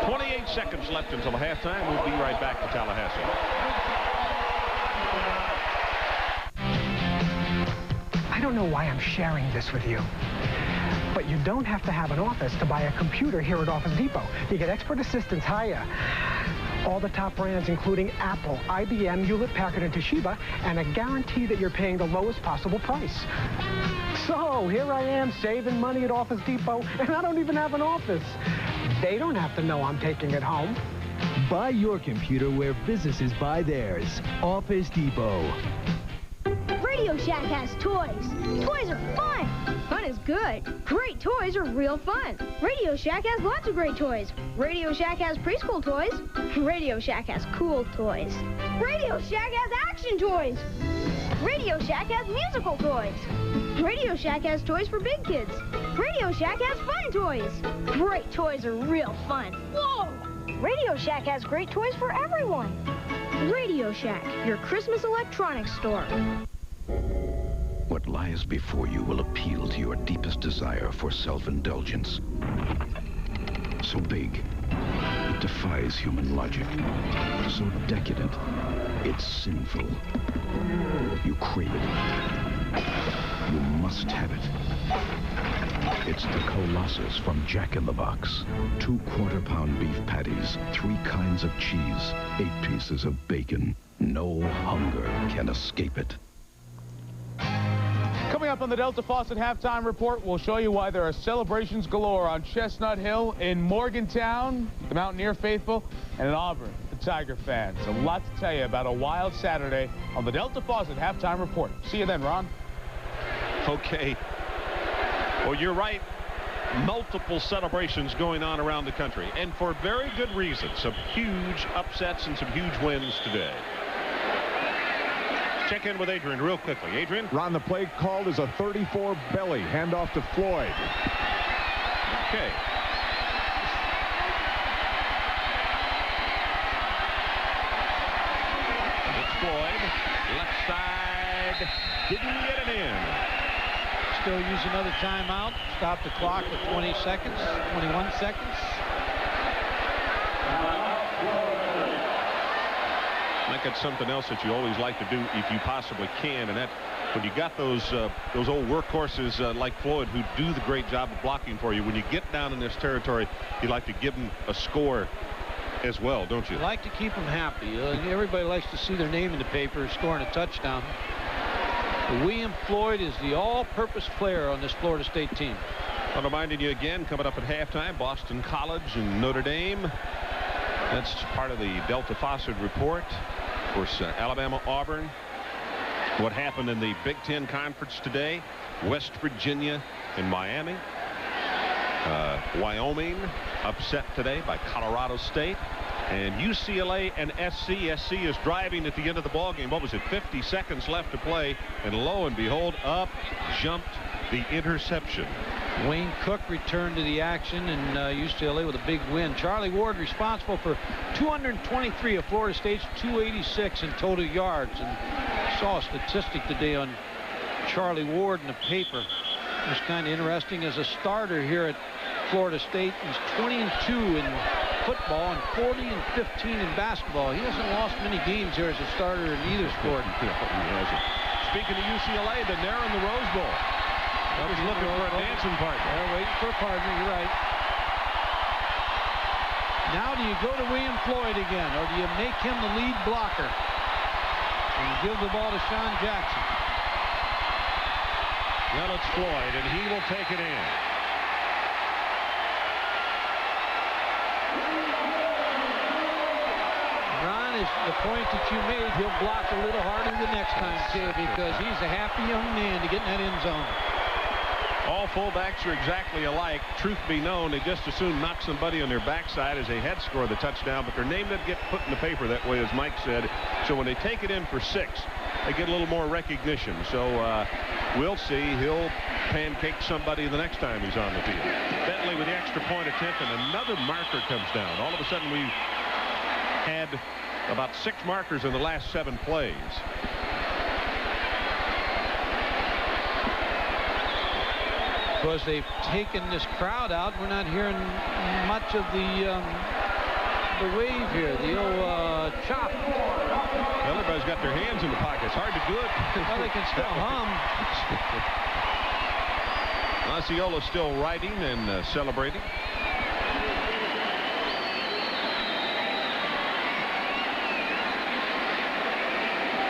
28 seconds left until halftime. We'll be right back to Tallahassee. I don't know why I'm sharing this with you, but you don't have to have an office to buy a computer here at Office Depot. You get expert assistance, all the top brands, including Apple, IBM, Hewlett-Packard, and Toshiba, and a guarantee that you're paying the lowest possible price. So here I am saving money at Office Depot, and I don't even have an office. They don't have to know I'm taking it home. Buy your computer where businesses buy theirs. Office Depot. Radio Shack has toys. Toys are fun. Fun is good. Great toys are real fun. Radio Shack has lots of great toys. Radio Shack has preschool toys. Radio Shack has cool toys. Radio Shack has action toys. Radio Shack has musical toys. Radio Shack has toys for big kids. Radio Shack has fun toys. Great toys are real fun. Whoa! Radio Shack has great toys for everyone. Radio Shack, your Christmas electronics store. What lies before you will appeal to your deepest desire for self-indulgence. So big, it defies human logic. So decadent, it's sinful. You crave it. You must have it. It's the Colossus from Jack in the Box. 2 quarter-pound beef patties, 3 kinds of cheese, 8 pieces of bacon. No hunger can escape it. Coming up on the Delta Faucet Halftime Report, we'll show you why there are celebrations galore on Chestnut Hill, in Morgantown, the Mountaineer faithful, and in Auburn, the Tiger fans. A lot to tell you about a wild Saturday on the Delta Faucet Halftime Report. See you then, Ron. Okay. Well, you're right. Multiple celebrations going on around the country, and for very good reason. Some huge upsets and some huge wins today. Check in with Adrian real quickly. Adrian? Ron, the play called is a 34 belly. Handoff to Floyd. Okay. It's Floyd. Left side. Didn't get it in. Still use another timeout. Stop the clock with 20 seconds, 21 seconds. Mike, that's something else that you always like to do if you possibly can, and that when you got those old workhorses like Floyd who do the great job of blocking for you, when you get down in this territory, you like to give them a score as well, don't you? You like to keep them happy. Everybody likes to see their name in the paper scoring a touchdown. William Floyd is the all-purpose player on this Florida State team. I'm reminding you again, coming up at halftime, Boston College and Notre Dame. That's part of the Delta Faucet Report. Of course, Alabama, Auburn. What happened in the Big Ten Conference today? West Virginia and Miami. Wyoming upset today by Colorado State. And UCLA and SC. SC is driving at the end of the ball game. What was it? 50 seconds left to play. And lo and behold, up jumped the interception. Wayne Cook returned to the action, and UCLA with a big win. Charlie Ward responsible for 223 of Florida State's 286 in total yards. And saw a statistic today on Charlie Ward in the paper. It was kind of interesting as a starter here at Florida State. He's 20-2 in football and 40-15 in basketball. He hasn't lost many games here as a starter in either sport. Speaking of UCLA, then they're in the Rose Bowl. I was looking for a dancing partner. They're waiting for a partner, you're right. Now do you go to William Floyd again, or do you make him the lead blocker and give the ball to Sean Jackson? Well, it's Floyd, and he will take it in. Ron, is the point that you made, he'll block a little harder the next time, too, because he's a happy young man to get in that end zone. All fullbacks are exactly alike. Truth be known, they just as soon knock somebody on their backside as they head score the touchdown, but their name doesn't get put in the paper that way, as Mike said. So when they take it in for 6, they get a little more recognition. So we'll see. He'll pancake somebody the next time he's on the field. Bentley with the extra point attempt, and another marker comes down. All of a sudden, we've had about 6 markers in the last 7 plays. Because they've taken this crowd out, we're not hearing much of the wave here, the old chop. Well, everybody's got their hands in the pockets. Hard to do it. Well, they can still hum. Osceola still riding and celebrating.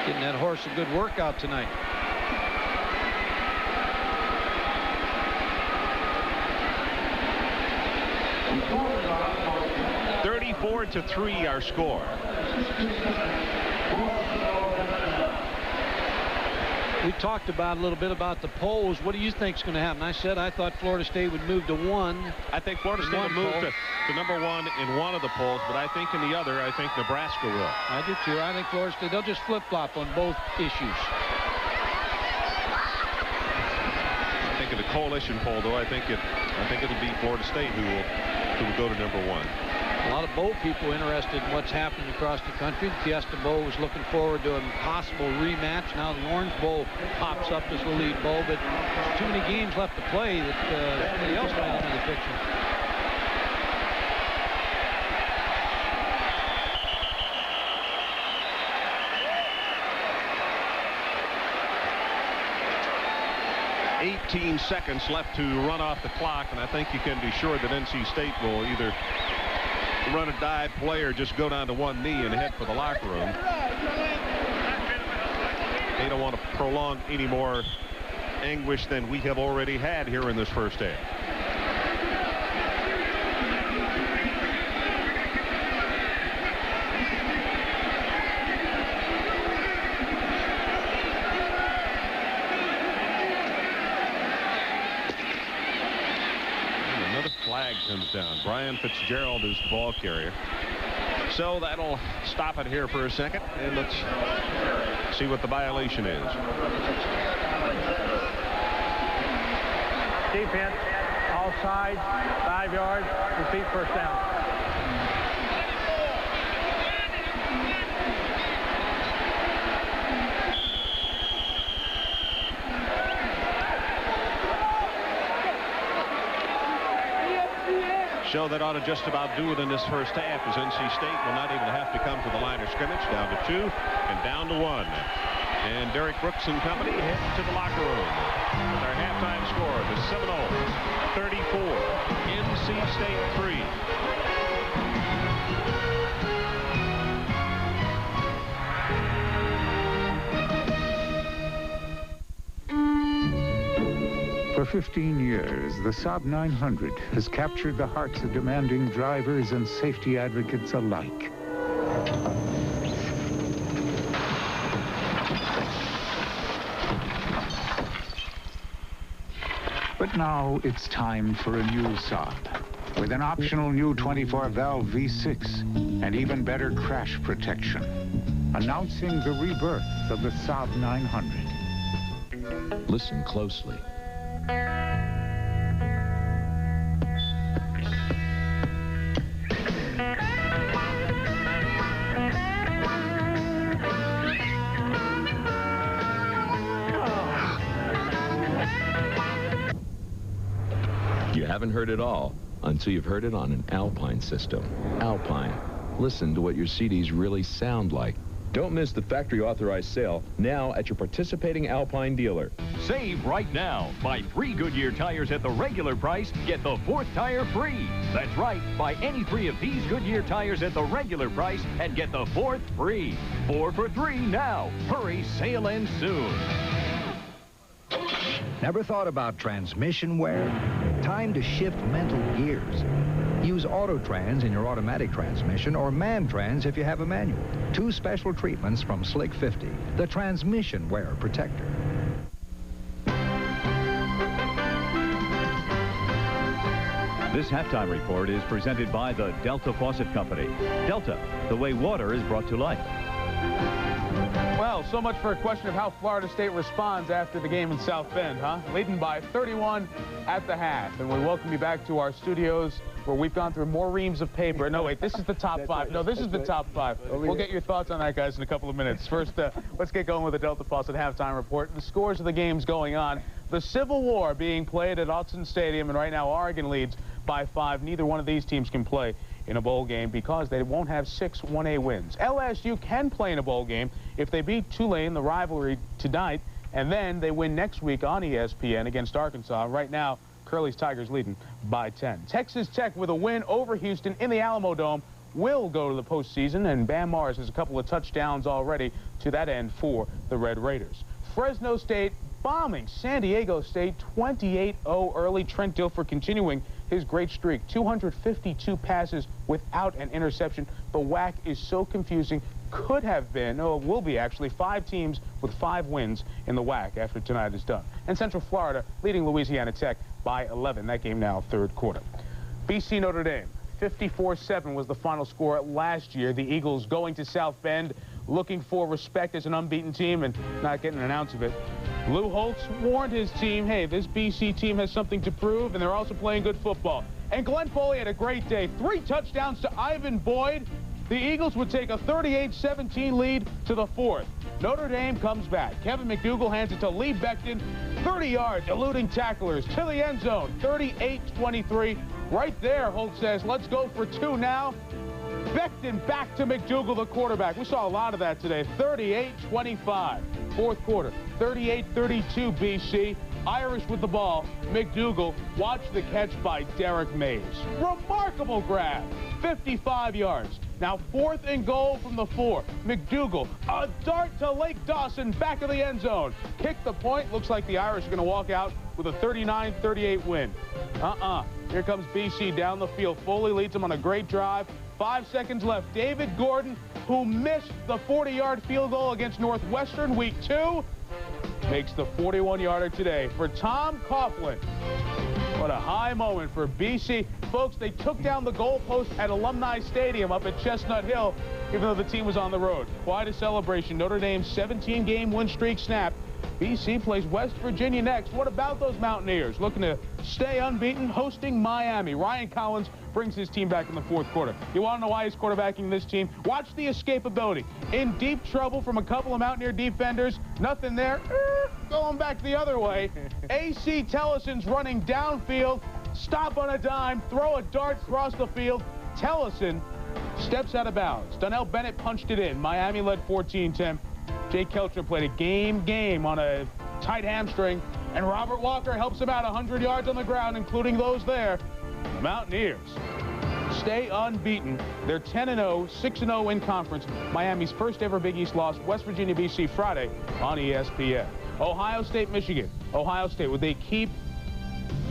Getting that horse a good workout tonight. 34-3 our score. We talked about a little bit about the polls. What do you think is going to happen? I said I thought Florida State would move to 1. I think Florida State will move to number 1 in one of the polls, but I think in the other, I think Nebraska will. I do too. I think Florida State, they'll just flip-flop on both issues. I think in the coalition poll, though, I think it'll be Florida State who will go to number 1. A lot of bowl people interested in what's happening across the country. The Fiesta Bowl was looking forward to a possible rematch. Now the Orange Bowl pops up as the lead bowl, but there's too many games left to play that somebody else might enter the picture. .18 seconds left to run off the clock, and I think you can be sure that NC State will either run a dive play or just go down to one knee and head for the locker room. They don't want to prolong any more anguish than we have already had here in this first half. Comes down. Brian Fitzgerald is the ball carrier. So that'll stop it here for a second, and let's see what the violation is. Defense, all sides, 5 yards, repeat first down. Show that ought to just about do it in this first half, as NC State will not even have to come to the line of scrimmage. Down to 2 and down to 1. And Derek Brooks and company head to the locker room with our halftime score. The Seminoles 34, NC State 3. For 15 years, the Saab 900 has captured the hearts of demanding drivers and safety advocates alike. But now it's time for a new Saab, with an optional new 24-valve V6 and even better crash protection, announcing the rebirth of the Saab 900. Listen closely. haven't heard it all until you've heard it on an Alpine system. Alpine. Listen to what your CDs really sound like. Don't miss the factory authorized sale now at your participating Alpine dealer. Save right now. Buy 3 Goodyear tires at the regular price, get the 4th tire free. That's right. Buy any 3 of these Goodyear tires at the regular price and get the 4th free. 4 for 3 now. Hurry, sale ends soon. Never thought about transmission wear? Time to shift mental gears. Use Autotrans in your automatic transmission or ManTrans if you have a manual. 2 special treatments from Slick 50, the transmission wear protector. This halftime report is presented by the Delta Faucet Company. Delta, the way water is brought to life. Well, so much for a question of how Florida State responds after the game in South Bend, huh? Leading by 31 at the half. And we welcome you back to our studios where we've gone through more reams of paper. No, wait, this is the top 5. No, this is the top 5. We'll get your thoughts on that, guys, in a couple of minutes. First, let's get going with the Delta Faucet halftime report. The scores of the games going on. The Civil War being played at Autzen Stadium, and right now Oregon leads by 5. Neither one of these teams can play in a bowl game because they won't have 6 1A wins. LSU can play in a bowl game if they beat Tulane, the rivalry tonight, and then they win next week on ESPN against Arkansas. Right now, Curly's Tigers leading by 10. Texas Tech with a win over Houston in the Alamo Dome will go to the postseason, and Bam Mars has a couple of touchdowns already to that end for the Red Raiders. Fresno State bombing San Diego State 28-0 early. Trent Dilfer continuing his great streak. 252 passes without an interception. The WAC is so confusing. Could have been, or will be actually, 5 teams with 5 wins in the WAC after tonight is done. And Central Florida leading Louisiana Tech by 11. That game now third quarter. BC Notre Dame 54-7 was the final score last year. The Eagles going to South Bend looking for respect as an unbeaten team and not getting an ounce of it. Lou Holtz warned his team, hey, this BC team has something to prove, and they're also playing good football. And Glenn Foley had a great day. 3 touchdowns to Ivan Boyd. The Eagles would take a 38-17 lead to the 4th. Notre Dame comes back. Kevin McDougal hands it to Lee Becton. 30 yards, eluding tacklers to the end zone. 38-23. Right there, Holtz says, let's go for 2 now. Becton back to McDougal, the quarterback. We saw a lot of that today. 38-25. Fourth quarter. 38-32 BC. Irish with the ball. McDougal, watch the catch by Derek Mays. Remarkable grab. 55 yards. Now 4th and goal from the 4. McDougal, a dart to Lake Dawson, back of the end zone. Kick the point. Looks like the Irish are going to walk out with a 39-38 win. Here comes BC down the field. Foley leads them on a great drive. 5 seconds left. David Gordon, who missed the 40-yard field goal against Northwestern week 2, makes the 41-yarder today for Tom Coughlin. What a high moment for BC. Folks, they took down the goalpost at Alumni Stadium up at Chestnut Hill, even though the team was on the road. Quite a celebration. Notre Dame's 17-game win streak snapped. BC plays West Virginia next. What about those Mountaineers? Looking to stay unbeaten, hosting Miami. Ryan Collins brings his team back in the 4th quarter. You want to know why he's quarterbacking this team? Watch the escapability. In deep trouble from a couple of Mountaineer defenders. Nothing there. Going back the other way. A.C. Tellison's running downfield. Stop on a dime. Throw a dart across the field. Tellison steps out of bounds. Donnell Bennett punched it in. Miami led 14-10. Jake Kelcher played a game on a tight hamstring, and Robert Walker helps him out 100 yards on the ground, including those there. The Mountaineers stay unbeaten. They're 10-0, 6-0 in conference. Miami's first ever Big East loss, West Virginia, BC, Friday on ESPN. Ohio State, Michigan. Ohio State, would they keep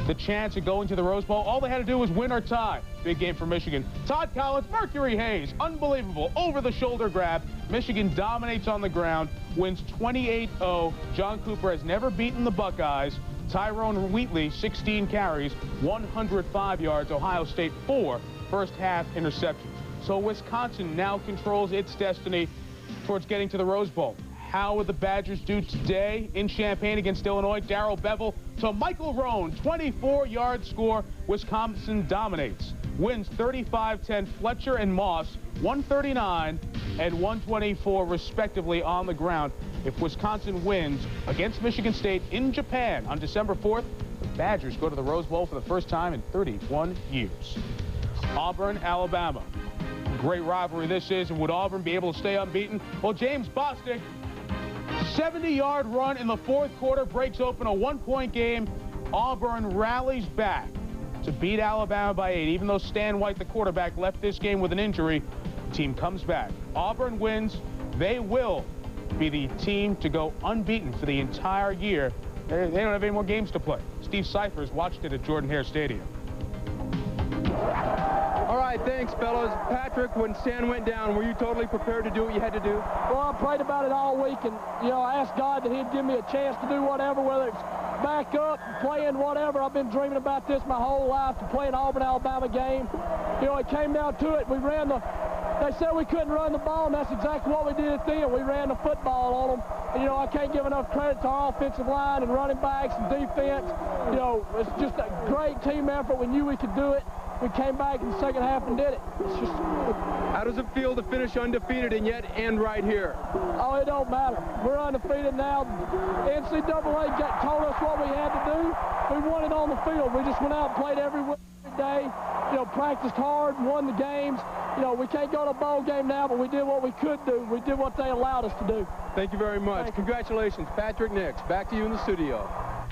the chance of going to the Rose Bowl? All they had to do was win or tie. Big game for Michigan. Todd Collins, Mercury Hayes, unbelievable, over-the-shoulder grab. Michigan dominates on the ground, wins 28-0. John Cooper has never beaten the Buckeyes. Tyrone Wheatley, 16 carries, 105 yards. Ohio State 4 first-half interceptions. So Wisconsin now controls its destiny towards getting to the Rose Bowl. How would the Badgers do today in Champaign against Illinois? Darrell Bevel to Michael Roan, 24-yard score. Wisconsin dominates. Wins 35-10. Fletcher and Moss, 139 and 124 respectively on the ground. If Wisconsin wins against Michigan State in Japan on December 4th, the Badgers go to the Rose Bowl for the first time in 31 years. Auburn, Alabama. Great rivalry this is, and would Auburn be able to stay unbeaten? Well, James Bostic, 70-yard run in the fourth quarter, breaks open a one-point game. Auburn rallies back to beat Alabama by 8. Even though Stan White, the quarterback, left this game with an injury, the team comes back. Auburn wins. They will be the team to go unbeaten for the entire year. They don't have any more games to play. Steve Cyphers watched it at Jordan-Hare Stadium. All right, thanks, fellas. Patrick, when Stan went down, were you totally prepared to do what you had to do? Well, I prayed about it all week, and, you know, I asked God that he'd give me a chance to do whatever, whether it's back up, playing whatever. I've been dreaming about this my whole life, to play an Auburn-Alabama game. You know, it came down to it. We ran the... They said we couldn't run the ball, and that's exactly what we did at the end. We ran the football on them. And, you know, I can't give enough credit to our offensive line and running backs and defense. You know, it's just a great team effort. We knew we could do it. We came back in the second half and did it. It's just... How does it feel to finish undefeated and yet end right here? Oh, it don't matter. We're undefeated now. NCAA told us what we had to do. We won it on the field. We just went out and played every day. You know, practiced hard, won the games. You know, we can't go to a bowl game now, but we did what we could do. We did what they allowed us to do. Thank you very much. Congratulations, Patrick Nix. Back to you in the studio.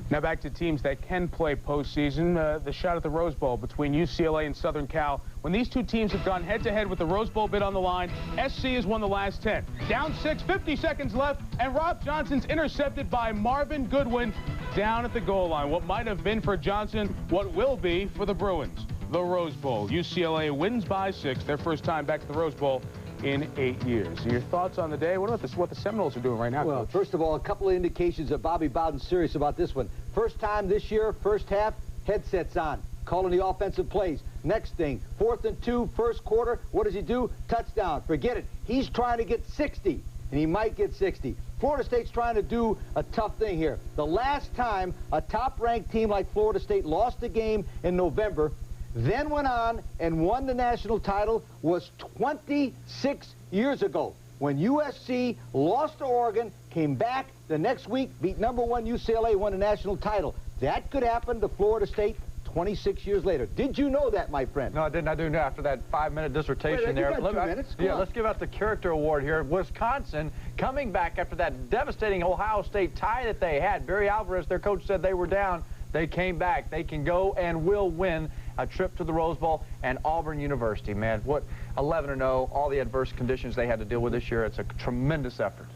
Now back to teams that can play postseason. The shot at the Rose Bowl between UCLA and Southern Cal. When these two teams have gone head-to-head with the Rose Bowl bid on the line, SC has won the last 10. Down 6, 50 seconds left, and Rob Johnson's intercepted by Marvin Goodwin down at the goal line. What might have been for Johnson, what will be for the Bruins. The Rose Bowl. UCLA wins by 6, their first time back to the Rose Bowl in 8 years. Your thoughts on the day? What about this, what the Seminoles are doing right now, Well, Coach? First of all, a couple of indications that Bobby Bowden's serious about this one. First time this year, first half, headsets on, calling the offensive plays. Next thing, 4th and 2, first quarter, what does he do? Touchdown. Forget it. He's trying to get 60, and he might get 60. Florida State's trying to do a tough thing here. The last time a top-ranked team like Florida State lost a game in November, then went on and won the national title, was 26 years ago, when USC lost to Oregon, came back the next week, beat #1 UCLA, won a national title. That could happen to Florida State 26 years later. Did you know that, my friend? No, I didn't. I do know after that 5-minute dissertation Wait, there. you got 2 minutes. Go on. Let's give out the character award here. Wisconsin coming back after that devastating Ohio State tie that they had. Barry Alvarez, their coach, said they were down. They came back. They can go and will win a trip to the Rose Bowl. And Auburn University, man, what 11-0, all the adverse conditions they had to deal with this year. It's a tremendous effort.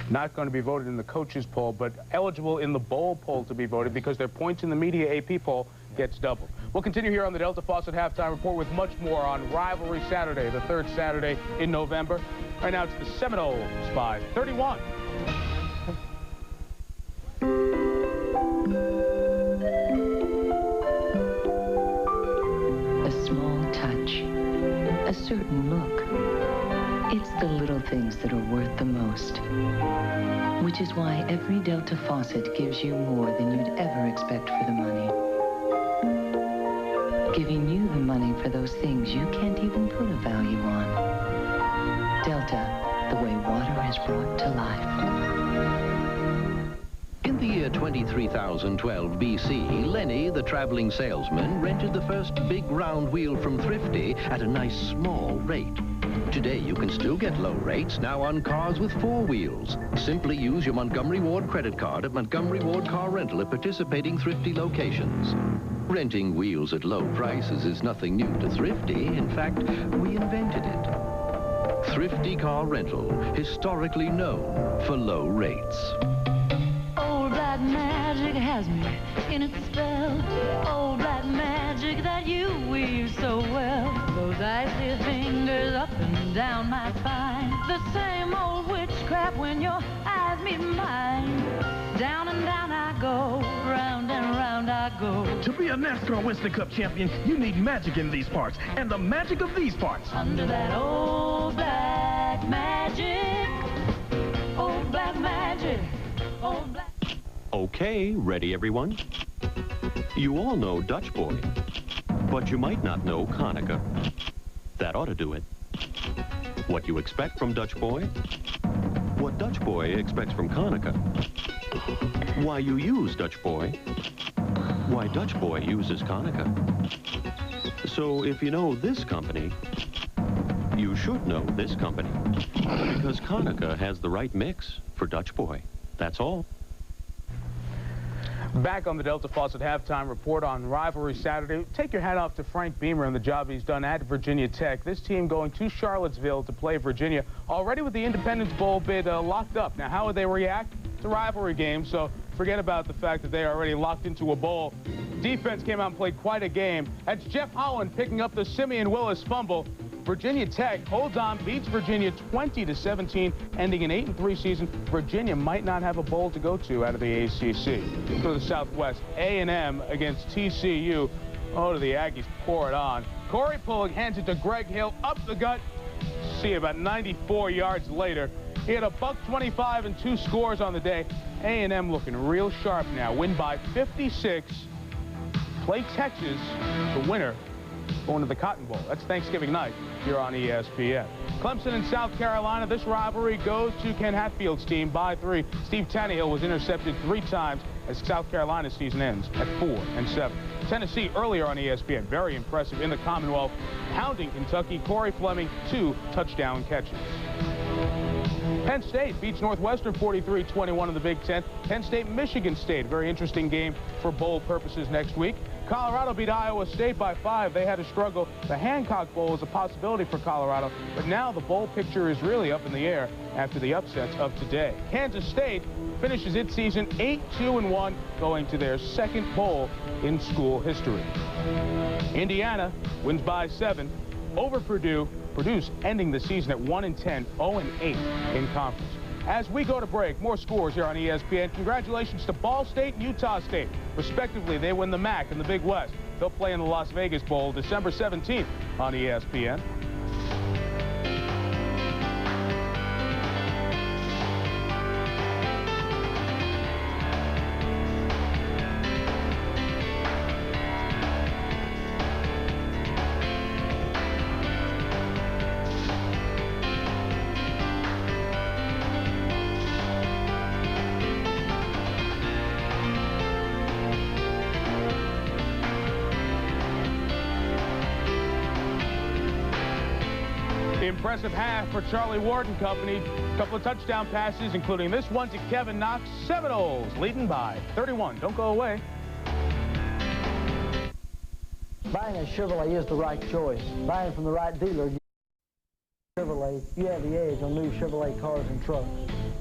Not going to be voted in the coaches poll, but eligible in the bowl poll to be voted because their points in the media AP poll gets doubled. We'll continue here on the Delta Faucet Halftime Report with much more on Rivalry Saturday, the 3rd Saturday in November. Right now it's the Seminoles by 31. A certain look. It's the little things that are worth the most. Which is why every Delta faucet gives you more than you'd ever expect for the money. Giving you the money for those things you can't even put a value on. Delta, the way water is brought to life. In the year 23,012 BC, Lenny, the traveling salesman, rented the first big round wheel from Thrifty at a nice small rate. Today, you can still get low rates now on cars with 4 wheels. Simply use your Montgomery Ward credit card at Montgomery Ward Car Rental at participating Thrifty locations. Renting wheels at low prices is nothing new to Thrifty. In fact, we invented it. Thrifty Car Rental, historically known for low rates. Black magic has me in its spell. Old black magic that you weave so well. Those icy fingers up and down my spine. The same old witchcraft when your eyes meet mine. Down and down I go, round and round I go. To be a NASCAR Winston Cup champion, you need magic in these parts, and the magic of these parts. Under that old black magic, old black magic, old black. Okay, ready everyone? You all know Dutch Boy, but you might not know Konica. That ought to do it. What you expect from Dutch Boy? What Dutch Boy expects from Konica. Why you use Dutch Boy? Why, Dutch Boy uses Konica. So if you know this company, you should know this company. Because Konica has the right mix for Dutch Boy. That's all. Back on the Delta Faucet halftime report on Rivalry Saturday. Take your hat off to Frank Beamer and the job he's done at Virginia Tech. This team going to Charlottesville to play Virginia, already with the Independence Bowl bid locked up. Now, how would they react? It's a rivalry game, so forget about the fact that they are already locked into a bowl. Defense came out and played quite a game. That's Jeff Holland picking up the Simeon Willis fumble. Virginia Tech holds on, beats Virginia 20-17, ending an 8-3 season. Virginia might not have a bowl to go to out of the ACC. For the Southwest, A&M against TCU. Oh, do the Aggies pour it on. Corey Pullock hands it to Greg Hill, up the gut. See, about 94 yards later, he had a $125 and 2 scores on the day. A&M looking real sharp now. Win by 56. Play Texas, the winner, going to the Cotton Bowl. That's Thanksgiving night here on ESPN. Clemson and South Carolina. This rivalry goes to Ken Hatfield's team by 3. Steve Tannehill was intercepted 3 times as South Carolina's season ends at 4-7. Tennessee earlier on ESPN, very impressive in the Commonwealth, pounding Kentucky. Corey Fleming, 2 touchdown catches. Penn State beats Northwestern 43-21 in the Big Ten. Penn State, Michigan State, very interesting game for bowl purposes next week. Colorado beat Iowa State by 5. They had a struggle. The Hancock Bowl is a possibility for Colorado, but now the bowl picture is really up in the air after the upsets of today. Kansas State finishes its season 8-2-1, going to their 2nd bowl in school history. Indiana wins by 7 over Purdue. Purdue's ending the season at 1-10, 0-8 in conference. As we go to break, more scores here on ESPN. Congratulations to Ball State and Utah State. Respectively, they win the MAC and the Big West. They'll play in the Las Vegas Bowl December 17th on ESPN. Impressive half for Charlie Ward and company. A couple of touchdown passes, including this one to Kevin Knox. Seminoles leading by 31. Don't go away. Buying a Chevrolet is the right choice. Buying from the right dealer, Chevrolet, you have the edge on new Chevrolet cars and trucks.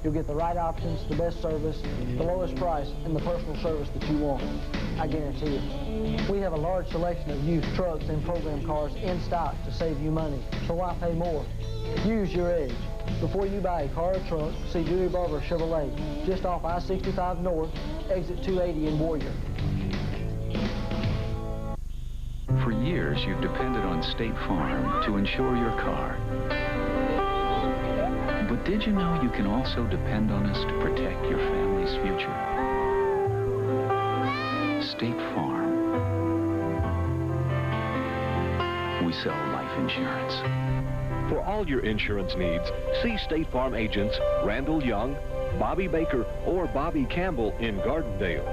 You'll get the right options, the best service, the lowest price, and the personal service that you want. I guarantee it. We have a large selection of used trucks and program cars in stock to save you money. So why pay more? Use your edge. Before you buy a car or truck, see Dewey Barber Chevrolet, just off I-65 North, exit 280 in Warrior. For years, you've depended on State Farm to insure your car. But did you know you can also depend on us to protect your family's future? State Farm. We sell life insurance. For all your insurance needs, see State Farm agents Randall Young, Bobby Baker, or Bobby Campbell in Gardendale.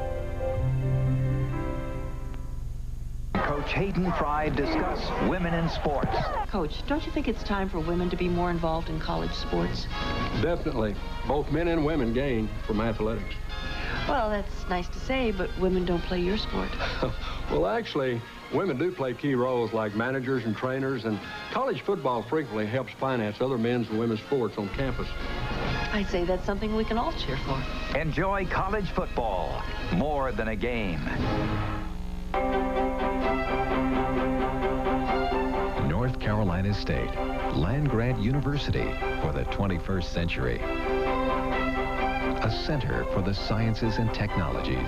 Coach Hayden Fry discuss women in sports. Coach, don't you think it's time for women to be more involved in college sports? Definitely. Both men and women gain from athletics. Well, that's nice to say, but women don't play your sport. Well, actually, women do play key roles like managers and trainers, and college football frequently helps finance other men's and women's sports on campus. I'd say that's something we can all cheer for. Enjoy college football, more than a game. North Carolina State, land-grant university for the 21st century. A center for the sciences and technologies.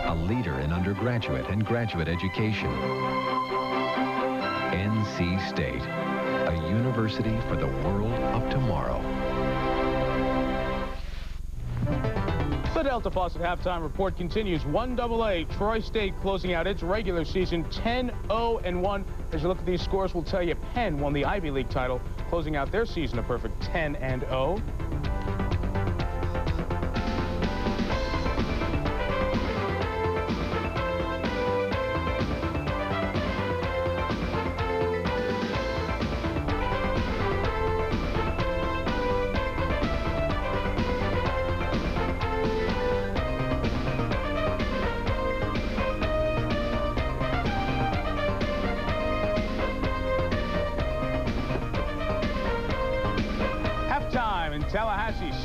A leader in undergraduate and graduate education. NC State, a university for the world of tomorrow. The Delta Faucet halftime report continues. 1AA, Troy State closing out its regular season 10-0-1. As you look at these scores, we'll tell you Penn won the Ivy League title, closing out their season a perfect 10-0.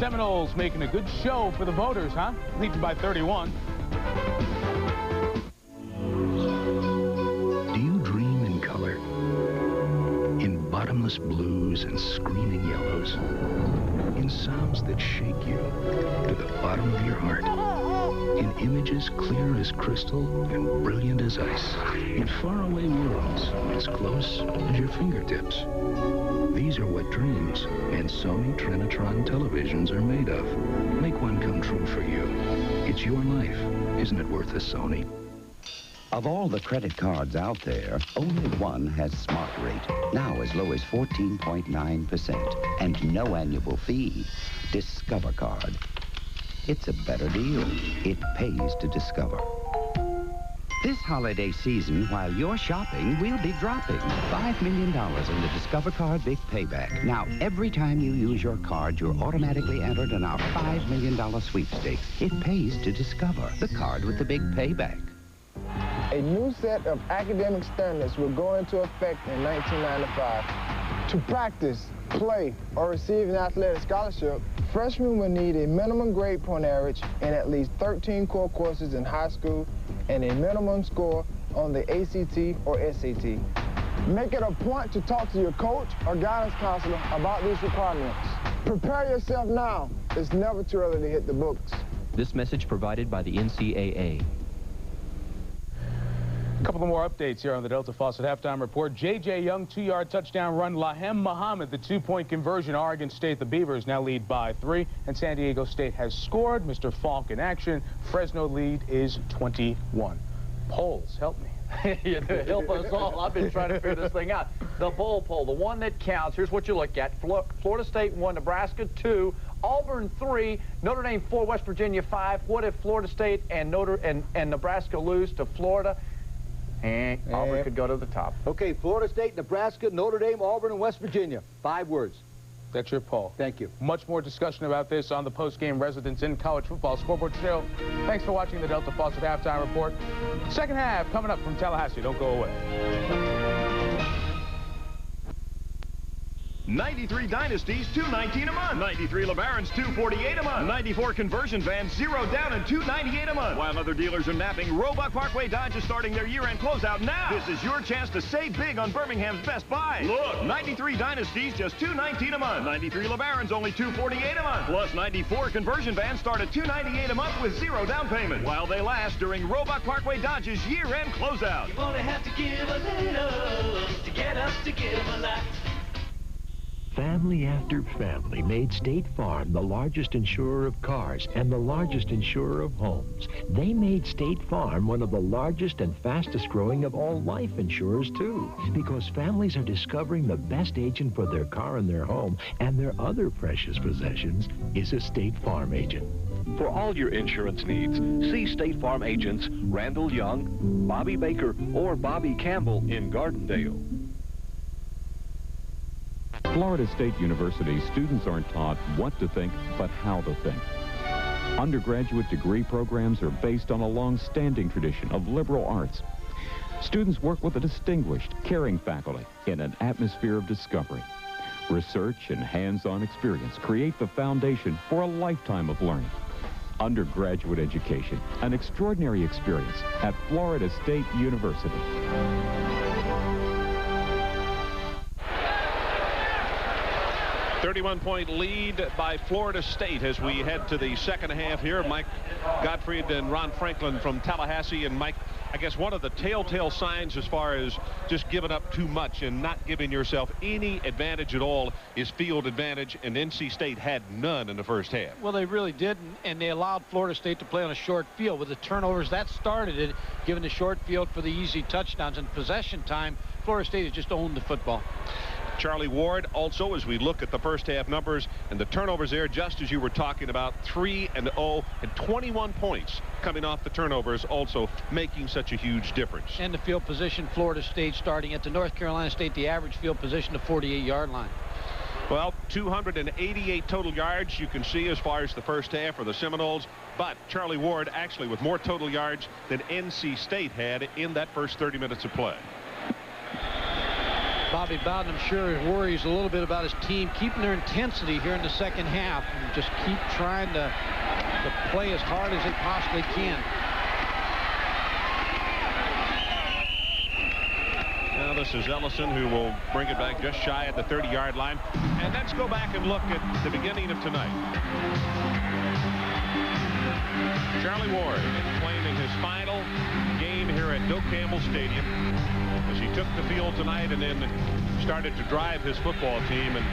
Seminoles making a good show for the voters, huh? Leading by 31. Do you dream in color? In bottomless blues and screaming yellows? In sounds that shake you to the bottom of your heart? In images clear as crystal and brilliant as ice? In faraway worlds as close as your fingertips? These are what dreams and Sony Trinitron televisions are made of. Make one come true for you. It's your life. Isn't it worth a Sony? Of all the credit cards out there, only one has Smart Rate, now as low as 14.9% and no annual fee. Discover Card. It's a better deal. It pays to discover. This holiday season, while you're shopping, we'll be dropping $5 million in the Discover Card Big Payback. Now, every time you use your card, you're automatically entered in our $5 million sweepstakes. It pays to discover the card with the big payback. A new set of academic standards will go into effect in 1995. To practice, play, or receive an athletic scholarship, freshmen will need a minimum grade point average in at least 13 core courses in high school and a minimum score on the ACT or SAT. Make it a point to talk to your coach or guidance counselor about these requirements. Prepare yourself now. It's never too early to hit the books. This message provided by the NCAA. A couple of more updates here on the Delta Faucet Halftime Report. J.J. Young, 2-yard touchdown run. Lahem Muhammad, the 2-point conversion. Oregon State, the Beavers, now lead by 3. And San Diego State has scored. Mr. Falk in action. Fresno lead is 21. Polls, help me. Help us all. I've been trying to figure this thing out. The bowl poll, the one that counts. Here's what you look at. Florida State 1, Nebraska 2, Auburn 3, Notre Dame 4, West Virginia 5. What if Florida State and Nebraska lose to Florida? And Auburn could go to the top. Okay, Florida State, Nebraska, Notre Dame, Auburn, and West Virginia. 5 words. That's your poll. Thank you. Much more discussion about this on the post-game Residents in College Football Scoreboard Show. Thanks for watching the Delta Faucet Halftime Report. Second half coming up from Tallahassee. Don't go away. 93 Dynasties, $219 a month. 93 LeBarons, $248 a month. 94 Conversion Vans, 0 down and $298 a month. While other dealers are napping, Roebuck Parkway Dodge is starting their year-end closeout now. This is your chance to save big on Birmingham's best buy. Look, 93 Dynasties, just $219 a month. 93 LeBarons, only $248 a month. Plus 94 Conversion Vans start at $298 a month with 0 down payment. While they last during Roebuck Parkway Dodge's year-end closeout. You only have to give a little to get up to give a lot. Family after family made State Farm the largest insurer of cars and the largest insurer of homes. They made State Farm one of the largest and fastest growing of all life insurers, too, because families are discovering the best agent for their car and their home and their other precious possessions is a State Farm agent. For all your insurance needs, see State Farm agents Randall Young, Bobby Baker, or Bobby Campbell in Gardendale. Florida State University students aren't taught what to think, but how to think. Undergraduate degree programs are based on a long-standing tradition of liberal arts. Students work with a distinguished, caring faculty in an atmosphere of discovery. Research and hands-on experience create the foundation for a lifetime of learning. Undergraduate education, an extraordinary experience at Florida State University. 31-point lead by Florida State as we head to the second half here. Mike Gottfried and Ron Franklin from Tallahassee. And Mike, I guess one of the telltale signs as far as just giving up too much and not giving yourself any advantage at all is field advantage, and NC State had none in the first half. Well, they really didn't, and they allowed Florida State to play on a short field. With the turnovers, that started it, giving the short field for the easy touchdowns. And possession time, Florida State has just owned the football. Charlie Ward also, as we look at the first half numbers and the turnovers there, just as you were talking about, 3-0 and 21 points coming off the turnovers, also making such a huge difference. And the field position, Florida State starting at the North Carolina State, the average field position, the 48-yard line. Well, 288 total yards you can see as far as the first half for the Seminoles, but Charlie Ward actually with more total yards than NC State had in that first 30 minutes of play. Bobby Bowden, I'm sure, worries a little bit about his team keeping their intensity here in the second half and just keep trying to play as hard as they possibly can. Now this is Ellison, who will bring it back just shy at the 30-yard line. And let's go back and look at the beginning of tonight. Charlie Ward playing his final game here at Doak Campbell Stadium as he took the field tonight and then started to drive his football team, and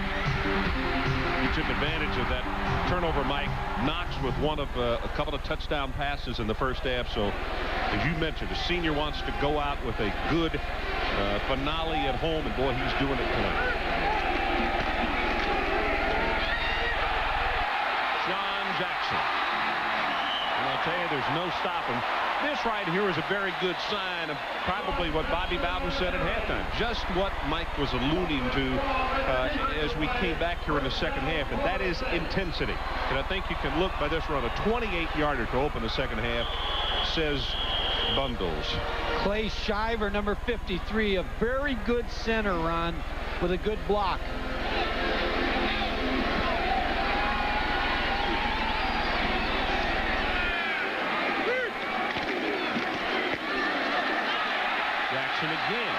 he took advantage of that turnover. Mike Knox with one of a couple of touchdown passes in the first half. So as you mentioned, the senior wants to go out with a good finale at home, and boy, he's doing it tonight. John Jackson. And I'll tell you, there's no stopping. This right here is a very good sign of probably what Bobby Bowden said at halftime. Just what Mike was alluding to as we came back here in the second half, and that is intensity. And I think you can look by this run, a 28-yarder to open the second half, says Bundles. Clay Shiver, number 53, a very good center run with a good block. Again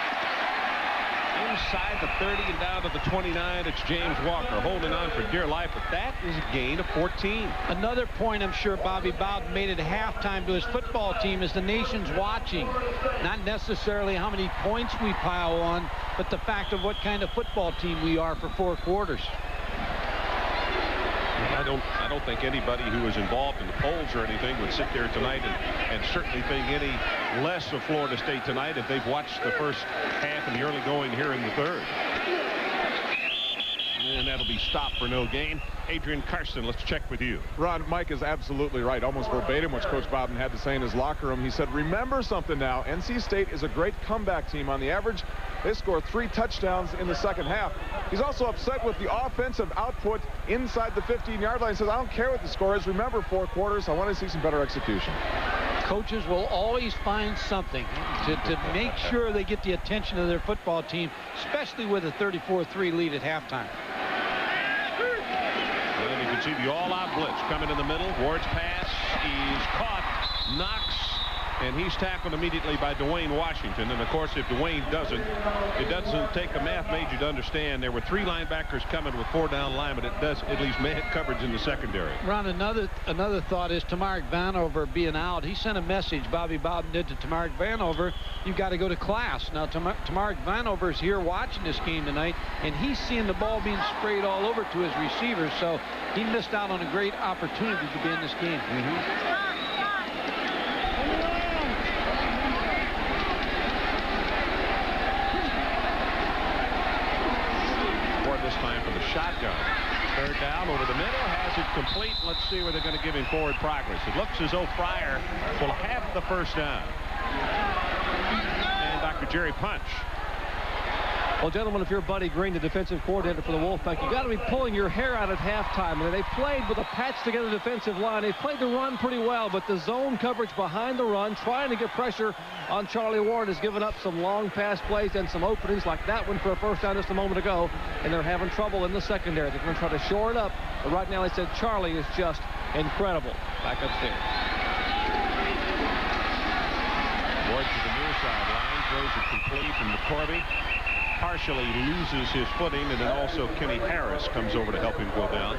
inside the 30 and down to the 29. It's James Walker holding on for dear life, but that is a gain of 14. Another point I'm sure Bobby Bowden made at halftime to his football team is the nation's watching. Not necessarily how many points we pile on, but the fact of what kind of football team we are for 4 quarters. I don't think anybody who is involved in the polls or anything would sit there tonight and certainly think any less of Florida State tonight if they've watched the first half and the early going here in the third. And that'll be stopped for no gain. Adrian Carson, let's check with you. Ron, Mike is absolutely right. Almost verbatim what Coach Bowden had to say in his locker room. He said, remember something now. NC State is a great comeback team. On the average, they scored 3 touchdowns in the second half. He's also upset with the offensive output inside the 15-yard line. He says, I don't care what the score is. Remember 4 quarters. I want to see some better execution. Coaches will always find something to make sure they get the attention of their football team, especially with a 34-3 lead at halftime. And you can see the all-out blitz coming in the middle. Ward's pass, he's caught. Knox, and he's tackled immediately by Dwayne Washington. And of course, if Dwayne doesn't, it doesn't take a math major to understand there were 3 linebackers coming with 4 down linemen. It does at least man coverage in the secondary. Ron, another thought is Tamarick Vanover being out. He sent a message, Bobby Bowden did, to Tamarick Vanover. You've got to go to class. Now Tamarick Vanover is here watching this game tonight, and he's seeing the ball being sprayed all over to his receivers, so he missed out on a great opportunity to be in this game. This time for the shotgun. Third down over the middle, has it complete. Let's see where they're going to give him forward progress. It looks as though Fryer will have the first down. And Dr. Jerry Punch. Well, gentlemen, if you're Buddy Green, the defensive coordinator for the Wolfpack, you got to be pulling your hair out at halftime. And they played with a patched-together defensive line. They played the run pretty well, but the zone coverage behind the run, trying to get pressure on Charlie Ward, has given up some long pass plays and some openings like that one for a first down just a moment ago. And they're having trouble in the secondary. They're going to try to shore it up. But right now, they said Charlie is just incredible. Back upstairs. Ward to the near sideline, throws it complete, and McCorvey partially loses his footing, and then also Kenny Harris comes over to help him go down.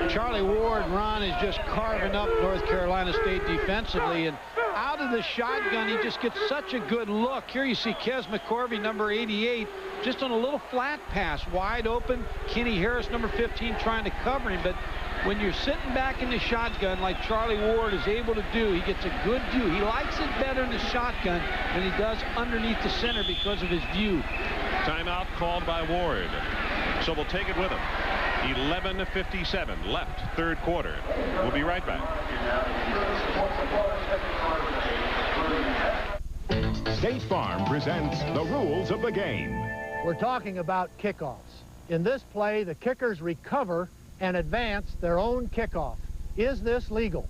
Charlie Ward, Ron, is just carving up North Carolina State defensively, and out of the shotgun, he just gets such a good look. Here you see Kez McCorvey, number 88, just on a little flat pass, wide open. Kenny Harris, number 15, trying to cover him, but when you're sitting back in the shotgun like Charlie Ward is able to do, he gets a good view. He likes it better in the shotgun than he does underneath the center because of his view. Timeout called by Ward. So we'll take it with him. 11:57 left, third quarter. We'll be right back. State Farm presents the rules of the game. We're talking about kickoffs. In this play, the kickers recover and advance their own kickoff. Is this legal?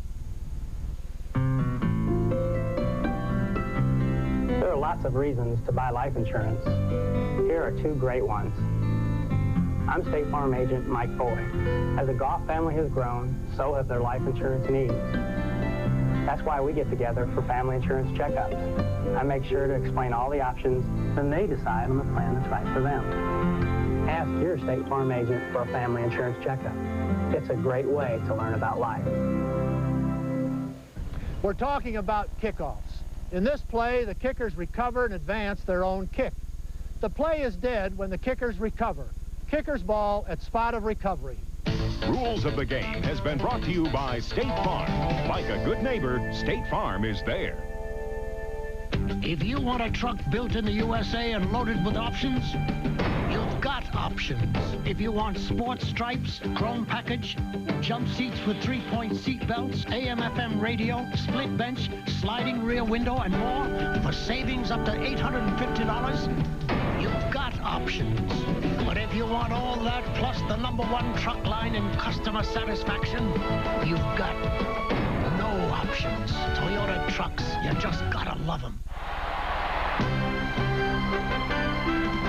There are lots of reasons to buy life insurance. here are two great ones. I'm State Farm Agent Mike Boyd. As the Goff family has grown, so have their life insurance needs. That's why we get together for family insurance checkups. I make sure to explain all the options, then they decide on the plan that's right for them. Ask your State Farm agent for a family insurance checkup. It's a great way to learn about life. We're talking about kickoffs. In this play, the kickers recover and advance their own kick. The play is dead when the kickers recover. Kicker's ball at spot of recovery. Rules of the Game has been brought to you by State Farm. Like a good neighbor, State Farm is there. If you want a truck built in the USA and loaded with options, you've got options. If you want sports stripes, chrome package, jump seats with 3-point seat belts, AM/FM radio, split bench, sliding rear window, and more, for savings up to $850, you've got options. But if you want all that plus the #1 truck line in customer satisfaction, you've got no options. Toyota trucks, you just gotta love them.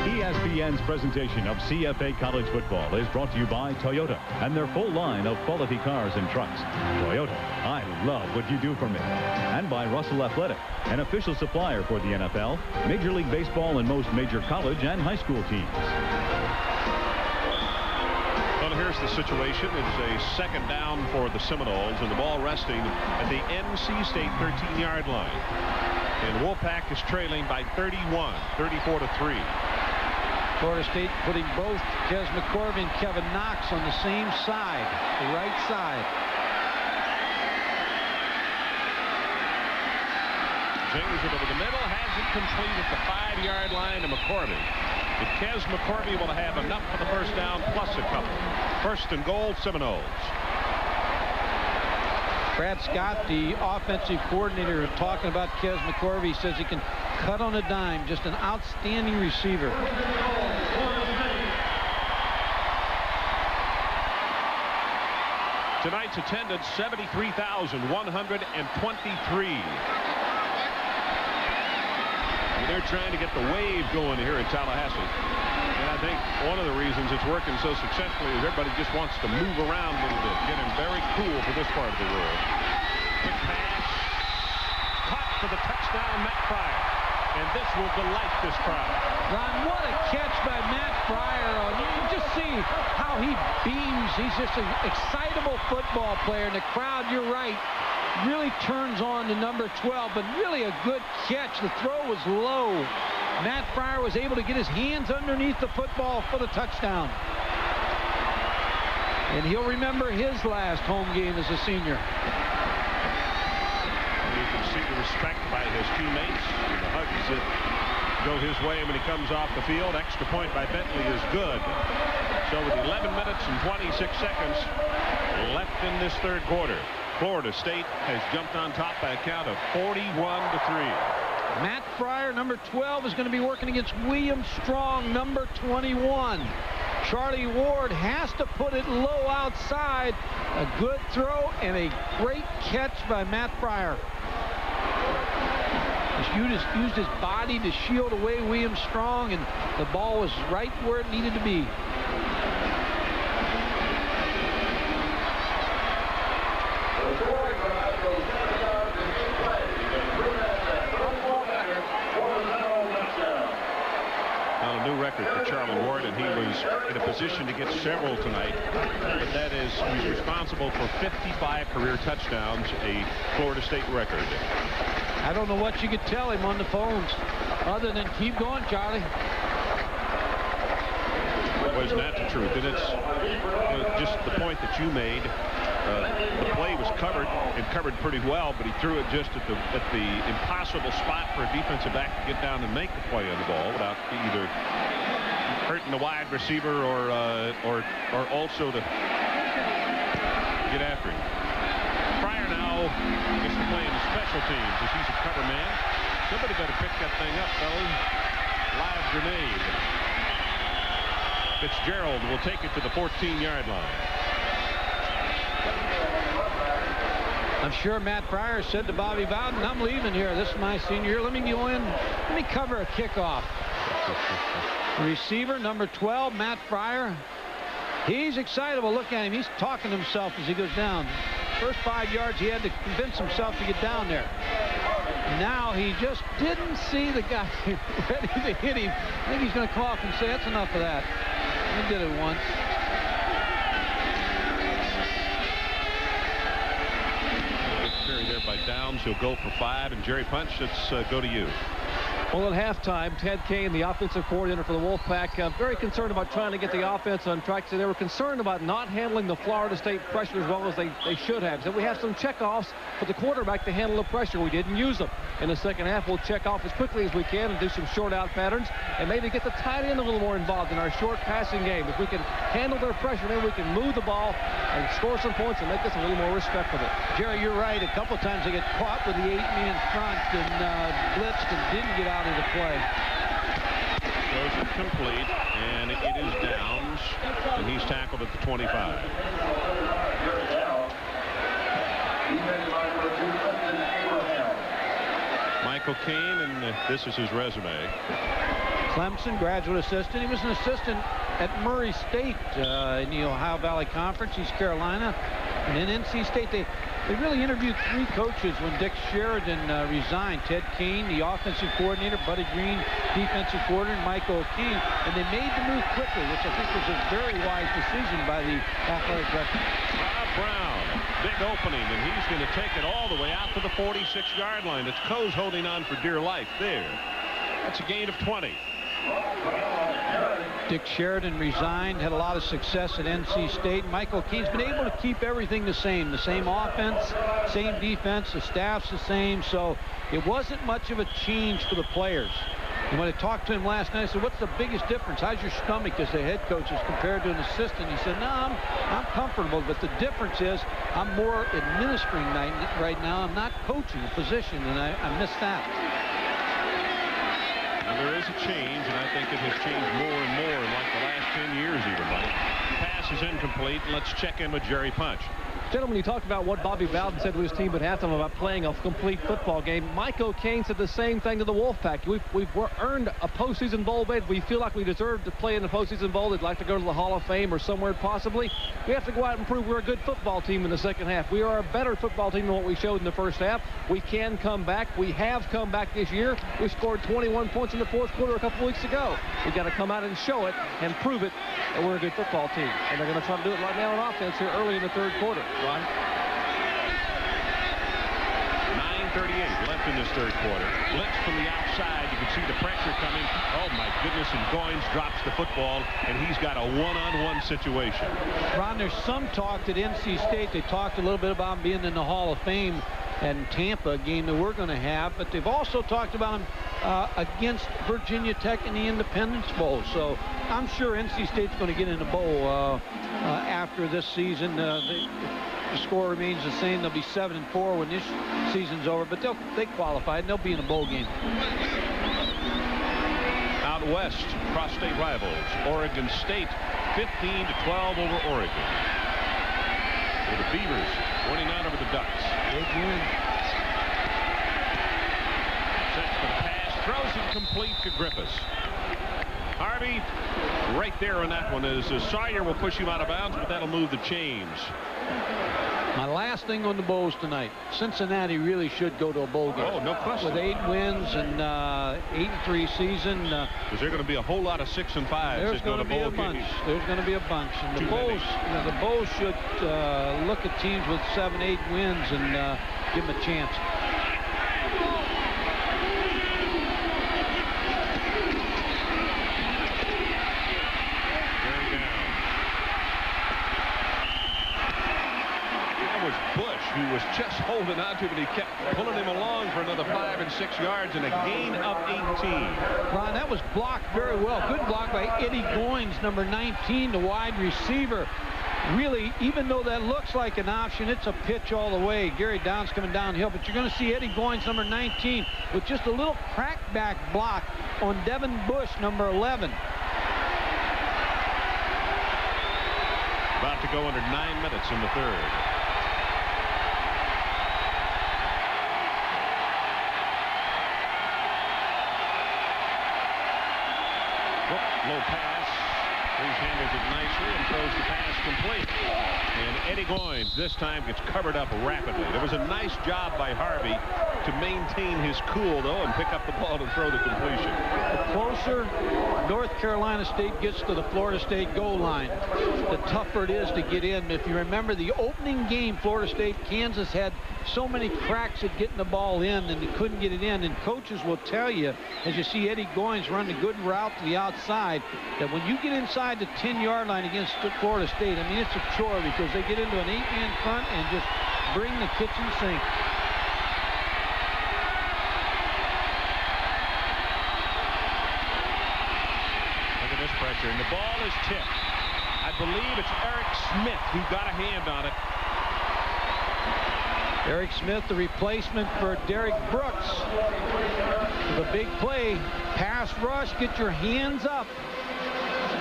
ESPN's presentation of CFA College football is brought to you by Toyota and their full line of quality cars and trucks. Toyota, I love what you do for me. And by Russell Athletic, an official supplier for the NFL, Major League Baseball, and most major college and high school teams. Well, here's the situation. It's a second down for the Seminoles, and the ball resting at the NC State 13-yard line. And Wolfpack is trailing by 31, 34-3. Florida State putting both Kes McCorvey and Kevin Knox on the same side, the right side. James it over the middle, has it complete at the 5-yard line to McCorvey. If Kes McCorvey will have enough for the first down plus a couple. First and goal, Seminoles. Brad Scott, the offensive coordinator, talking about Kes McCorvey, says he can cut on a dime. Just an outstanding receiver. Tonight's attendance, 73,123. They're trying to get the wave going here in Tallahassee. And I think one of the reasons it's working so successfully is everybody just wants to move around a little bit, getting very cool for this part of the world. Quick pass. Caught for the touchdown, Matt Pryor. And this will delight this crowd. Ron, what a catch by Matt Pryor. You can just see how he beams. He's just an excitable football player. And the crowd, you're right, really turns on to number 12, but really a good catch. The throw was low. Matt Pryor was able to get his hands underneath the football for the touchdown. And he'll remember his last home game as a senior. You can see the respect by his teammates. The hugs that go his way when he comes off the field. Extra point by Bentley is good. So with 11 minutes and 26 seconds left in this third quarter, Florida State has jumped on top by a count of 41-3. Matt Pryor, number 12, is going to be working against William Strong, number 21. Charlie Ward has to put it low outside. A good throw and a great catch by Matt Pryor. He used his body to shield away William Strong, and the ball was right where it needed to be. Record for Charlie Ward, and he was in a position to get several tonight, but that is, he's responsible for 55 career touchdowns, a Florida State record. I don't know what you could tell him on the phones other than keep going, Charlie. Wasn't that the truth? And it's just the point that you made. The play was covered and covered pretty well, but he threw it just at the impossible spot for a defensive back to get down and make the play on the ball without either hurting the wide receiver or also to get after him. Pryor now gets to play in the special teams as he's a cover man. Somebody better pick that thing up, fellas. Live grenade. Fitzgerald will take it to the 14-yard line. I'm sure Matt Pryor said to Bobby Bowden, I'm leaving here. This is my senior year. Let me go in. Let me cover a kickoff. Receiver number 12, Matt Fryer. He's excitable. Look at him. He's talking to himself as he goes down. First 5 yards, he had to convince himself to get down there. Now he just didn't see the guy ready to hit him. I think he's going to cough and say, that's enough of that. He did it once. Carry there by Downs. He'll go for 5. And Jerry Punch, let's go to you. Well, at halftime, Ted Kane, the offensive coordinator for the Wolfpack, very concerned about trying to get the offense on track. So they were concerned about not handling the Florida State pressure as well as they should have. So we have some checkoffs for the quarterback to handle the pressure. We didn't use them. In the second half, we'll check off as quickly as we can and do some short out patterns and maybe get the tight end a little more involved in our short passing game. If we can handle their pressure, then we can move the ball and score some points and make this a little more respectable. Jerry, you're right. A couple times they get caught with the 8-man front and blitzed and didn't get out of the play. Goes incomplete, and it is Downs, and he's tackled at the 25. Michael Kane, and this is his resume. Clemson, graduate assistant. He was an assistant at Murray State in the Ohio Valley Conference, East Carolina. And then NC State, they really interviewed 3 coaches when Dick Sheridan resigned. Ted Kane, the offensive coordinator, Buddy Green, defensive coordinator, Michael Kane. And they made the move quickly, which I think was a very wise decision by the athletic director. Bob Brown, big opening, and he's going to take it all the way out to the 46-yard line. It's Coase holding on for dear life there. That's a gain of 20. Dick Sheridan resigned, had a lot of success at NC State. Michael Kane's been able to keep everything the same offense, same defense, the staff's the same, so it wasn't much of a change for the players. And when I talked to him last night, I said, what's the biggest difference? How's your stomach as the head coach as compared to an assistant? He said, no, I'm comfortable, but the difference is I'm more administering right now. I'm not coaching a position, and I miss that. And there is a change, and I think it has changed more and more in like the last 10 years even, Mike. Pass is incomplete. Let's check in with Jerry Punch. Gentlemen, you talked about what Bobby Bowden said to his team at halftime about playing a complete football game. Mike O'Kane said the same thing to the Wolfpack. We've earned a postseason bowl bid. We feel like we deserve to play in the postseason bowl. They'd like to go to the Hall of Fame or somewhere possibly. We have to go out and prove we're a good football team in the second half. We are a better football team than what we showed in the first half. We can come back. We have come back this year. We scored 21 points in the fourth quarter a couple weeks ago. We've got to come out and show it and prove it that we're a good football team. And they're going to try to do it right now on offense here early in the third quarter. Ron? 9:38 left in this third quarter. Blitz from the outside. You can see the pressure coming. Oh, my goodness, and Goins drops the football, and he's got a one-on-one situation. Ron, there's some talk at NC State. They talked a little bit about being in the Hall of Fame and Tampa game that we're going to have, but they've also talked about him against Virginia Tech in the Independence Bowl. So I'm sure NC State's going to get in the bowl after this season. The score remains the same. They'll be 7-4 when this season's over, but they qualify and they'll be in a bowl game. Out west, cross-state rivals, Oregon State 15-12 over Oregon. For the Beavers, 29 over the Ducks. Big win. Sets for the pass, throws it complete to Griffiths. Harvey right there on that one as Sawyer will push him out of bounds, but that'll move the chains. My last thing on the bowls tonight. Cincinnati really should go to a bowl game. Oh, no question. With 8 wins and 8-3 season. Is there going to be a whole lot of 6 and 5s? There's going to be a bunch. There's going to be a bunch. And the Bulls should look at teams with 7-8 wins and give them a chance. He was just holding on to it, but he kept pulling him along for another 5 and 6 yards and a gain of 18. Ron, that was blocked very well. Good block by Eddie Goins, number 19, the wide receiver. Really, even though that looks like an option, it's a pitch all the way. Gary Downs coming downhill, but you're going to see Eddie Goins, number 19, with just a little crackback block on Devin Bush, number 11. About to go under 9 minutes in the third. Low pass. Reese handles it nicely and throws the pass complete. And Eddie Goins this time gets covered up rapidly. There was a nice job by Harvey to maintain his cool, though, and pick up the ball and throw the completion. The closer North Carolina State gets to the Florida State goal line, the tougher it is to get in. If you remember the opening game, Florida State, Kansas had so many cracks at getting the ball in, and they couldn't get it in. And coaches will tell you, as you see Eddie Goins run a good route to the outside, that when you get inside the 10-yard line against Florida State, I mean, it's a chore because they get into an 8-man front and just bring the kitchen sink. Look at this pressure, and the ball is tipped. I believe it's Eric Smith who got a hand on it. Eric Smith, the replacement for Derek Brooks. The big play, pass rush, get your hands up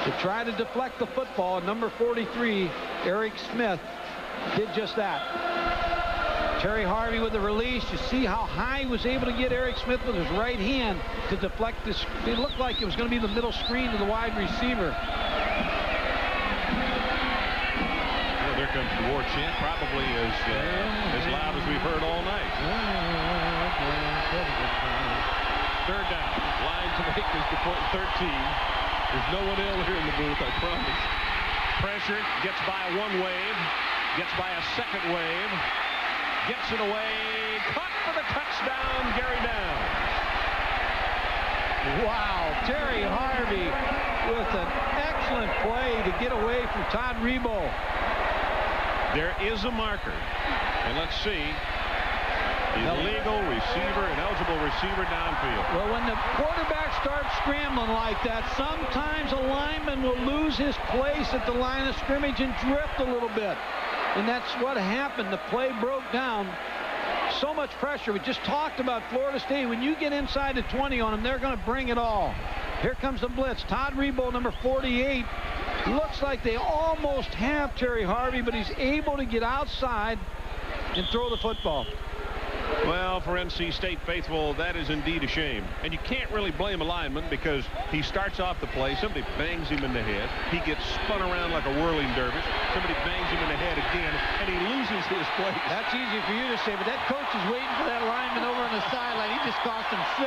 to try to deflect the football. Number 43, Eric Smith, did just that. Terry Harvey with the release. You see how high he was able to get Eric Smith with his right hand to deflect this. It looked like it was going to be the middle screen to the wide receiver. There comes the war chant, probably as loud as we've heard all night. Third down. Line to make this to 13. There's no one ill here in the booth, I promise. Pressure, gets by one wave, gets by a second wave, gets it away, caught for the touchdown, Gary Downs. Wow, Terry Harvey with an excellent play to get away from Todd Rebow. There is a marker, and let's see. Illegal receiver, an eligible receiver downfield. Well, when the quarterback starts scrambling like that, sometimes a lineman will lose his place at the line of scrimmage and drift a little bit. And that's what happened. The play broke down. So much pressure. We just talked about Florida State. When you get inside the 20 on them, they're going to bring it all. Here comes the blitz. Todd Rebow, number 48. Looks like they almost have Terry Harvey, but he's able to get outside and throw the football. Well, for NC State faithful, that is indeed a shame. And you can't really blame a lineman because he starts off the play, somebody bangs him in the head, he gets spun around like a whirling dervish, somebody bangs him in the head again, and he loses his place. That's easy for you to say, but that coach is waiting for that lineman over on the sideline. He just cost him 6.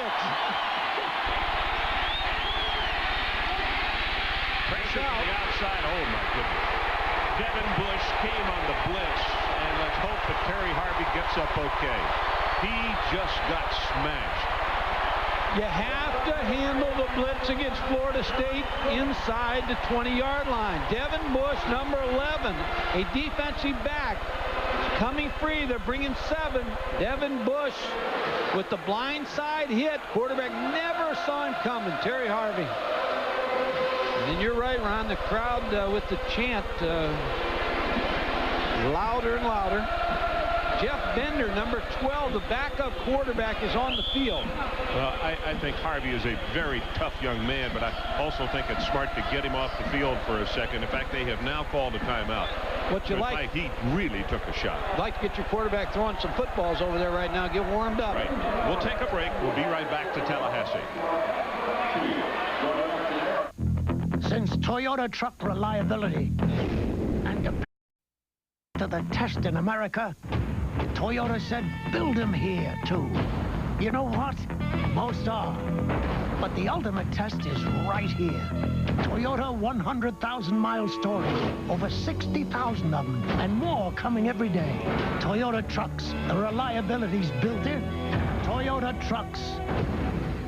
Pressure on the outside. Oh, my goodness. Devin Bush came on the blitz, and let's hope that Terry Harvey gets up okay. He just got smashed. You have to handle the blitz against Florida State inside the 20-yard line. Devin Bush, number 11, a defensive back, coming free. They're bringing 7. Devin Bush with the blind side hit. Quarterback never saw him coming. Terry Harvey. And you're right, Ron, the crowd with the chant louder and louder. Jeff Bender, number 12, the backup quarterback, is on the field. Well, I think Harvey is a very tough young man, but I also think it's smart to get him off the field for a second. In fact, they have now called a timeout. What you like? He really took a shot. Like to get your quarterback throwing some footballs over there right now. Get warmed up. Right. We'll take a break. We'll be right back to Tallahassee. Since Toyota truck reliability and to the test in America, Toyota said, build them here, too. You know what? Most are. But the ultimate test is right here. Toyota 100,000-mile storage. Over 60,000 of them, and more coming every day. Toyota trucks. The reliability's built in. Toyota trucks.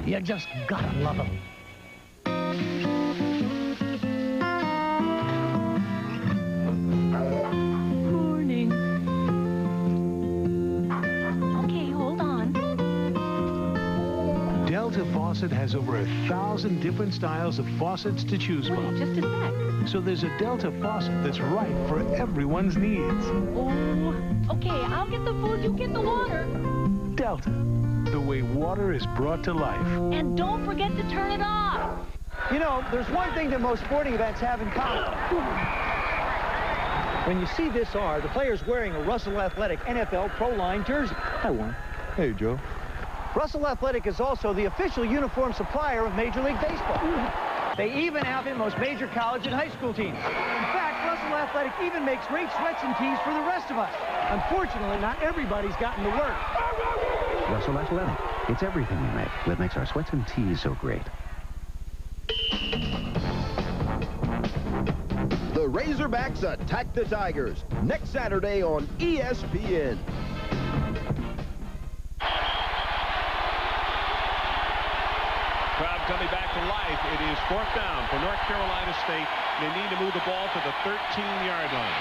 You just gotta love them. Delta Faucet has over 1,000 different styles of faucets to choose from. Just a sec. So there's a Delta faucet that's right for everyone's needs. Oh, okay, I'll get the food, you get the water. Delta, the way water is brought to life. And don't forget to turn it off. You know, there's one thing that most sporting events have in common. When you see this R, the player's wearing a Russell Athletic NFL Pro Line jersey. Hi, Warren. Hey, Joe. Russell Athletic is also the official uniform supplier of Major League Baseball. They even have in most major college and high school teams. In fact, Russell Athletic even makes great sweats and tees for the rest of us. Unfortunately, not everybody's gotten to work. Russell Athletic. It's everything we make that makes our sweats and tees so great. The Razorbacks attack the Tigers next Saturday on ESPN. Crowd coming back to life. It is 4th down for North Carolina State. They need to move the ball to the 13-yard line.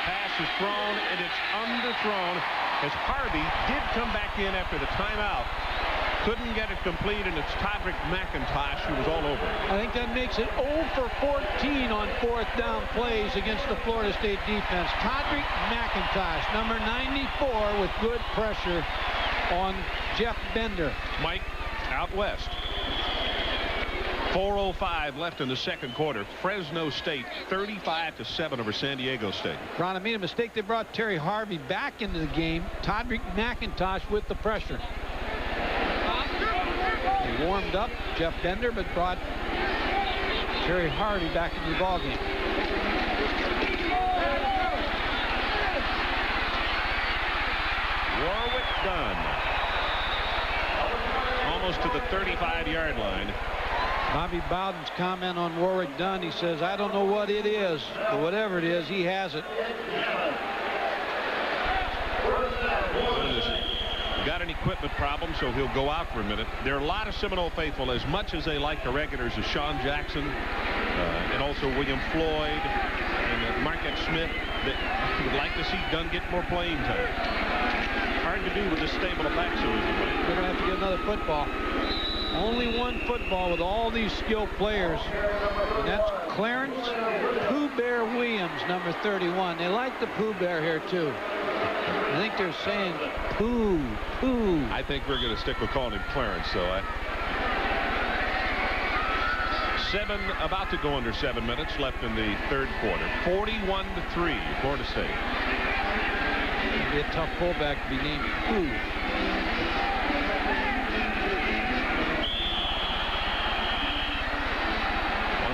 Pass is thrown, and it's underthrown as Harvey did come back in after the timeout. Couldn't get it complete, and it's Todrick McIntosh who was all over it. I think that makes it 0 for 14 on 4th down plays against the Florida State defense. Todrick McIntosh, number 94, with good pressure on Jeff Bender. Mike, out west. 4:05 left in the second quarter. Fresno State 35-7 over San Diego State. Ron, I made a mistake. They brought Terry Harvey back into the game. Todrick McIntosh with the pressure. He warmed up Jeff Bender, but brought Terry Harvey back into the ballgame. Warwick Dunn. Almost to the 35-yard line. Bobby Bowden's comment on Warwick Dunn, he says, I don't know what it is, but whatever it is, he has it. Got an equipment problem, so he'll go out for a minute. There are a lot of Seminole faithful, as much as they like the regulars, as Sean Jackson and also William Floyd and Marquette Smith, that would like to see Dunn get more playing time. Hard to do with this stable of backs. They're going to have to get another football. Only one football with all these skilled players, and that's Clarence Pooh Bear Williams, number 31. They like the Pooh Bear here, too. I think they're saying Pooh, Pooh. I think we're going to stick with calling him Clarence, so about to go under 7 minutes left in the third quarter. 41-3, Florida State. It'll be a tough pullback to be named Pooh.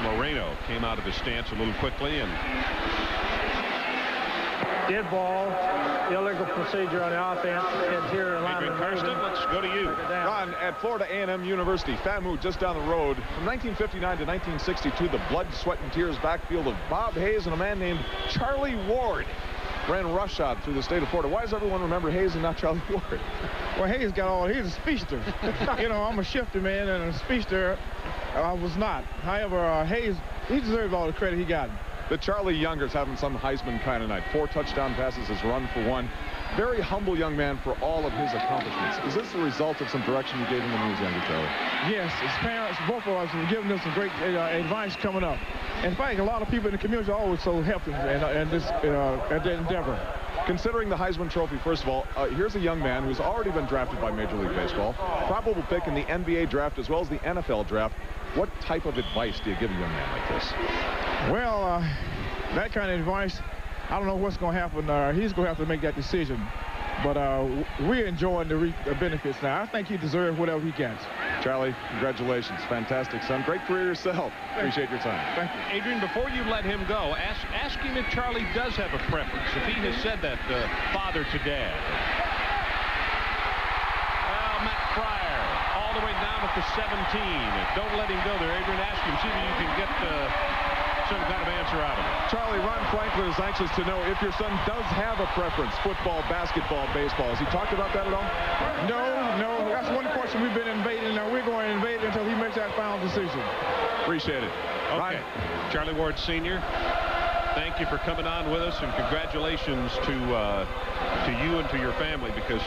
Moreno came out of his stance a little quickly and dead ball, illegal procedure on the offense. Interior lineman. Karsten, let's go to you. Ron, at Florida A&M University, FAMU just down the road. From 1959 to 1962, the blood, sweat, and tears backfield of Bob Hayes and a man named Charlie Ward ran roughshod through the state of Florida. Why does everyone remember Hayes and not Charlie Ward? Well, Hayes he's a speedster. You know, I'm a shifter man, and a speedster I was not. However, Hayes, he deserves all the credit he got. The Charlie Younger's having some Heisman kind of night. 4 touchdown passes, has run for 1. Very humble young man for all of his accomplishments. Is this the result of some direction you gave him when he was younger, Charlie? Yes, his parents, both of us, have given us some great advice coming up. In fact, a lot of people in the community are always so helpful in this endeavor. Considering the Heisman Trophy, first of all, here's a young man who's already been drafted by Major League Baseball, probable pick in the NBA draft as well as the NFL draft. What type of advice do you give a young man like this? Well, that kind of advice, I don't know what's going to happen. He's going to have to make that decision. But we're enjoying the benefits now. I think he deserves whatever he gets. Charlie, congratulations. Fantastic, son. Great career yourself. Appreciate your time. Thank you. Adrian, before you let him go, ask him if Charlie does have a preference, if he has said that father to dad. Well, Matt Fryer, all the way down at the 17. Don't let him go there, Adrian. Ask him, see if you can get some kind of answer out of it. Charlie, Ron Franklin is anxious to know if your son does have a preference, football, basketball, baseball. Has he talked about that at all? No. That's one question we've been invading. Now we're going to invade until he makes that final decision. Appreciate it. Okay. Charlie Ward Sr., thank you for coming on with us, and congratulations to you and to your family, because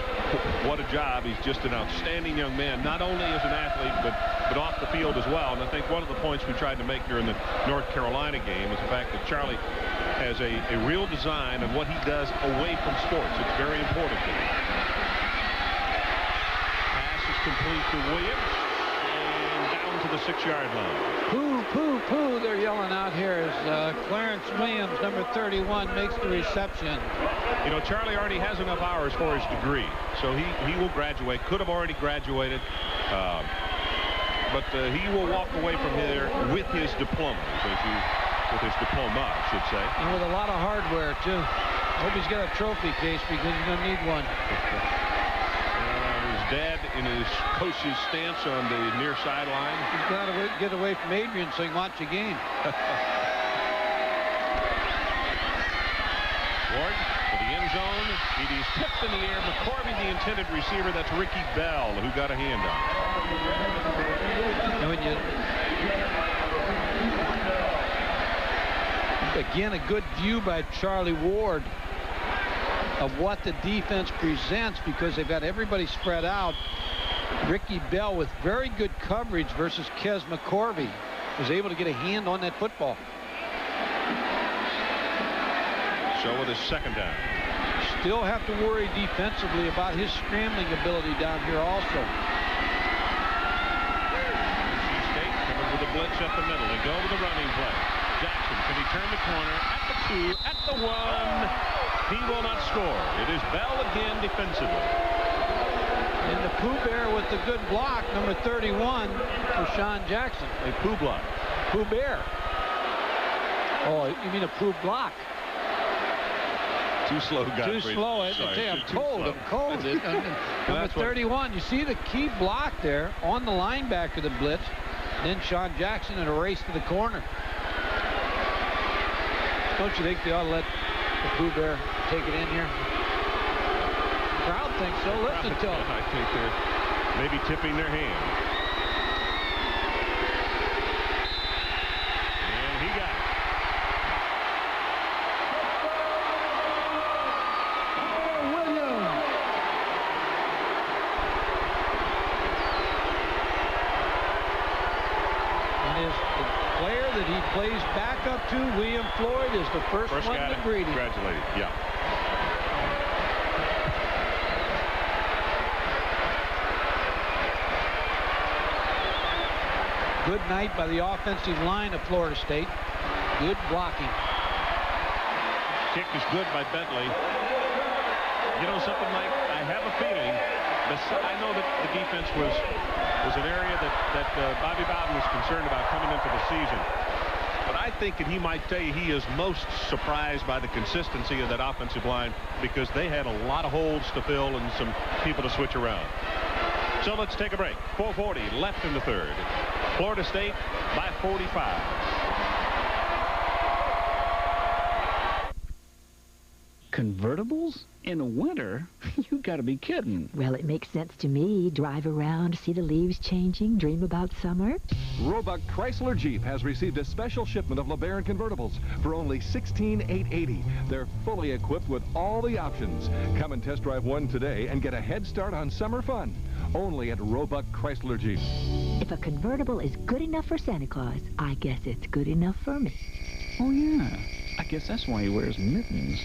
what a job. He's just an outstanding young man, not only as an athlete, but off the field as well. And I think one of the points we tried to make during the North Carolina game is the fact that Charlie has a real design of what he does away from sports. It's very important to him. Pass is complete to Williams, and down to the 6-yard line. Pooh, pooh, pooh, they're yelling out here as Clarence Williams, number 31, makes the reception. You know, Charlie already has enough hours for his degree, so he will graduate. Could have already graduated. but he will walk away from here with his diplomas, with his diploma, I should say. And with a lot of hardware, too. I hope he's got a trophy case because he's going to need one. His dad in his coach's stance on the near sideline. He's got to get away from Adrian so he can watch the game. Ward to the end zone. It is tipped in the air. McCorvey, the intended receiver. That's Ricky Bell, who got a hand on it. And when you... Again, a good view by Charlie Ward of what the defense presents because they've got everybody spread out. Ricky Bell with very good coverage versus Kez McCorvey was able to get a hand on that football. So with his second down. Still have to worry defensively about his scrambling ability down here also. NC State coming with a blitz up the middle. They go with the running play. Jackson, can he turn the corner at the 2, at the 1? He will not score. It is Bell again defensively. And the Pooh Bear with the good block, number 31 for Sean Jackson. A Pooh block. Pooh Bear. Oh, you mean a Pooh block? Too slow, Godfrey. Too slow. I'm cold. Number 31. You see the key block there on the linebacker, the blitz. Then Sean Jackson in a race to the corner. Don't you think they ought to let the Pooh Bear take it in here? The crowd thinks so. Listen to them. I think they're maybe tipping their hand. And he got it. That he plays back up to, William Floyd, is the first one to greet him. Congratulated, yeah. Good night by the offensive line of Florida State. Good blocking. Kick is good by Bentley. You know something, Mike? I have a feeling. I know that the defense was an area that Bobby Bowden was concerned about coming into the season. But I think that he might tell you he is most surprised by the consistency of that offensive line because they had a lot of holes to fill and some people to switch around. So let's take a break. 4:40 left in the third. Florida State by 45. Convertibles? In the winter? You gotta be kidding. Well, it makes sense to me. Drive around, see the leaves changing, dream about summer. Roebuck Chrysler Jeep has received a special shipment of LeBaron convertibles for only $16,880. They're fully equipped with all the options. Come and test drive one today and get a head start on summer fun. Only at Roebuck Chrysler Jeep. If a convertible is good enough for Santa Claus, I guess it's good enough for me. Oh, yeah. I guess that's why he wears mittens.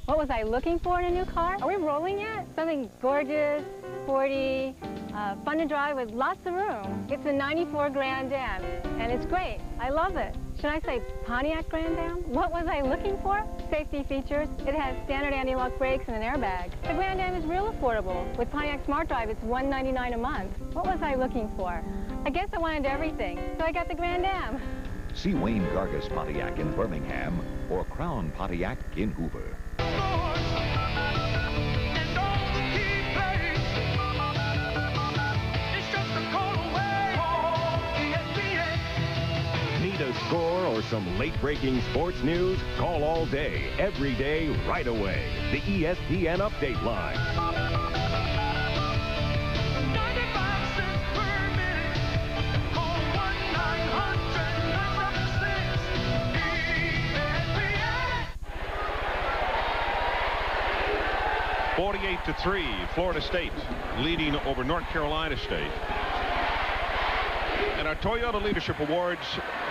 What was I looking for in a new car? Are we rolling yet? Something gorgeous, sporty, fun to drive with lots of room. It's a '94 Grand Am, and it's great. I love it. Should I say Pontiac Grand Am? What was I looking for? Safety features. It has standard anti-lock brakes and an airbag. The Grand Am is real affordable. With Pontiac Smart Drive, it's $199 a month. What was I looking for? I guess I wanted everything, so I got the Grand Am. See Wayne Gargus Pontiac in Birmingham or Crown Pontiac in Hoover. Need a score or some late-breaking sports news? Call all day, every day, right away. The ESPN Update Line. To 3, Florida State leading over North Carolina State. And our Toyota Leadership Awards,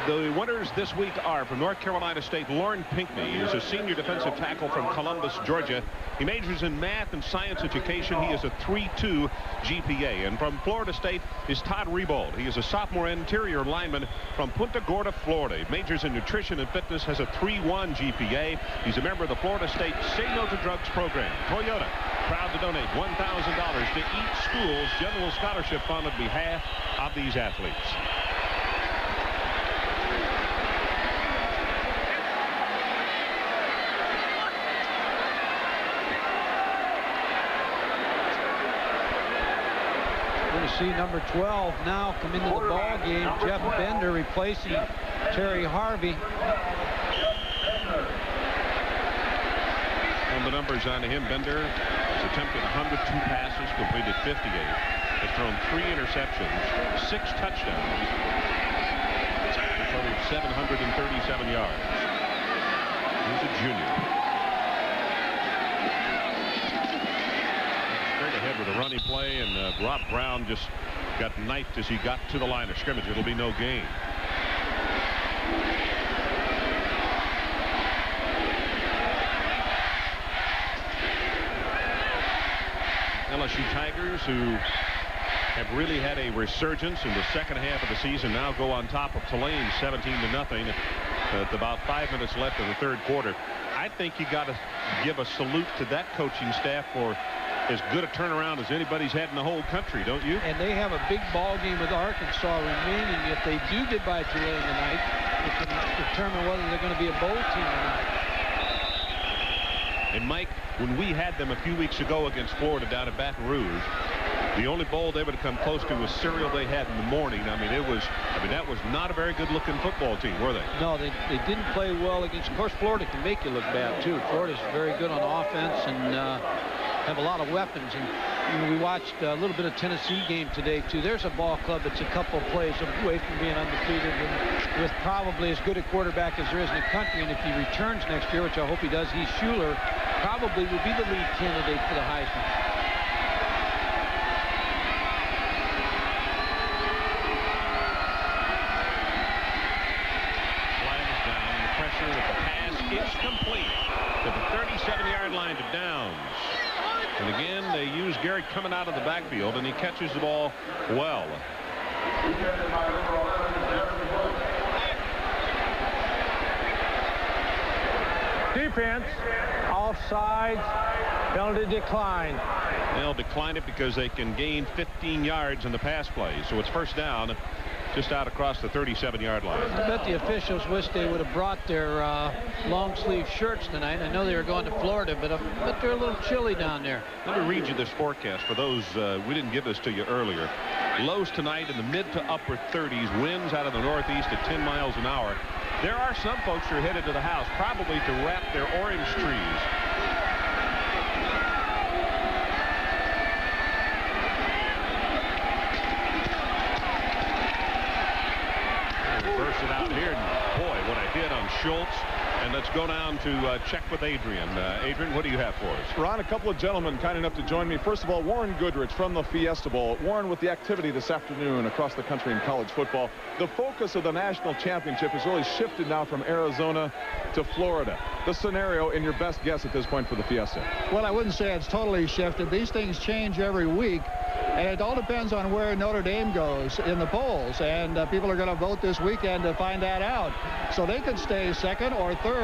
the winners this week are from North Carolina State, Lauren Pinckney. He is a senior defensive tackle from Columbus, Georgia. He majors in math and science education. He is a 3.2 GPA. And from Florida State is Todd Rebold. He is a sophomore interior lineman from Punta Gorda, Florida. He majors in nutrition and fitness, has a 3.1 GPA. He's a member of the Florida State Say No to Drugs program. Toyota. proud to donate $1,000 to each school's General Scholarship Fund on behalf of these athletes. We're going to see number 12 now come into the ball game. Jeff Bender replacing Terry Harvey. On the numbers on him, Bender has attempted 102 passes, completed 58. Has thrown 3 interceptions, 6 touchdowns, a total of 737 yards. He's a junior. Straight ahead with a running play, and Rob Brown just got knifed as he got to the line of scrimmage. It'll be no gain. LSU Tigers, who have really had a resurgence in the second half of the season, now go on top of Tulane 17-0 with about 5 minutes left in the third quarter. I think you got to give a salute to that coaching staff for as good a turnaround as anybody's had in the whole country, don't you? And they have a big ball game with Arkansas remaining. If they do get by Tulane tonight, it can determine whether they're going to be a bowl team or not. And Mike, when we had them a few weeks ago against Florida down at Baton Rouge, the only bowl they would have come close to was cereal they had in the morning. I mean, that was not a very good-looking football team, were they? No, they didn't play well against. Of course, Florida can make you look bad too. Florida's very good on offense and have a lot of weapons. And you know, we watched a little bit of Tennessee game today too. There's a ball club that's a couple of plays away from being undefeated, and with probably as good a quarterback as there is in the country. And if he returns next year, which I hope he does, Heath Schuler probably will be the lead candidate for the Heisman. It's complete to the 37-yard line to Downs. And again, they use Garrett coming out of the backfield, and he catches the ball well. Defense, offsides, penalty declined. They'll decline it because they can gain 15 yards in the pass play. So it's first down, just out across the 37-yard line. I bet the officials wish they would have brought their long-sleeve shirts tonight. I know they were going to Florida, but they're a little chilly down there. Let me read you this forecast for those. We didn't give this to you earlier. Lows tonight in the mid to upper 30s. Winds out of the northeast at 10 miles an hour. There are some folks who are headed to the house, probably to wrap their orange trees. Reverse it out here, and boy, what I did on Schultz. And let's go down to check with Adrian. Adrian, what do you have for us? Ron, a couple of gentlemen kind enough to join me. First of all, Warren Goodrich from the Fiesta Bowl. Warren, with the activity this afternoon across the country in college football, the focus of the national championship has really shifted now from Arizona to Florida. The scenario, in your best guess at this point for the Fiesta? Well, I wouldn't say it's totally shifted. These things change every week. And it all depends on where Notre Dame goes in the polls. And people are going to vote this weekend to find that out. So they could stay second or third.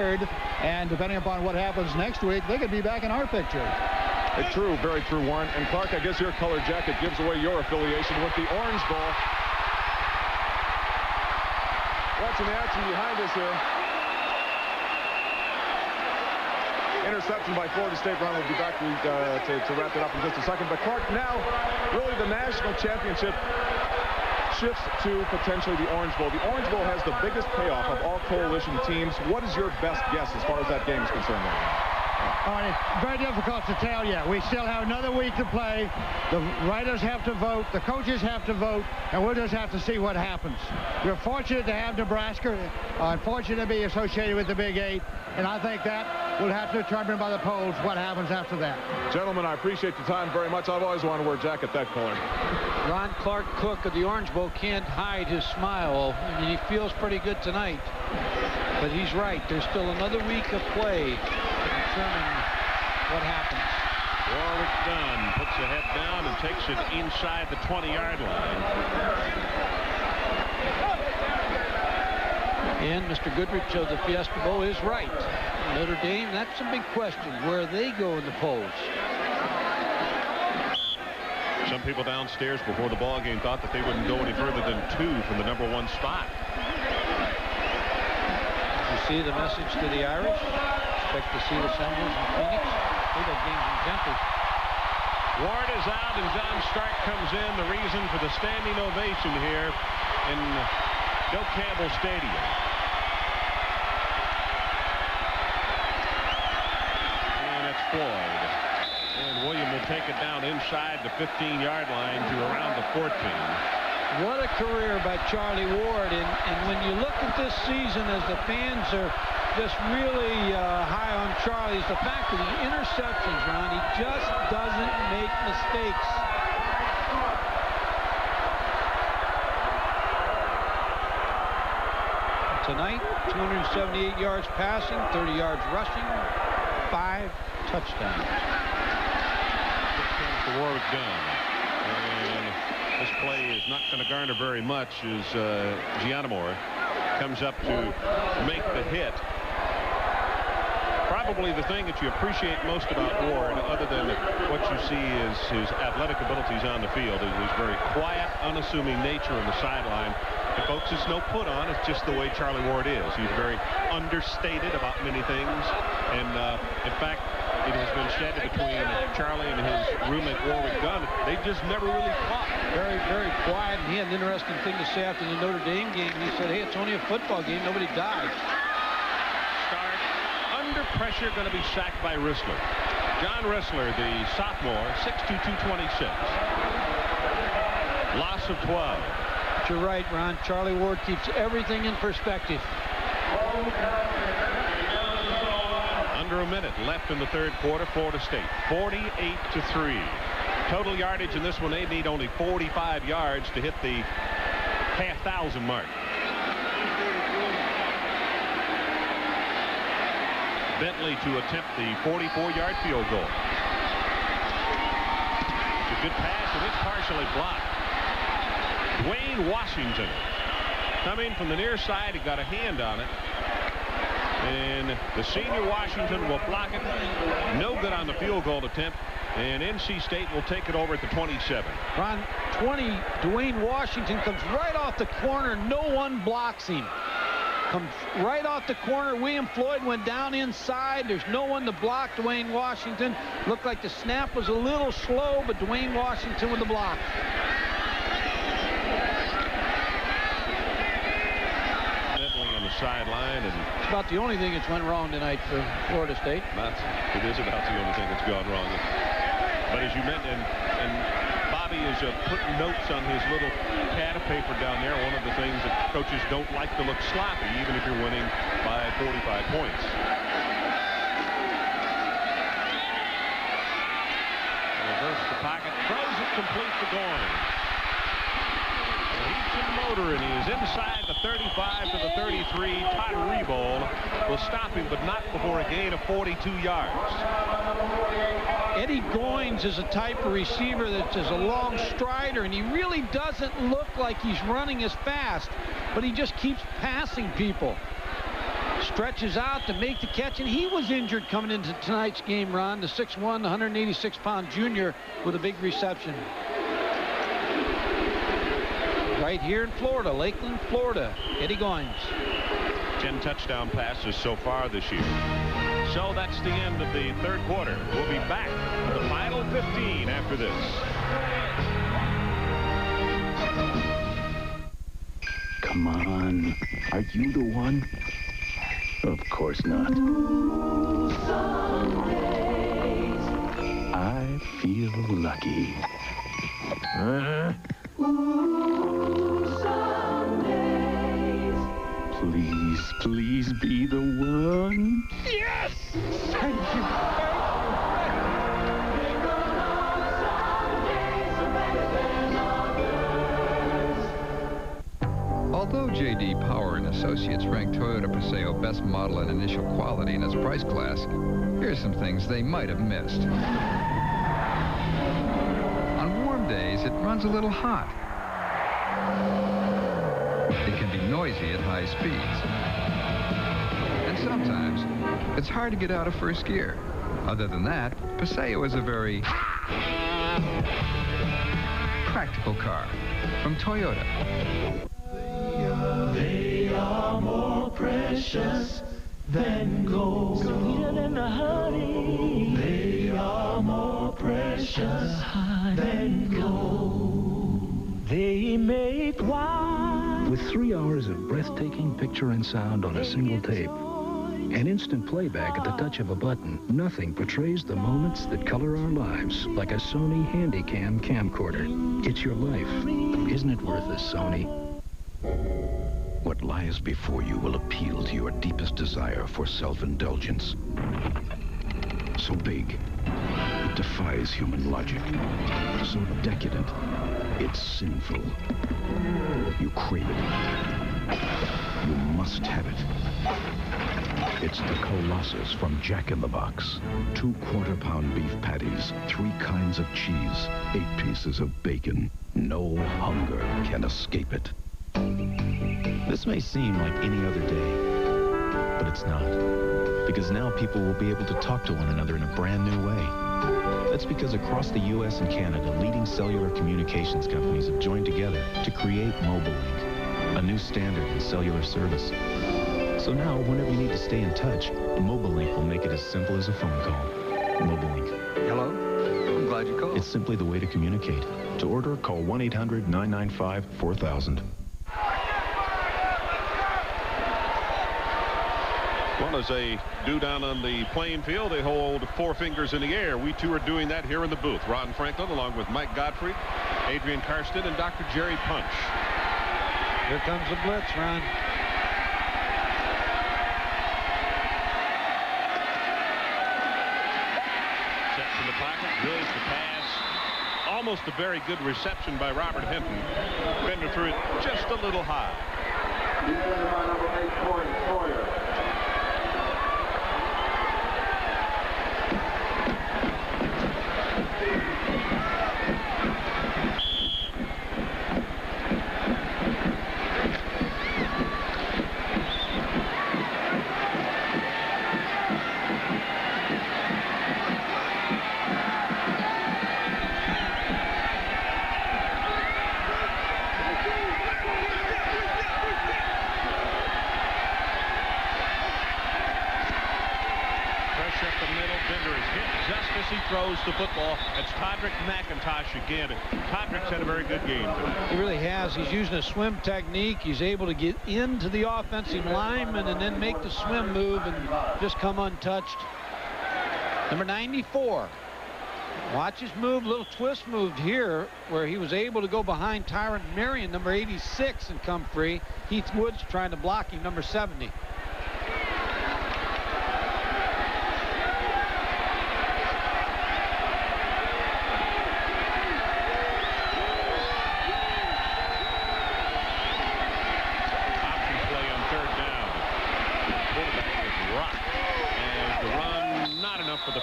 And depending upon what happens next week, they could be back in our picture. True, very true, Warren. And Clark, I guess your color jacket gives away your affiliation with the Orange Bowl. Watching the action behind us here. Interception by Florida State. Ron will be back to wrap it up in just a second. But Clark, now really the national championship shifts to potentially the Orange Bowl. The Orange Bowl has the biggest payoff of all coalition teams. What is your best guess as far as that game is concerned right now? It's very difficult to tell yet. We still have another week to play. The writers have to vote. The coaches have to vote. And we'll just have to see what happens. We're fortunate to have Nebraska. Unfortunate to be associated with the Big Eight. And I think that will have to determine by the polls what happens after that. Gentlemen, I appreciate the time very much. I've always wanted to wear a jacket that color. Ron Clark Cook of the Orange Bowl can't hide his smile. I mean, he feels pretty good tonight. But he's right. There's still another week of play to determine what happens. Warwick Dunn puts the head down and takes it inside the 20-yard line. And Mr. Goodrich of the Fiesta Bowl is right. Notre Dame, that's a big question, where they go in the polls. Some people downstairs before the ball game thought that they wouldn't go any further than 2 from the #1 spot. You see the message to the Irish? Expect to see the Seminoles in Phoenix. See that game's in Tempe. Ward is out and John Stark comes in. The reason for the standing ovation here in Bill Campbell Stadium. And it's Floyd. And William will take it down inside the 15-yard line to around the 14. What a career by Charlie Ward. And when you look at this season, as the fans are just really high on Charlie, is the fact that the interceptions, Ron, he just doesn't make mistakes. Tonight, 278 yards passing, 30 yards rushing, 5 touchdowns. The Warwick gun. And this play is not going to garner very much as Gianamore comes up to make the hit. Probably the thing that you appreciate most about Ward, other than what you see is his athletic abilities on the field, is his very quiet, unassuming nature on the sideline. And folks, it's no put on. It's just the way Charlie Ward is. He's very understated about many things. And in fact, it has been said between Charlie and his roommate Warwick Gunn, they just never really fought. Very, very quiet. And he had an interesting thing to say after the Notre Dame game. He said, hey, it's only a football game. Nobody died. Stark, under pressure, going to be sacked by Rissler. John Rissler, the sophomore, 6'2", 226. Loss of 12. But you're right, Ron. Charlie Ward keeps everything in perspective. Under a minute left in the third quarter. Florida State 48-3. Total yardage in this one, they need only 45 yards to hit the 1,000 mark. Bentley to attempt the 44-yard field goal. It's a good pass, and it's partially blocked. Dwayne Washington coming from the near side. He got a hand on it. And the senior Washington will block it. No good on the field goal attempt. And NC State will take it over at the 27. Ron, 20, Dwayne Washington comes right off the corner. No one blocks him. Comes right off the corner. William Floyd went down inside. There's no one to block Dwayne Washington. Looked like the snap was a little slow, but Dwayne Washington with the block. Sideline, and it's about the only thing that's went wrong tonight for Florida State. It is about the only thing that's gone wrong. But as you mentioned, and Bobby is putting notes on his little pad of paper down there. One of the things that coaches don't like to look sloppy, even if you're winning by 45 points. Reverse the pocket, throws it complete to Goins. Motor, and he is inside the 35 to the 33. Todd Rebold will stop him, but not before a gain of 42 yards. Eddie Goins is a type of receiver that's a long strider, and he really doesn't look like he's running as fast, but he just keeps passing people. Stretches out to make the catch, and he was injured coming into tonight's game, Ron. The 6'1", 186-pound junior with a big reception. Right here in Florida, Lakeland, Florida, Eddie Goins. 10 touchdown passes so far this year. So that's the end of the third quarter. We'll be back for the final 15 after this. Come on. Are you the one? Of course not. I feel lucky. Please, please be the one. Yes! Thank you. Although J.D. Power and Associates ranked Toyota Paseo best model and initial quality in its price class, here's some things they might have missed. On warm days, it runs a little hot. It can be noisy at high speeds. And sometimes, it's hard to get out of first gear. Other than that, Paseo is a very electrical car from Toyota. They are more precious than gold. Sweeter than the honey. They are more precious than gold. They make wine. With 3 hours of breathtaking picture and sound on a single tape, and instant playback at the touch of a button, nothing portrays the moments that color our lives like a Sony Handycam camcorder. It's your life. Isn't it worth a Sony? What lies before you will appeal to your deepest desire for self-indulgence. So big, it defies human logic. So decadent, it's sinful. You crave it. You must have it. It's the Colossus from Jack in the Box. 2 quarter-pound beef patties, 3 kinds of cheese, 8 pieces of bacon. No hunger can escape it. This may seem like any other day, but it's not. Because now people will be able to talk to one another in a brand new way. That's because across the U.S. and Canada, leading cellular communications companies have joined together to create MobileLink, a new standard in cellular service. So now, whenever you need to stay in touch, MobileLink will make it as simple as a phone call. MobileLink. Hello? I'm glad you called. It's simply the way to communicate. To order, call 1-800-995-4000. Well, as they do down on the playing field, they hold 4 fingers in the air. We too are doing that here in the booth. Ron Franklin along with Mike Gottfried, Adrian Karsten, and Dr. Jerry Punch. Here comes the blitz, Ron. Sets in the pocket, drills the pass. Almost a very good reception by Robert Hinton. Bender threw it just a little high. Number 8, Sawyer. Throws the football. It's Todrick McIntosh again. Todrick's had a very good game today. He really has. He's using a swim technique. He's able to get into the offensive lineman and then make the swim move and just come untouched. Number 94. Watch his move, little twist moved here where he was able to go behind Tyron Marion, number 86, and come free. Heath Woods trying to block him, number 70.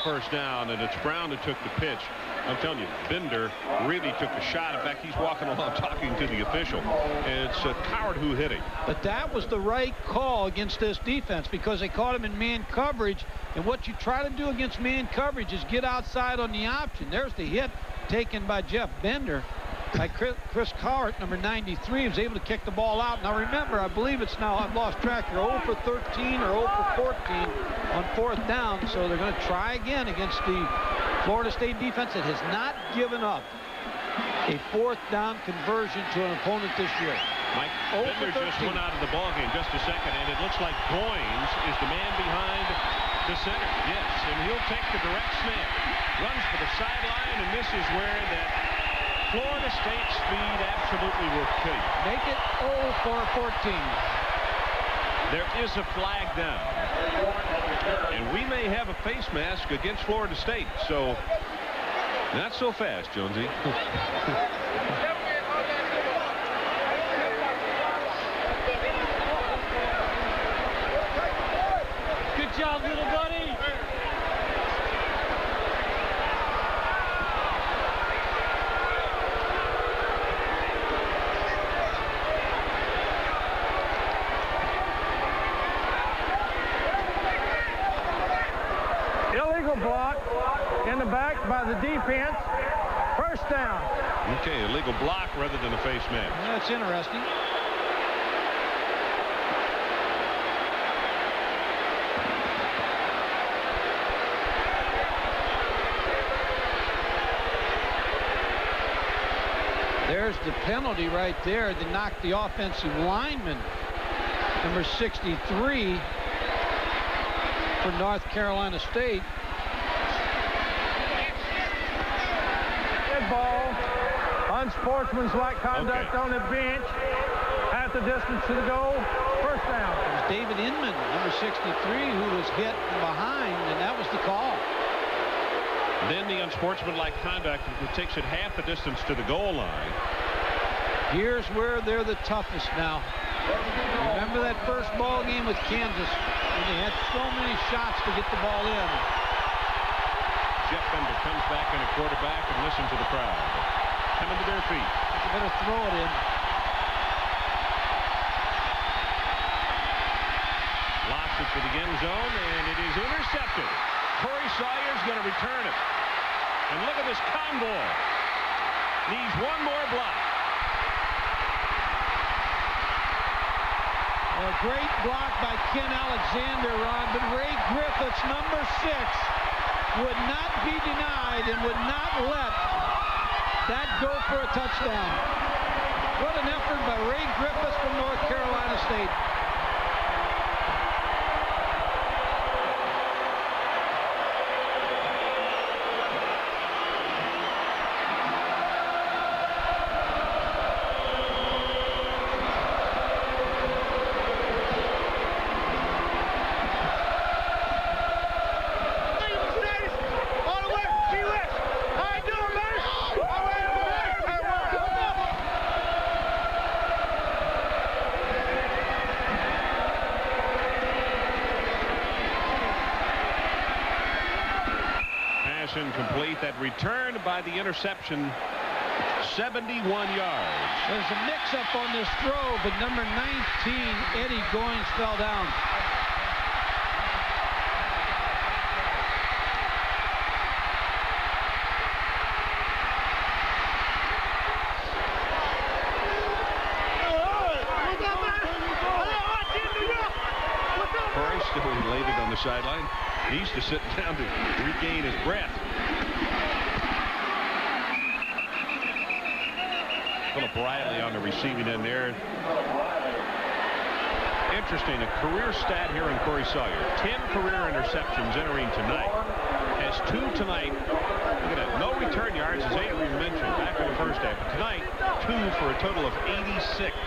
First down, and it's Brown who took the pitch. I'm telling you, Bender really took the shot. In fact, he's walking along talking to the official. And it's Coward who hit him. But that was the right call against this defense because they caught him in man coverage. And what you try to do against man coverage is get outside on the option. There's the hit taken by Jeff Bender. By Chris Cowart, number 93, was able to kick the ball out. Now remember, I believe it's now, I've lost track, you're 0 for 13 or 0 for 14 on 4th down, so they're going to try again against the Florida State defense that has not given up a 4th down conversion to an opponent this year. Mike Bender just went out of the ballgame just a second, and it looks like Goins is the man behind the center. Yes, and he'll take the direct snap. Runs for the sideline, and this is where that Florida State speed absolutely will kill you. Make it 0 for 14. There is a flag down. And we may have a face mask against Florida State. So, not so fast, Jonesy. Good job, little buddy. Block in the back by the defense. First down. Okay, illegal block rather than a face mask. That's interesting. There's the penalty right there to knock the offensive lineman, number 63 for North Carolina State. Good ball. Unsportsmanlike conduct on the bench. At the distance to the goal. First down. It was David Inman, number 63, who was hit from behind, and that was the call. Then the unsportsmanlike conduct, which takes it half the distance to the goal line. Here's where they're the toughest now. Remember that first ball game with Kansas, when they had so many shots to get the ball in. Jeff Bender comes back in a quarterback and listen to the crowd. Coming to their feet. You better throw it in. Locks it to the end zone, and it is intercepted. Corey Sawyer's going to return it. And look at this convoy. Needs one more block. A great block by Ken Alexander, Ron, but Ray Griffiths, number 6, would not be denied and would not let that go for a touchdown. What an effort by Ray Griffiths from North Carolina State. Incomplete. That returned by the interception, 71 yards. There's a mix-up on this throw, but number 19, Eddie Goins, fell down. Corey still elated on the sideline. Needs to sit down to regain his breath. Philip Riley on the receiving end there. Interesting, a career stat here in Corey Sawyer. 10 career interceptions entering tonight. Has 2 tonight. Look at that. No return yards, as Adrian mentioned, back in the first half. But tonight, 2 for a total of 86.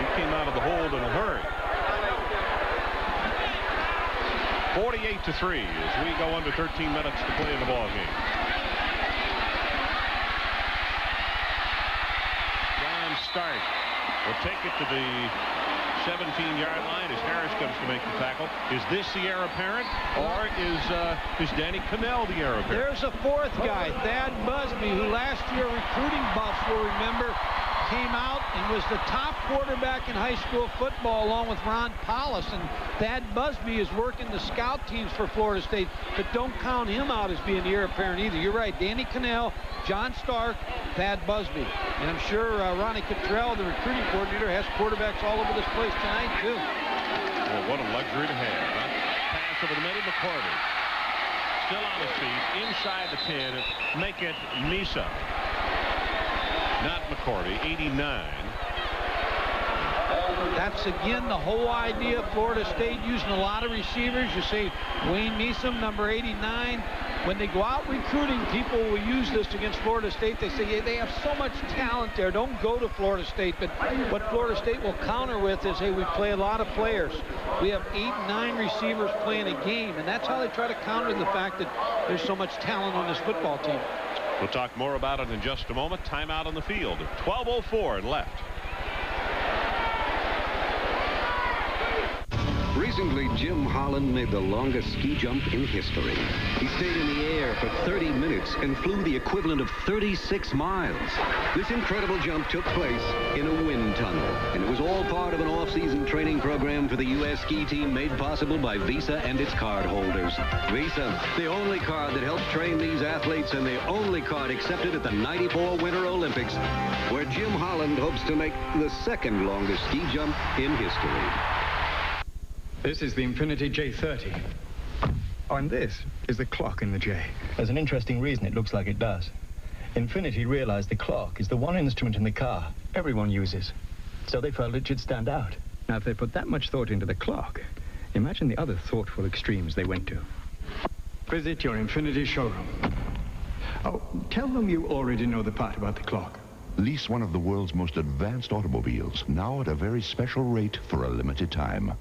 He came out of the hold in a hurry. 48-3 as we go under 13 minutes to play in the ball game. John Stark will take it to the 17-yard line as Harris comes to make the tackle. Is this the heir apparent, or is Danny Cannell the heir apparent? There's a fourth guy, Thad Busby, who last year recruiting buffs will remember came out and was the top quarterback in high school football along with Ron Paulus, and Thad Busby is working the scout teams for Florida State, but don't count him out as being the heir apparent either. You're right, Danny Cannell, John Stark, Thad Busby, and I'm sure Ronnie Cottrell, the recruiting coordinator, has quarterbacks all over this place tonight too. Well, what a luxury to have, huh? Pass over the middle, McCorvey still on his feet inside the 10. Make it Misa. Not McCorvey, 89. That's again the whole idea of Florida State using a lot of receivers. You see Wayne Meesum, number 89. When they go out recruiting, people will use this against Florida State. They say, hey, they have so much talent there. Don't go to Florida State. But what Florida State will counter with is, hey, we play a lot of players. We have 8, 9 receivers playing a game. And that's how they try to counter the fact that there's so much talent on this football team. We'll talk more about it in just a moment. Timeout on the field. 12:04 left. Recently, Jim Holland made the longest ski jump in history. He stayed in the air for 30 minutes and flew the equivalent of 36 miles. This incredible jump took place in a wind tunnel, and it was all part part of an off-season training program for the U.S. ski team made possible by Visa and its card holders. Visa, the only card that helps train these athletes and the only card accepted at the '94 Winter Olympics, where Jim Holland hopes to make the second longest ski jump in history. This is the Infinity J30. Oh, and this is the clock in the J. There's an interesting reason it looks like it does. Infinity realized the clock is the one instrument in the car everyone uses. So they felt it should stand out. Now, if they put that much thought into the clock, imagine the other thoughtful extremes they went to. Visit your Infinity showroom. Oh, tell them you already know the part about the clock. Lease one of the world's most advanced automobiles, now at a very special rate for a limited time.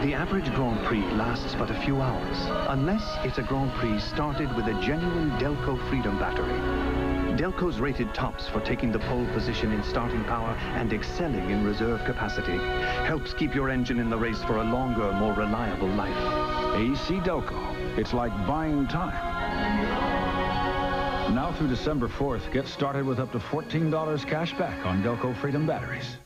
The average Grand Prix lasts but a few hours, unless it's a Grand Prix started with a genuine Delco Freedom battery. Delco's rated tops for taking the pole position in starting power and excelling in reserve capacity. Helps keep your engine in the race for a longer, more reliable life. AC Delco. It's like buying time. Now through December 4th, get started with up to $14 cash back on Delco Freedom batteries.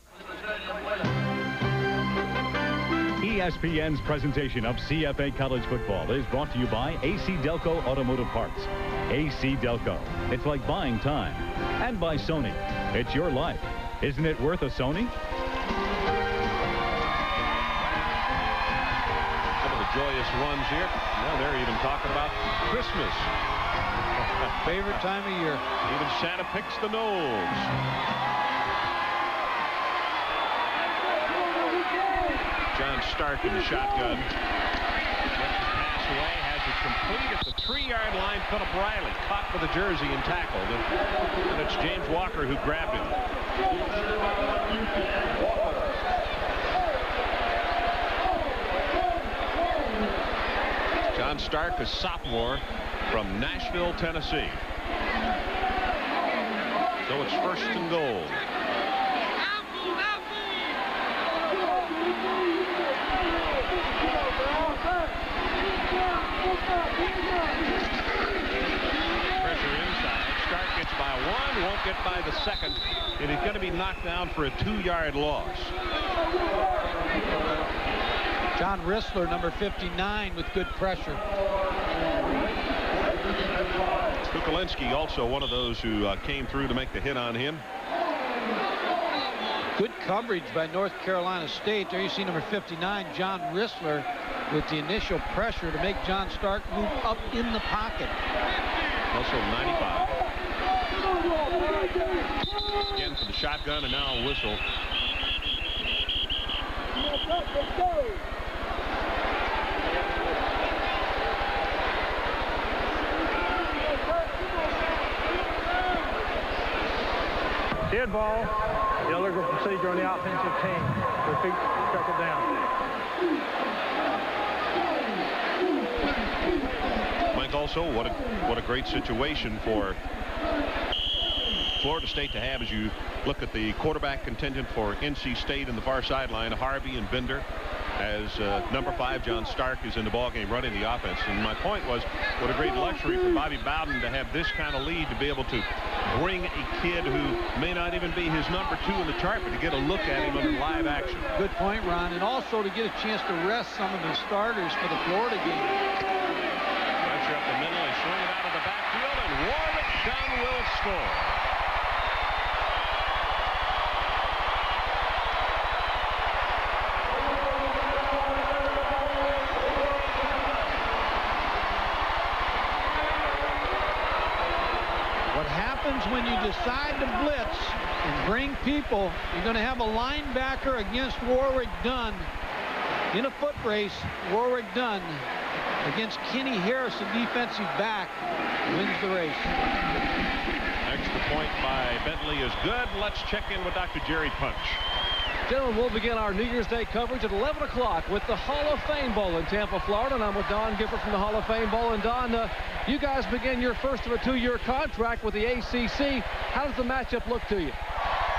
ESPN's presentation of CFA College Football is brought to you by AC Delco Automotive Parts. AC Delco, it's like buying time. And by Sony, it's your life. Isn't it worth a Sony? Some of the joyous runs here. Now they're even talking about Christmas. Favorite time of year. Even Santa picks the nose. John Stark in the shotgun. Gets the pass away, has it complete at the 3-yard line. Philip Riley caught for the jersey and tackled. And it's James Walker who grabbed him. John Stark, a sophomore from Nashville, Tennessee. So it's 1st and goal. Pressure inside. Stark gets by 1, won't get by the 2nd, and he's going to be knocked down for a 2-yard loss. John Rissler, number 59, with good pressure. Kukulinski, also one of those who came through to make the hit on him. Good coverage by North Carolina State. There you see number 59, John Rissler, with the initial pressure to make John Stark move up in the pocket. Also 95. Again for the shotgun, and now a whistle. Dead ball. The illegal procedure on the offensive team. Their feet circle down. Mike, also, what a great situation for Florida State to have as you look at the quarterback contingent for NC State in the far sideline. Harvey and Bender, as number 5 John Stark is in the ballgame running the offense. And my point was, what a great luxury for Bobby Bowden to have this kind of lead, to be able to bring a kid who may not even be his number 2 in the chart, but to get a look at him under live action. Good point, Ron, and also to get a chance to rest some of the starters for the Florida game. Pressure up the middle, they swing it out of the backfield, and Warwick Dunn will score. When you decide to blitz and bring people, you're going to have a linebacker against Warwick Dunn in a foot race. Warwick Dunn against Kenny Harris, a defensive back, wins the race. Extra point by Bentley is good. Let's check in with Dr. Jerry Punch. Gentlemen, we'll begin our New Year's Day coverage at 11 o'clock with the Hall of Fame Bowl in Tampa, Florida. And I'm with Don Gifford from the Hall of Fame Bowl. And Don, you guys begin your first of a 2-year contract with the ACC. How does the matchup look to you?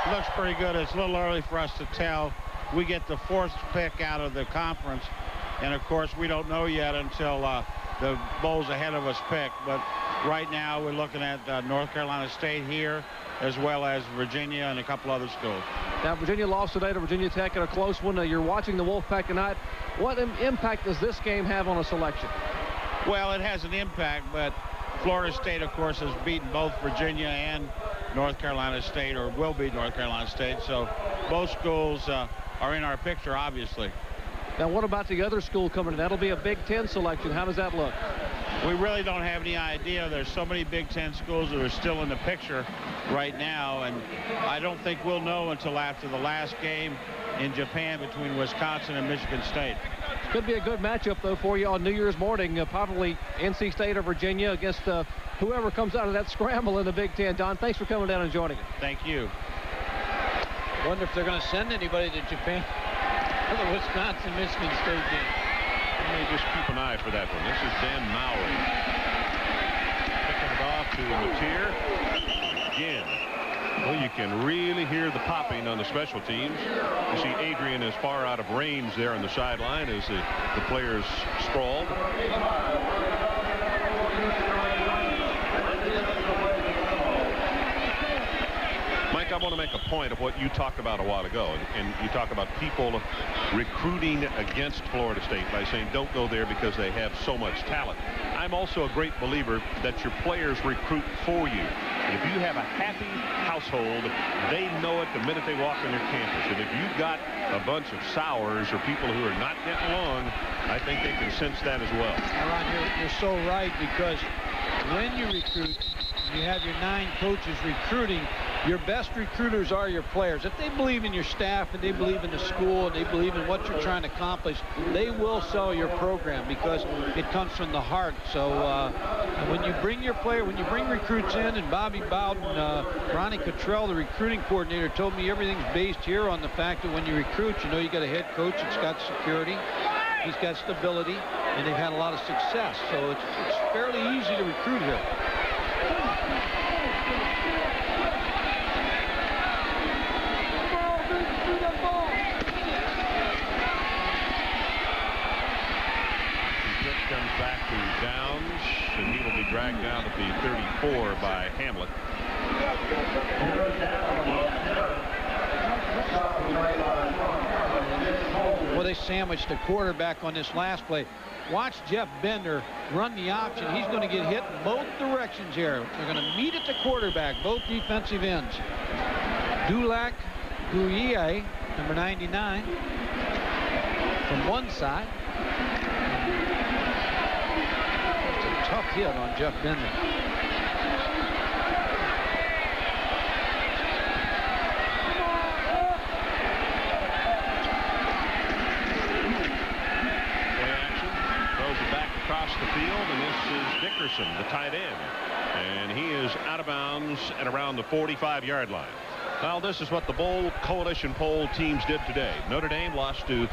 Looks pretty good. It's a little early for us to tell. We get the 4th pick out of the conference. And, of course, we don't know yet until the bowls ahead of us pick. But right now we're looking at North Carolina State here, as well as Virginia and a couple other schools. Now, Virginia lost today to Virginia Tech in a close one. You're watching the Wolfpack tonight. What impact does this game have on a selection? Well, it has an impact, but Florida State, of course, has beaten both Virginia and North Carolina State, or will beat North Carolina State. So both schools are in our picture, obviously. Now, what about the other school coming in? That'll be a Big Ten selection. How does that look? We really don't have any idea. There's so many Big Ten schools that are still in the picture right now, and I don't think we'll know until after the last game in Japan between Wisconsin and Michigan State. Could be a good matchup, though, for you on New Year's morning. Probably NC State or Virginia against whoever comes out of that scramble in the Big Ten. Don, thanks for coming down and joining us. Thank you. Wonder if they're going to send anybody to Japan for the Wisconsin-Michigan State game. Let me just keep an eye for that one. This is Dan Mowry. Picking it off to Mateer. Again. Well, you can really hear the popping on the special teams. You see Adrian is far out of range there on the sideline as the players sprawled. Mike, I want to make a point of what you talked about a while ago, and you talk about people recruiting against Florida State by saying don't go there because they have so much talent. I'm also a great believer that your players recruit for you. And if you have a happy household, they know it the minute they walk on your campus. And if you've got a bunch of sours or people who are not getting along, I think they can sense that as well. Ron, you're so right, because when you recruit, you have your 9 coaches recruiting. Your best recruiters are your players. If they believe in your staff and they believe in the school and they believe in what you're trying to accomplish, they will sell your program because it comes from the heart. So when you bring your player, when you bring recruits in, and Bobby Bowden, Ronnie Cottrell, the recruiting coordinator, told me everything's based here on the fact that when you recruit, you know you got a head coach that's got security, he's got stability, and they've had a lot of success. So it's fairly easy to recruit here. Comes back to Downs, and he will be dragged down at the 34 by Hamlet. Well, they sandwiched the quarterback on this last play. Watch Jeff Bender run the option. He's going to get hit in both directions here. They're going to meet at the quarterback, both defensive ends. Dulac Gouye, number 99, from one side. Tough hit on Jeff Bender. Play action. Throws it back across the field, and this is Dickerson, the tight end. And he is out of bounds at around the 45-yard line. Well, this is what the Bowl Coalition poll teams did today. Notre Dame lost to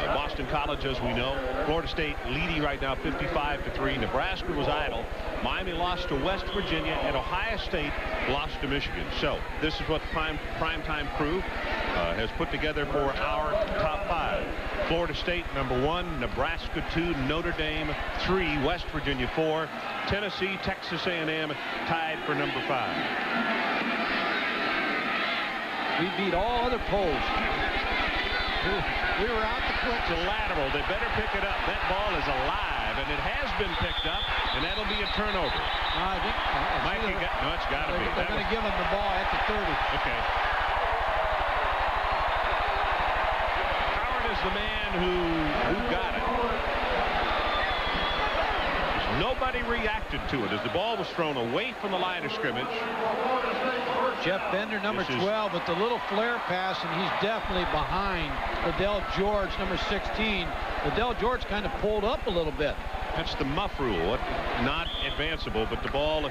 Boston College, as we know. Florida State leading right now 55-3. Nebraska was idle. Miami lost to West Virginia, and Ohio State lost to Michigan. So this is what Primetime Crew has put together for our top 5. Florida State #1, Nebraska 2, Notre Dame 3, West Virginia 4, Tennessee, Texas A&M tied for #5. We beat all other polls. We were out to quick. It's a lateral. They better pick it up. That ball is alive, and it has been picked up, and that'll be a turnover. I think no, it's got to be. They're going to give him the ball at the 30. Okay. Howard is the man who got it. Nobody reacted to it as the ball was thrown away from the line of scrimmage. Jeff Bender, number 12, with the little flare pass, and he's definitely behind Liddell George, number 16. Liddell George kind of pulled up a little bit. That's the muff rule. Not advanceable, but the ball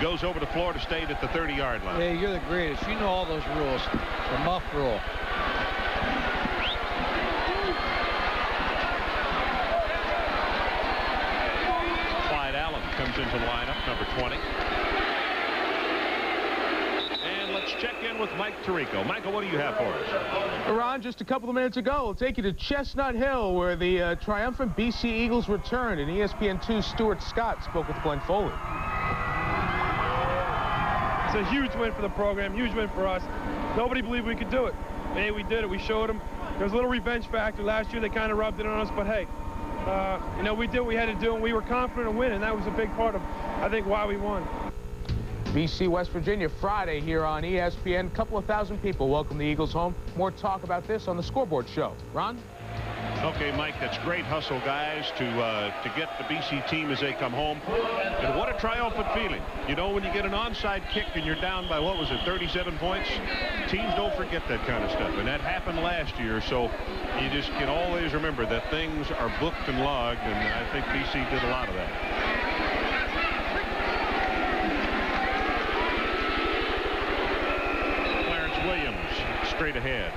goes over to Florida State at the 30-yard line. Yeah, you're the greatest. You know all those rules. The muff rule. Clyde Allen comes into the lineup, number 20. Check in with Mike Tirico. Michael, what do you have for us? Ron, just a couple of minutes ago, we'll take you to Chestnut Hill, where the triumphant BC Eagles returned, and ESPN2's Stuart Scott spoke with Glenn Foley. a huge win for the program, huge win for us. Nobody believed we could do it. Hey, we did it. We showed them. There was a little revenge factor. Last year, they kind of rubbed it on us, but hey, you know, we did what we had to do, and we were confident of winning, and that was a big part of, I think, why we won. BC, West Virginia, Friday here on ESPN. A couple of thousand people welcome the Eagles home. More talk about this on the Scoreboard Show. Ron? Okay, Mike, that's great hustle, guys, to get the BC team as they come home. And what a triumphant feeling. You know, when you get an onside kick and you're down by, what was it, 37 points? Teams don't forget that kind of stuff. And that happened last year, so you just can always remember that things are booked and logged, and I think BC did a lot of that. Clarence Williams straight ahead.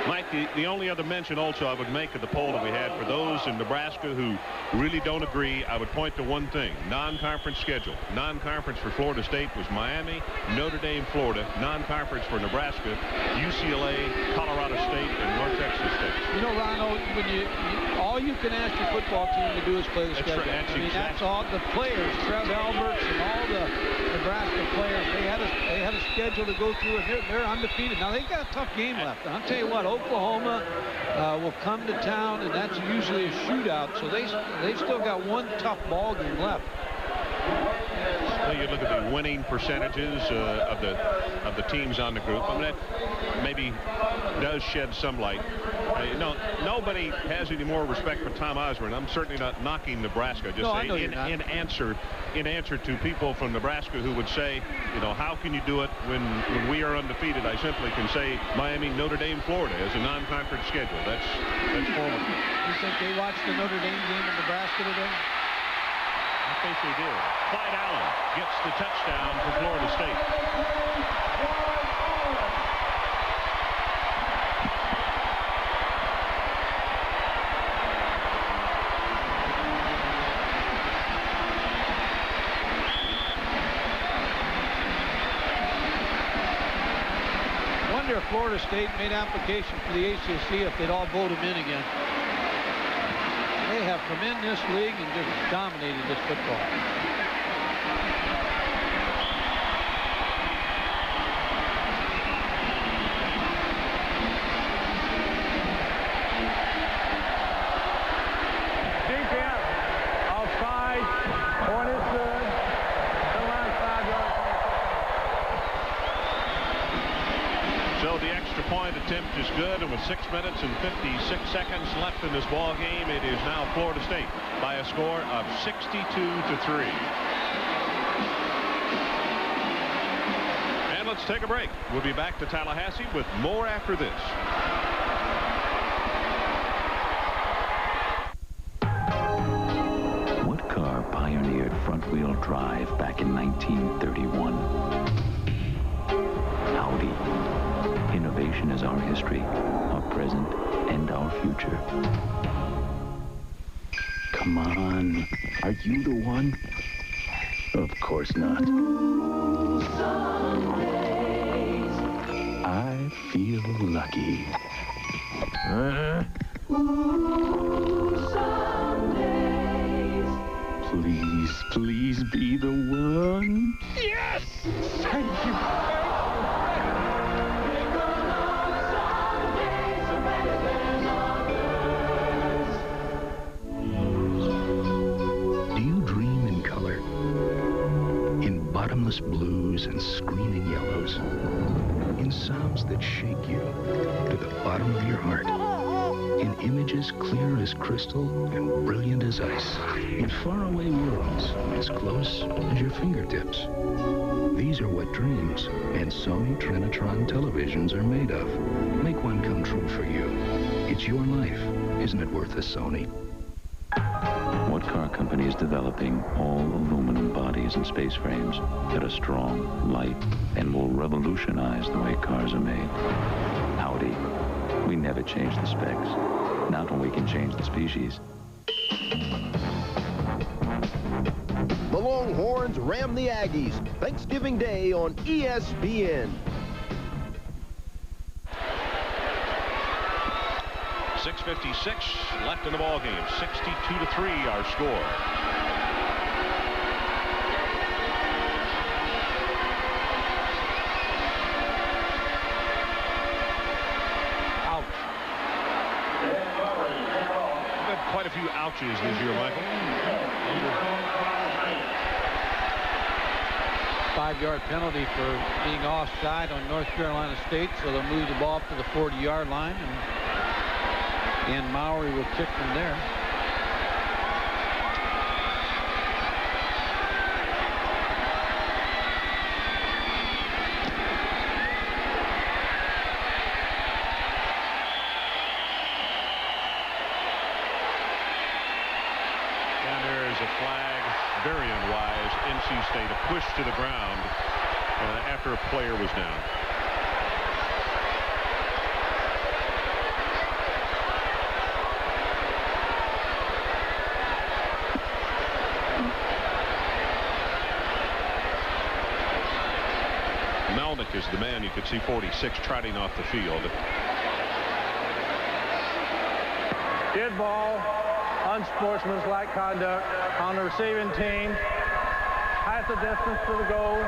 Mike, the only other mention also I would make of the poll that we had for those in Nebraska who really don't agree, I would point to one thing: non-conference schedule. Non-conference for Florida State was Miami, Notre Dame, Florida. Non-conference for Nebraska, UCLA, Colorado State, and North Texas State. You know, Ron, when all you can ask your football team to do is play the schedule. That's exactly. That's all the players, Trev Alberts and all the Nebraska players. They had a schedule to go through, and they're undefeated. Now, they've got a tough game left. And I'll tell you what, Oklahoma will come to town, and that's usually a shootout. So they've still got one tough ball game left. Well, you look at the winning percentages of the teams on the group. I mean, that maybe does shed some light. Nobody has any more respect for Tom Osborne. I'm certainly not knocking Nebraska. Just saying in answer to people from Nebraska who would say, you know, how can you do it when we are undefeated? I simply can say Miami, Notre Dame, Florida as a non-conference schedule. That's formidable. You think they watched the Notre Dame game in Nebraska today? I think they did. Clyde Allen gets the touchdown for Florida State. I wonder if Florida State made application for the ACC if they'd all vote him in again. They have come in this league and just dominated this football. Defense, offside, point is good. Come on, 5 yards. So the extra point attempt is good, and with 6 minutes and 56 seconds left in this ball game, it is now Florida State by a score of 62-3. And let's take a break. We'll be back to Tallahassee with more after this. What car pioneered front-wheel drive back in 1931? Audi. Innovation is our history, our present, and our future. Come on. Are you the one? Of course not. I feel lucky. Please, please be the one. Yes! Thank you. Bottomless blues and screaming yellows, in sounds that shake you to the bottom of your heart, in images clear as crystal and brilliant as ice, in faraway worlds as close as your fingertips. These are what dreams and Sony Trinitron televisions are made of. Make one come true for you. It's your life. Isn't it worth a Sony? What car company is developing all aluminum bodies and space frames that are strong, light, and will revolutionize the way cars are made? Audi. We never change the specs. Not when we can change the species. The Longhorns ram the Aggies. Thanksgiving Day on ESPN. 6:56 left in the ball game. 62-3 our score. catches this year, Michael. 5-yard penalty for being offside on North Carolina State, so they'll move the ball up to the 40-yard line, and Mowry will kick from there. Very unwise. NC State a push to the ground after a player was down. Melnick is the man. You could see 46 trotting off the field. Good ball. Unsportsmanlike conduct on the receiving team. Half the distance to the goal.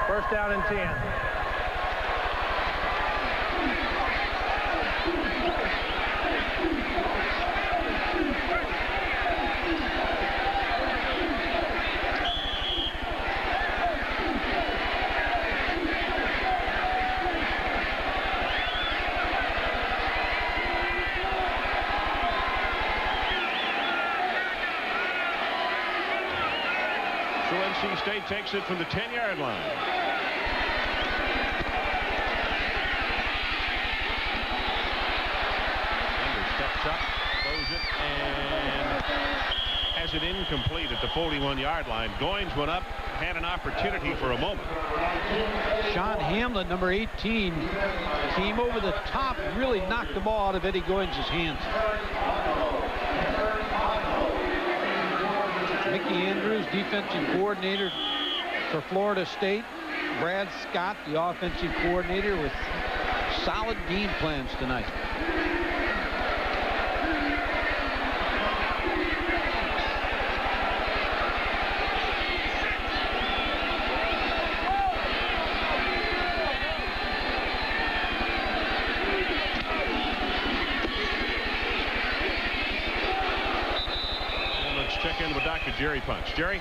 First down and 10. NC State takes it from the 10-yard line. Under steps up, throws it, and has it incomplete at the 41-yard line. Goins went up, had an opportunity for a moment. Sean Hamlin, number 18, came over the top, really knocked the ball out of Eddie Goins' hands. Mickey Andrews, defensive coordinator for Florida State. Brad Scott, the offensive coordinator, with solid game plans tonight. Check in with Dr. Jerry Punch. Jerry?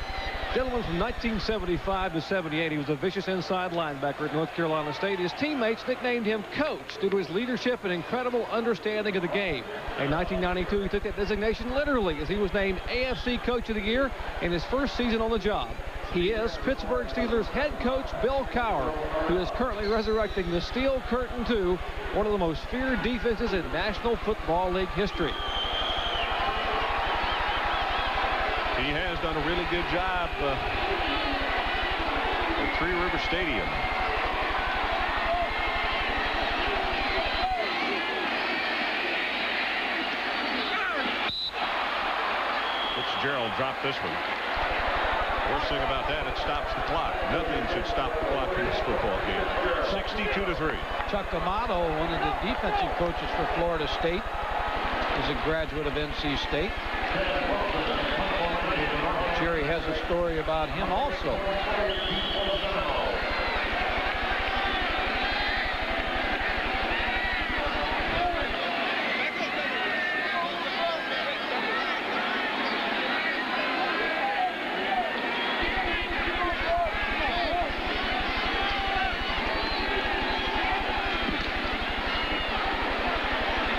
Gentlemen, from 1975 to 78, he was a vicious inside linebacker at North Carolina State. His teammates nicknamed him Coach due to his leadership and incredible understanding of the game. In 1992, he took that designation literally as he was named AFC Coach of the Year in his first season on the job. He is Pittsburgh Steelers head coach Bill Cowher, who is currently resurrecting the Steel Curtain 2, one of the most feared defenses in National Football League history. He has done a really good job at Three River Stadium. Fitzgerald dropped this one. Worst thing about that, it stops the clock. Nothing should stop the clock in this football game. 62-3. Chuck Amato, one of the defensive coaches for Florida State, is a graduate of NC State. Jerry has a story about him also.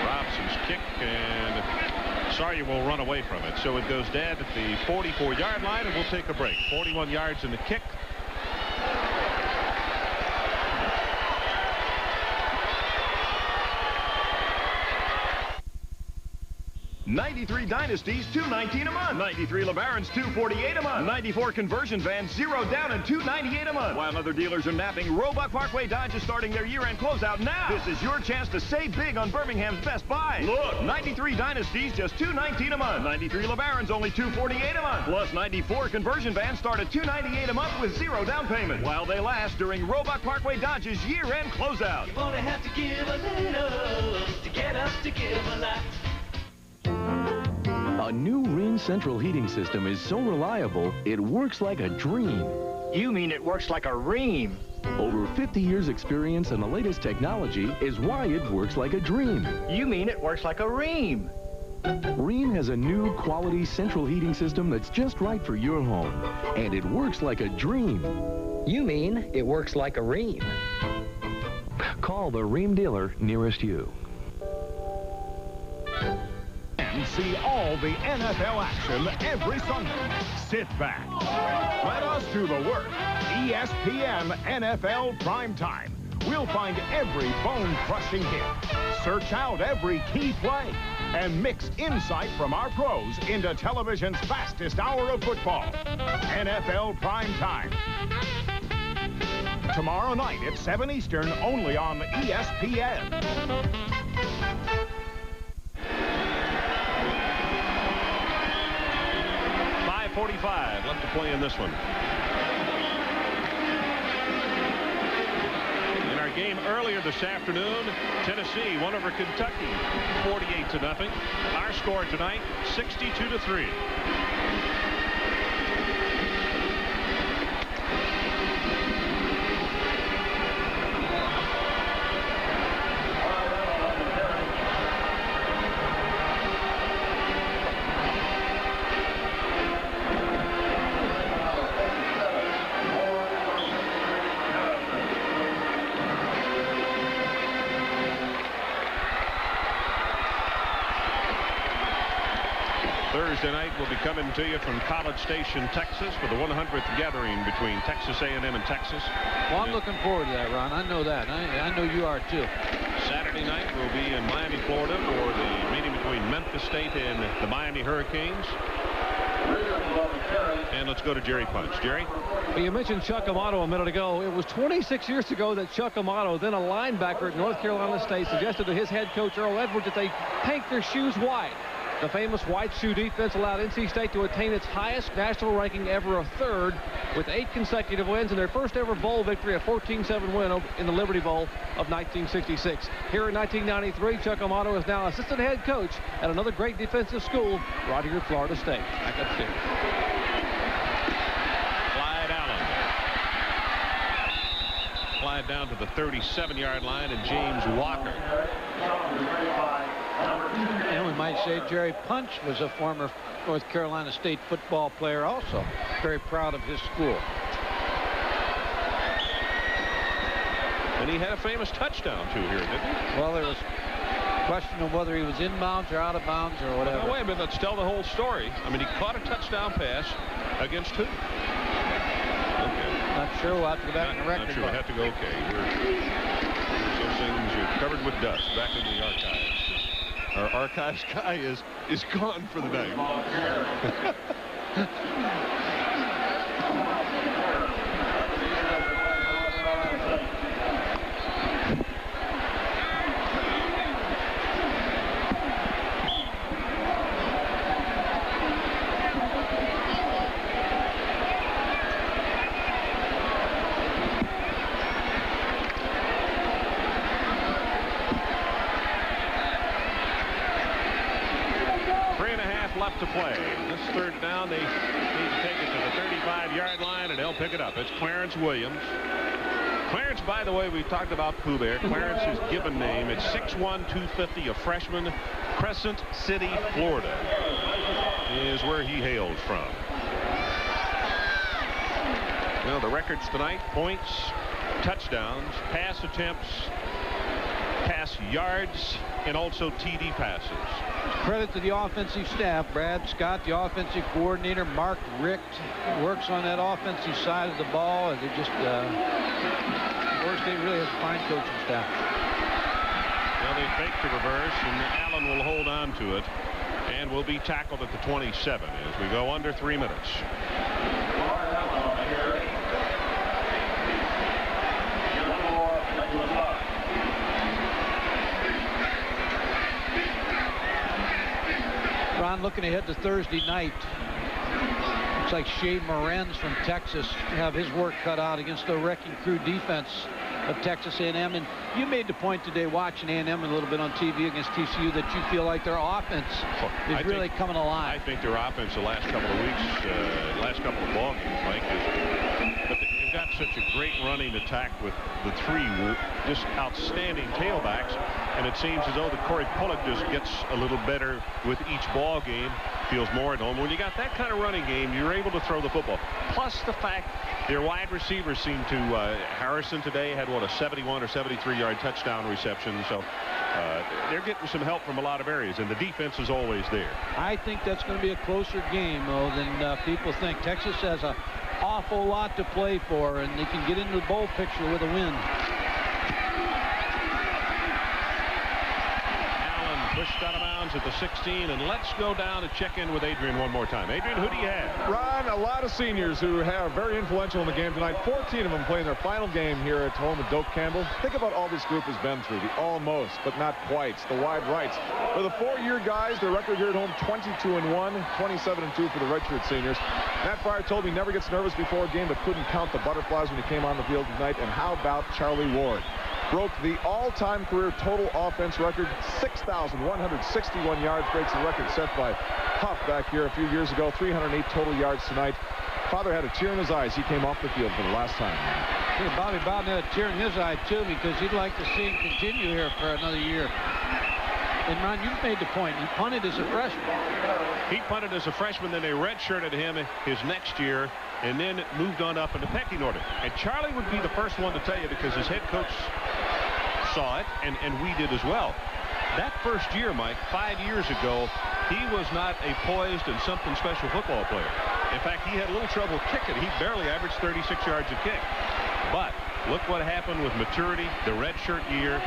Robson's kick, and Sawyer will run away from it. So it goes dead at the 44-yard line, and we'll take a break. 41 yards in the kick. '93 Dynasties, $219 a month. '93 LeBarons, $248 a month. '94 Conversion Vans, 0 down and $298 a month. While other dealers are napping, Roebuck Parkway Dodge is starting their year-end closeout now. This is your chance to save big on Birmingham's best buys. Look, '93 Dynasties, just $219 a month. '93 LeBarons, only $248 a month. Plus, '94 Conversion Vans start at $298 a month with 0 down payment. While they last during Roebuck Parkway Dodge's year-end closeout. You only have to give a little to get us to give a lot. A new Rheem Central heating system is so reliable, it works like a dream. You mean it works like a ream? Over 50 years experience and the latest technology is why it works like a dream. You mean it works like a ream? Rheem has a new quality central heating system that's just right for your home. And it works like a dream. You mean it works like a Rheem? Call the Rheem dealer nearest you. And see all the NFL action every Sunday. Sit back. Let us do the work. ESPN NFL Primetime. We'll find every bone-crushing hit, search out every key play, and mix insight from our pros into television's fastest hour of football. NFL Primetime. Tomorrow night at 7 Eastern, only on ESPN. 5:45 left to play in this one. In our game earlier this afternoon, Tennessee won over Kentucky 48-0. Our score tonight, 62-3. Thursday night will be coming to you from College Station, Texas, for the 100th gathering between Texas A&M and Texas. Well, I'm looking forward to that, Ron. I know that. I know you are, too. Saturday night we'll be in Miami, Florida, for the meeting between Memphis State and the Miami Hurricanes. And let's go to Jerry Punch. Jerry? Well, you mentioned Chuck Amato a minute ago. It was 26 years ago that Chuck Amato, then a linebacker at North Carolina State, suggested to his head coach, Earl Edwards, that they paint their shoes white. The famous white shoe defense allowed NC State to attain its highest national ranking ever of third, with 8 consecutive wins and their first ever bowl victory, a 14-7 win in the Liberty Bowl of 1966. Here in 1993, Chuck Amato is now assistant head coach at another great defensive school right here at Florida State. Back upstairs. Clyde Allen. Clyde down to the 37-yard line, and James Walker. And we might say Jerry Punch was a former North Carolina State football player also. Very proud of his school. And he had a famous touchdown, too, here, didn't he? Well, there was a question of whether he was in bounds or out of bounds or whatever. Well, wait a minute, let's tell the whole story. I mean, he caught a touchdown pass against who? Okay. Not sure. We'll have to go back in the record. Not sure. We'll have to go, okay. Here's those things you're covered with dust back in the archives. Our archives guy is gone for the night. To play. This third down, they need to take it to the 35-yard line, and they'll pick it up. It's Clarence Williams. Clarence, by the way, we talked about Pooh Bear. Clarence, his given name, it's 6'1", 250, a freshman. Crescent City, Florida is where he hails from. Well, the records tonight: points, touchdowns, pass attempts, pass yards, and also TD passes. Credit to the offensive staff. Brad Scott, the offensive coordinator. Mark Richt works on that offensive side of the ball. And they just, Florida State really has a fine coaching staff. Well, they fake the reverse, and Allen will hold on to it and will be tackled at the 27 as we go under 3 minutes. Ron, looking ahead to Thursday night, looks like Shea Morenz from Texas have his work cut out against the wrecking crew defense of Texas A&M. And you made the point today, watching A&M a little bit on TV against TCU, that you feel like their offense is really coming alive. I think their offense the last couple of weeks, last couple of ball games, Mike, but they've got such a great running attack with the three just outstanding tailbacks, and it seems as though the Corey Pullock just gets a little better with each ball game, feels more at home. When you got that kind of running game, you're able to throw the football. Plus the fact their wide receivers seem to, Harrison today had, what, a 71 or 73-yard touchdown reception, so they're getting some help from a lot of areas, and the defense is always there. I think that's going to be a closer game, though, than people think. Texas has an awful lot to play for, and they can get into the bowl picture with a win. Pushed out of bounds at the 16, and let's go down and check in with Adrian one more time. Adrian, who do you have? Ron, a lot of seniors who are very influential in the game tonight. 14 of them playing their final game here at home with Doak Campbell. Think about all this group has been through. The almost, but not quite. The wide rights. For the four-year guys, their record here at home, 22-1, 27-2 for the redshirt seniors. Matt Fryer told me he never gets nervous before a game, but couldn't count the butterflies when he came on the field tonight. And how about Charlie Ward? Broke the all-time career total offense record, 6,161 yards, breaks the record set by Huff back here a few years ago, 308 total yards tonight. Father had a tear in his eyes. He came off the field for the last time. Yeah, Bobby Bowden had a tear in his eye, too, because he'd like to see him continue here for another year. And, Ron, you've made the point. He punted as a freshman. He punted as a freshman, then they redshirted him his next year, and then moved on up in the pecking order. And Charlie would be the first one to tell you, because his head coach saw it, and we did as well. That first year, Mike, 5 years ago, he was not a poised and something special football player. In fact, he had a little trouble kicking. He barely averaged 36 yards a kick. But look what happened with maturity, the redshirt year,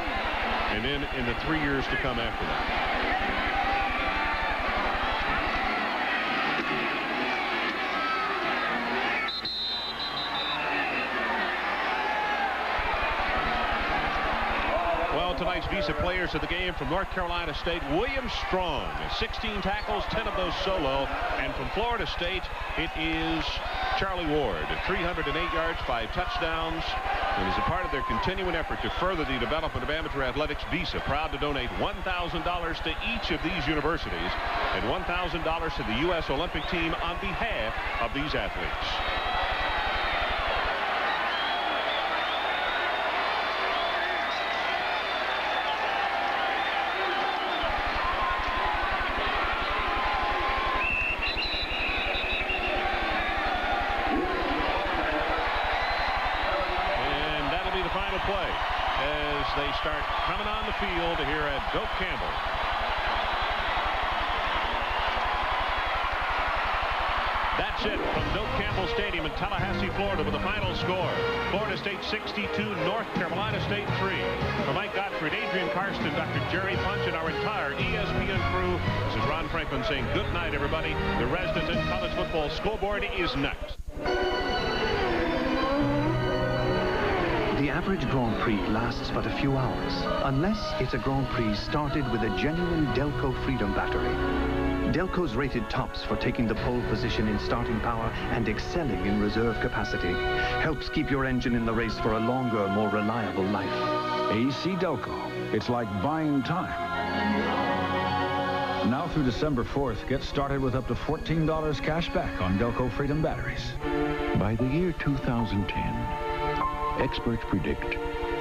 and then in the 3 years to come after that. Tonight's Visa players of the game from North Carolina State, William Strong, 16 tackles, 10 of those solo. And from Florida State, it is Charlie Ward, 308 yards, 5 touchdowns. And as a part of their continuing effort to further the development of amateur athletics, Visa proud to donate $1,000 to each of these universities and $1,000 to the U.S. Olympic team on behalf of these athletes. They start coming on the field here at Doak Campbell. That's it from Doak Campbell Stadium in Tallahassee, Florida, with the final score. Florida State 62, North Carolina State 3. For Mike Gottfried, Adrian Karsten, Dr. Jerry Punch, and our entire ESPN crew, this is Ron Franklin saying good night, everybody. The Residence in College Football Scoreboard is next. The average Grand Prix lasts but a few hours, unless it's a Grand Prix started with a genuine Delco Freedom Battery. Delco's rated tops for taking the pole position in starting power and excelling in reserve capacity helps keep your engine in the race for a longer, more reliable life. AC Delco. It's like buying time. Now through December 4th, get started with up to $14 cash back on Delco Freedom batteries. By the year 2010, experts predict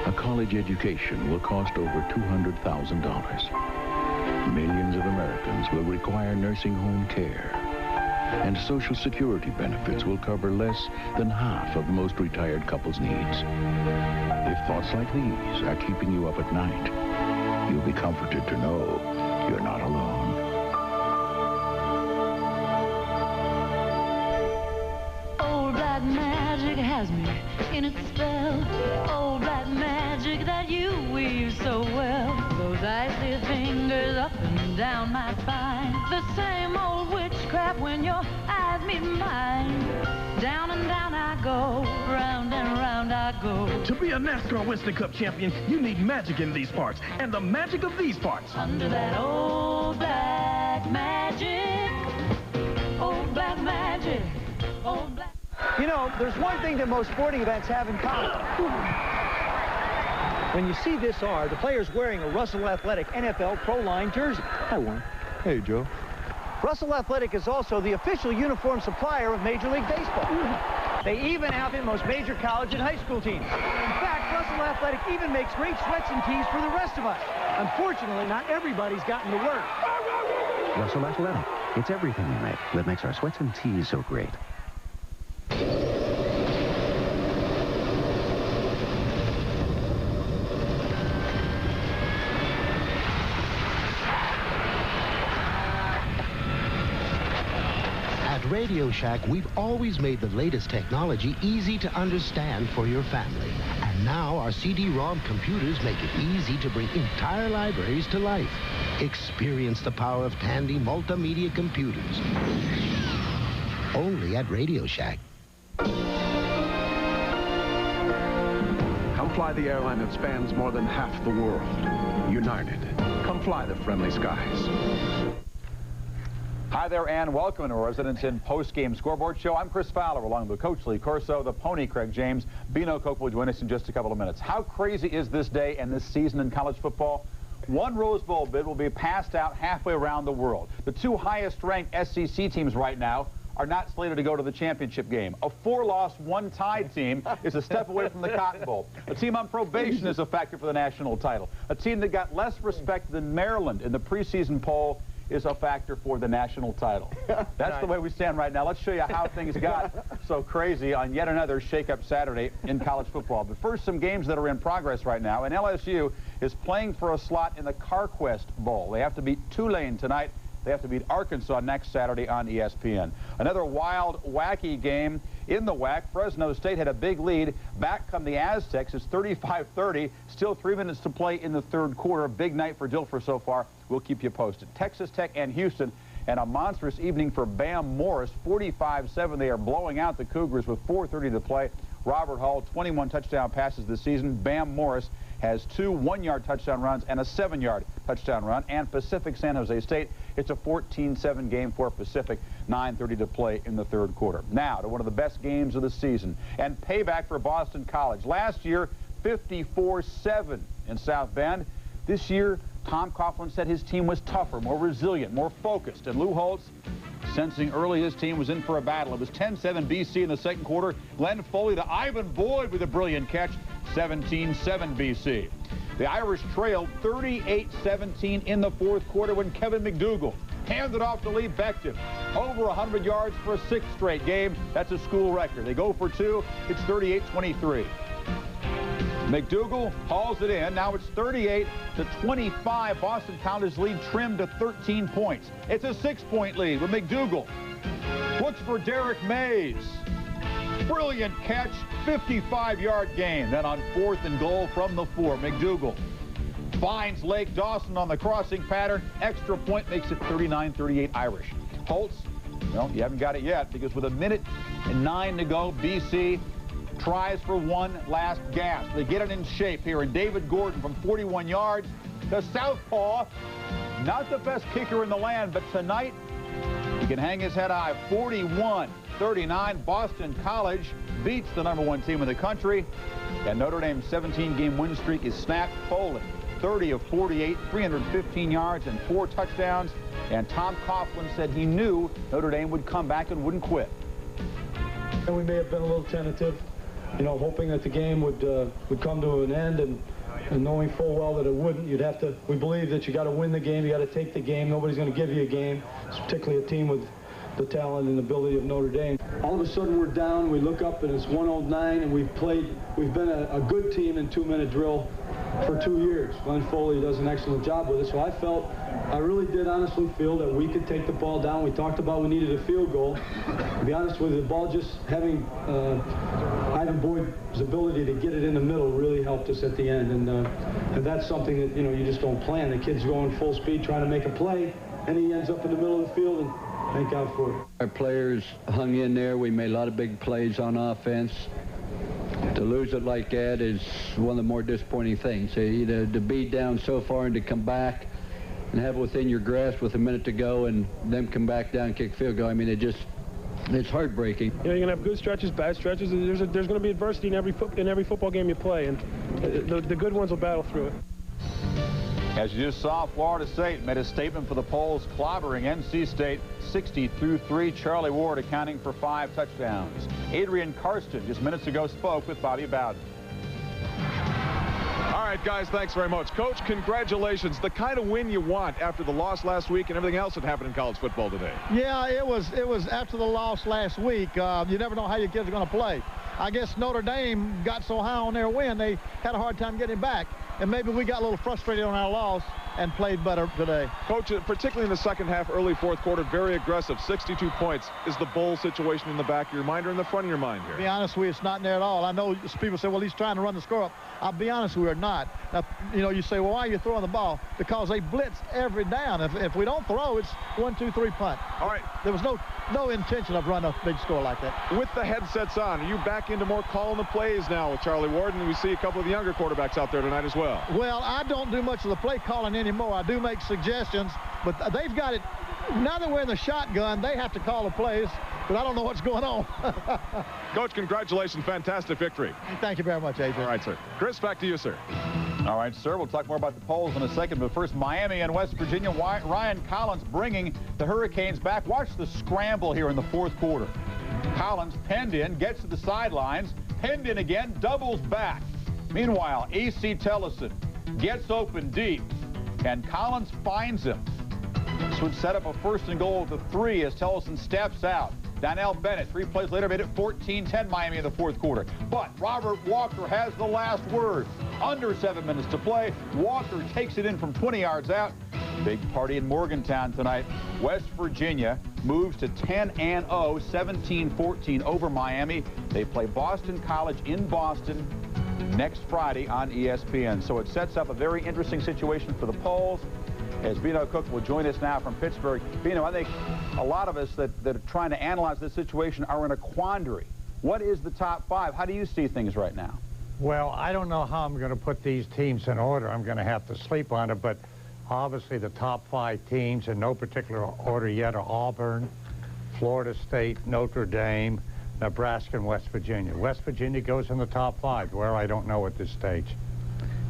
a college education will cost over $200,000. Millions of Americans will require nursing home care, and Social Security benefits will cover less than half of most retired couples' needs. If thoughts like these are keeping you up at night, you'll be comforted to know you're not alone. Old black magic has me in its spell. Old black magic that you weave so well. Those icy fingers up and down my spine. The same old witchcraft when your eyes meet mine. Down and down I go, round and round I go. To be a NASCAR Winston Cup champion, you need magic in these parts, and the magic of these parts. Under that old black magic, old black magic, old black. You know, there's one thing that most sporting events have in common. When you see this R, the player's wearing a Russell Athletic NFL Pro Line jersey. Hi, Warren. Hey, Joe. Russell Athletic is also the official uniform supplier of Major League Baseball. They even have in most major college and high school teams. In fact, Russell Athletic even makes great sweats and tees for the rest of us. Unfortunately, not everybody's gotten to work. Russell Athletic. It's everything we make that makes our sweats and tees so great. At Radio Shack, we've always made the latest technology easy to understand for your family. And now our CD-ROM computers make it easy to bring entire libraries to life. Experience the power of Tandy multimedia computers. Only at Radio Shack. Come fly the airline that spans more than half the world. United. Come fly the friendly skies. Hi there and welcome to our Residents in Post-Game Scoreboard Show. I'm Chris Fowler along with Coach Lee Corso, the Pony Craig James. Bino Koch will join us in just a couple of minutes. How crazy is this day and this season in college football? One Rose Bowl bid will be passed out halfway around the world. The two highest-ranked SEC teams right now are not slated to go to the championship game. A 4-loss, 1-tied team is a step away from the Cotton Bowl. A team on probation is a factor for the national title. A team that got less respect than Maryland in the preseason poll is a factor for the national title. That's the way we stand right now. Let's show you how things got so crazy on yet another shake-up Saturday in college football. But first, some games that are in progress right now. And LSU is playing for a slot in the CarQuest Bowl. They have to beat Tulane tonight. They have to beat Arkansas next Saturday on ESPN. Another wild, wacky game in the WAC. Fresno State had a big lead. Back come the Aztecs. It's 35-30. Still 3 minutes to play in the third quarter. Big night for Dilfer so far. We'll keep you posted. Texas Tech and Houston, and a monstrous evening for Bam Morris. 45-7. They are blowing out the Cougars with 4:30 to play. Robert Hall, 21 touchdown passes this season. Bam Morris has 2 one-yard touchdown runs and a 7-yard touchdown run. And Pacific San Jose State, it's a 14-7 game for Pacific. 9:30 to play in the third quarter. Now to one of the best games of the season and payback for Boston College. Last year, 54-7 in South Bend. This year, Tom Coughlin said his team was tougher, more resilient, more focused. And Lou Holtz, sensing early his team was in for a battle. It was 10-7 BC in the second quarter. Glenn Foley to Ivan Boyd with a brilliant catch. 17-7 BC. The Irish trailed 38-17 in the fourth quarter when Kevin McDougal handed off to Lee Becton. Over 100 yards for a 6th straight game. That's a school record. They go for 2. It's 38-23. McDougal hauls it in. Now it's 38-25. Boston College lead trimmed to 13 points. It's a 6-point lead with McDougal. Looks for Derek Mays. Brilliant catch, 55-yard gain. Then on 4th and goal from the 4, McDougal finds Lake Dawson on the crossing pattern. Extra point makes it 39-38 Irish. Holtz, well, you haven't got it yet because with 1:09 to go, BC tries for one last gasp. They get it in shape here, and David Gordon from 41 yards to southpaw. Not the best kicker in the land, but tonight he can hang his head high. 41-39. Boston College beats the #1 team in the country, and Notre Dame's 17-game win streak is snapped. Foley, 30 of 48, 315 yards and 4 touchdowns. And Tom Coughlin said he knew Notre Dame would come back and wouldn't quit. And we may have been a little tentative, you know, hoping that the game would come to an end, and knowing full well that it wouldn't. We believe that you got to win the game, you got to take the game. Nobody's going to give you a game, particularly a team with the talent and ability of Notre Dame. All of a sudden we're down, we look up and it's 109, and we've been a good team in 2-minute drill for 2 years. Glenn Foley does an excellent job with it, so I really did honestly feel that we could take the ball down. We talked about we needed a field goal. To be honest with you, the ball just having Ivan Boyd's ability to get it in the middle really helped us at the end, and that's something that, you know, you just don't plan. The kid's going full speed trying to make a play, and he ends up in the middle of the field, and thank God for it. Our players hung in there. We made a lot of big plays on offense. To lose it like that is one of the more disappointing things. To be down so far and to come back and have it within your grasp with a minute to go and them come back down and kick field goal. I mean, it's heartbreaking. You know, you're going to have good stretches, bad stretches. There's going to be adversity in every football game you play, and the good ones will battle through it. As you just saw, Florida State made a statement for the polls, clobbering NC State 60-3. Charlie Ward accounting for 5 touchdowns. Adrian Karsten just minutes ago spoke with Bobby Bowden. All right, guys, thanks very much. Coach, congratulations. The kind of win you want after the loss last week and everything else that happened in college football today. Yeah, it was after the loss last week. You never know how your kids are going to play. I guess Notre Dame got so high on their win, they had a hard time getting back. And maybe we got a little frustrated on our loss and played better today. Coach, particularly in the second half, early fourth quarter, very aggressive, 62 points. Is the bowl situation in the back of your mind or in the front of your mind here? To be honest with you, it's not in there at all. I know people say, well, he's trying to run the score up. I'll be honest, we are not. Now, you know, you say, well, why are you throwing the ball? Because they blitzed every down. If we don't throw, it's 1, 2, 3 punt. All right. There was no intention of running a big score like that. With the headsets on, are you back into more calling the plays now with Charlie Ward? And we see a couple of the younger quarterbacks out there tonight as well. Well, I don't do much of the play calling anymore. I do make suggestions, but they've got it. Now that we're in the shotgun, they have to call the plays, but I don't know what's going on. Coach, congratulations. Fantastic victory. Thank you very much, Adrian. All right, sir. Chris, back to you, sir. All right, sir. We'll talk more about the polls in a second, but first, Miami and West Virginia. Ryan Collins bringing the Hurricanes back. Watch the scramble here in the fourth quarter. Collins penned in, gets to the sidelines, penned in again, doubles back. Meanwhile, A.C. Tellison gets open deep, and Collins finds him. This would set up a 1st and goal with a 3 as Tellison steps out. Donnell Bennett, 3 plays later, made it 14-10 Miami in the fourth quarter. But Robert Walker has the last word. Under 7 minutes to play. Walker takes it in from 20 yards out. Big party in Morgantown tonight. West Virginia moves to 10-0, 17-14 over Miami. They play Boston College in Boston next Friday on ESPN. So it sets up a very interesting situation for the polls. As Bino Cook will join us now from Pittsburgh. Bino, I think a lot of us that are trying to analyze this situation are in a quandary. What is the top 5? How do you see things right now? Well, I don't know how I'm going to put these teams in order. I'm going to have to sleep on it, but obviously the top 5 teams in no particular order yet are Auburn, Florida State, Notre Dame, Nebraska, and West Virginia. West Virginia goes in the top 5, where I don't know at this stage.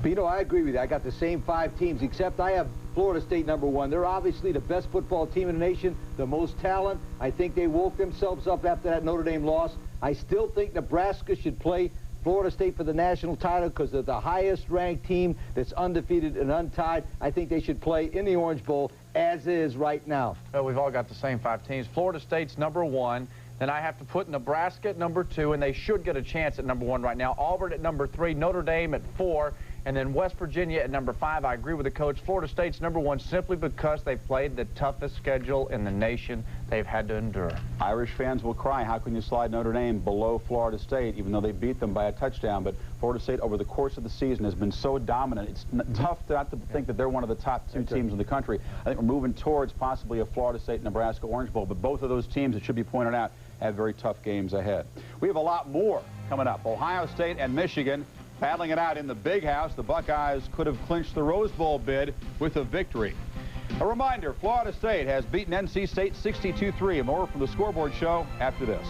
Bino, I agree with you. I got the same 5 teams, except I have Florida State #1. They're obviously the best football team in the nation, the most talent. I think they woke themselves up after that Notre Dame loss. I still think Nebraska should play Florida State for the national title because they're the highest-ranked team that's undefeated and untied. I think they should play in the Orange Bowl as is right now. Well, we've all got the same 5 teams. Florida State's #1. Then I have to put Nebraska at #2, and they should get a chance at #1 right now. Auburn at #3, Notre Dame at 4, and then West Virginia at #5. I agree with the coach. Florida State's #1 simply because they've played the toughest schedule in the nation they've had to endure. Irish fans will cry, how can you slide Notre Dame below Florida State, even though they beat them by a touchdown? But Florida State, over the course of the season, has been so dominant. It's tough not to think that they're one of the top 2 teams in the country. I think we're moving towards possibly a Florida State-Nebraska Orange Bowl, but both of those teams, it should be pointed out, have very tough games ahead. We have a lot more coming up. Ohio State and Michigan battling it out in the Big House. The Buckeyes could have clinched the Rose Bowl bid with a victory. A reminder, Florida State has beaten NC State 62-3. More from the Scoreboard Show after this.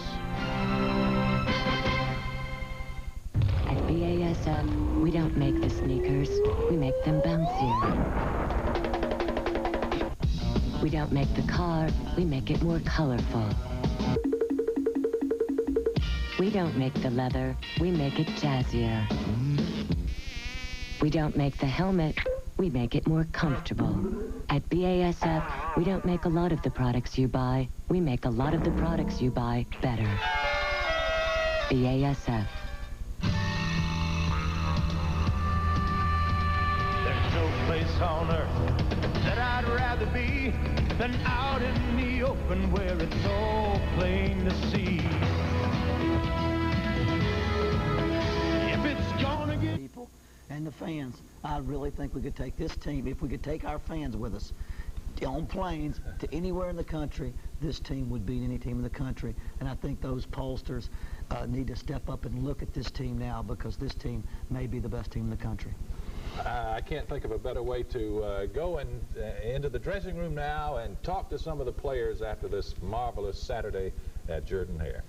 At BASF, we don't make the sneakers, we make them bouncier. We don't make the car, we make it more colorful. We don't make the leather, we make it jazzier. We don't make the helmet, we make it more comfortable. At BASF, we don't make a lot of the products you buy, we make a lot of the products you buy better. BASF. There's no place on earth that I'd rather be than out in the open where it's all plain to see. If it's gonna get people and the fans, I really think we could take this team, if we could take our fans with us on planes to anywhere in the country, this team would beat any team in the country. And I think those pollsters need to step up and look at this team now, because this team may be the best team in the country. I can't think of a better way to go into the dressing room now and talk to some of the players after this marvelous Saturday at Jordan-Hare.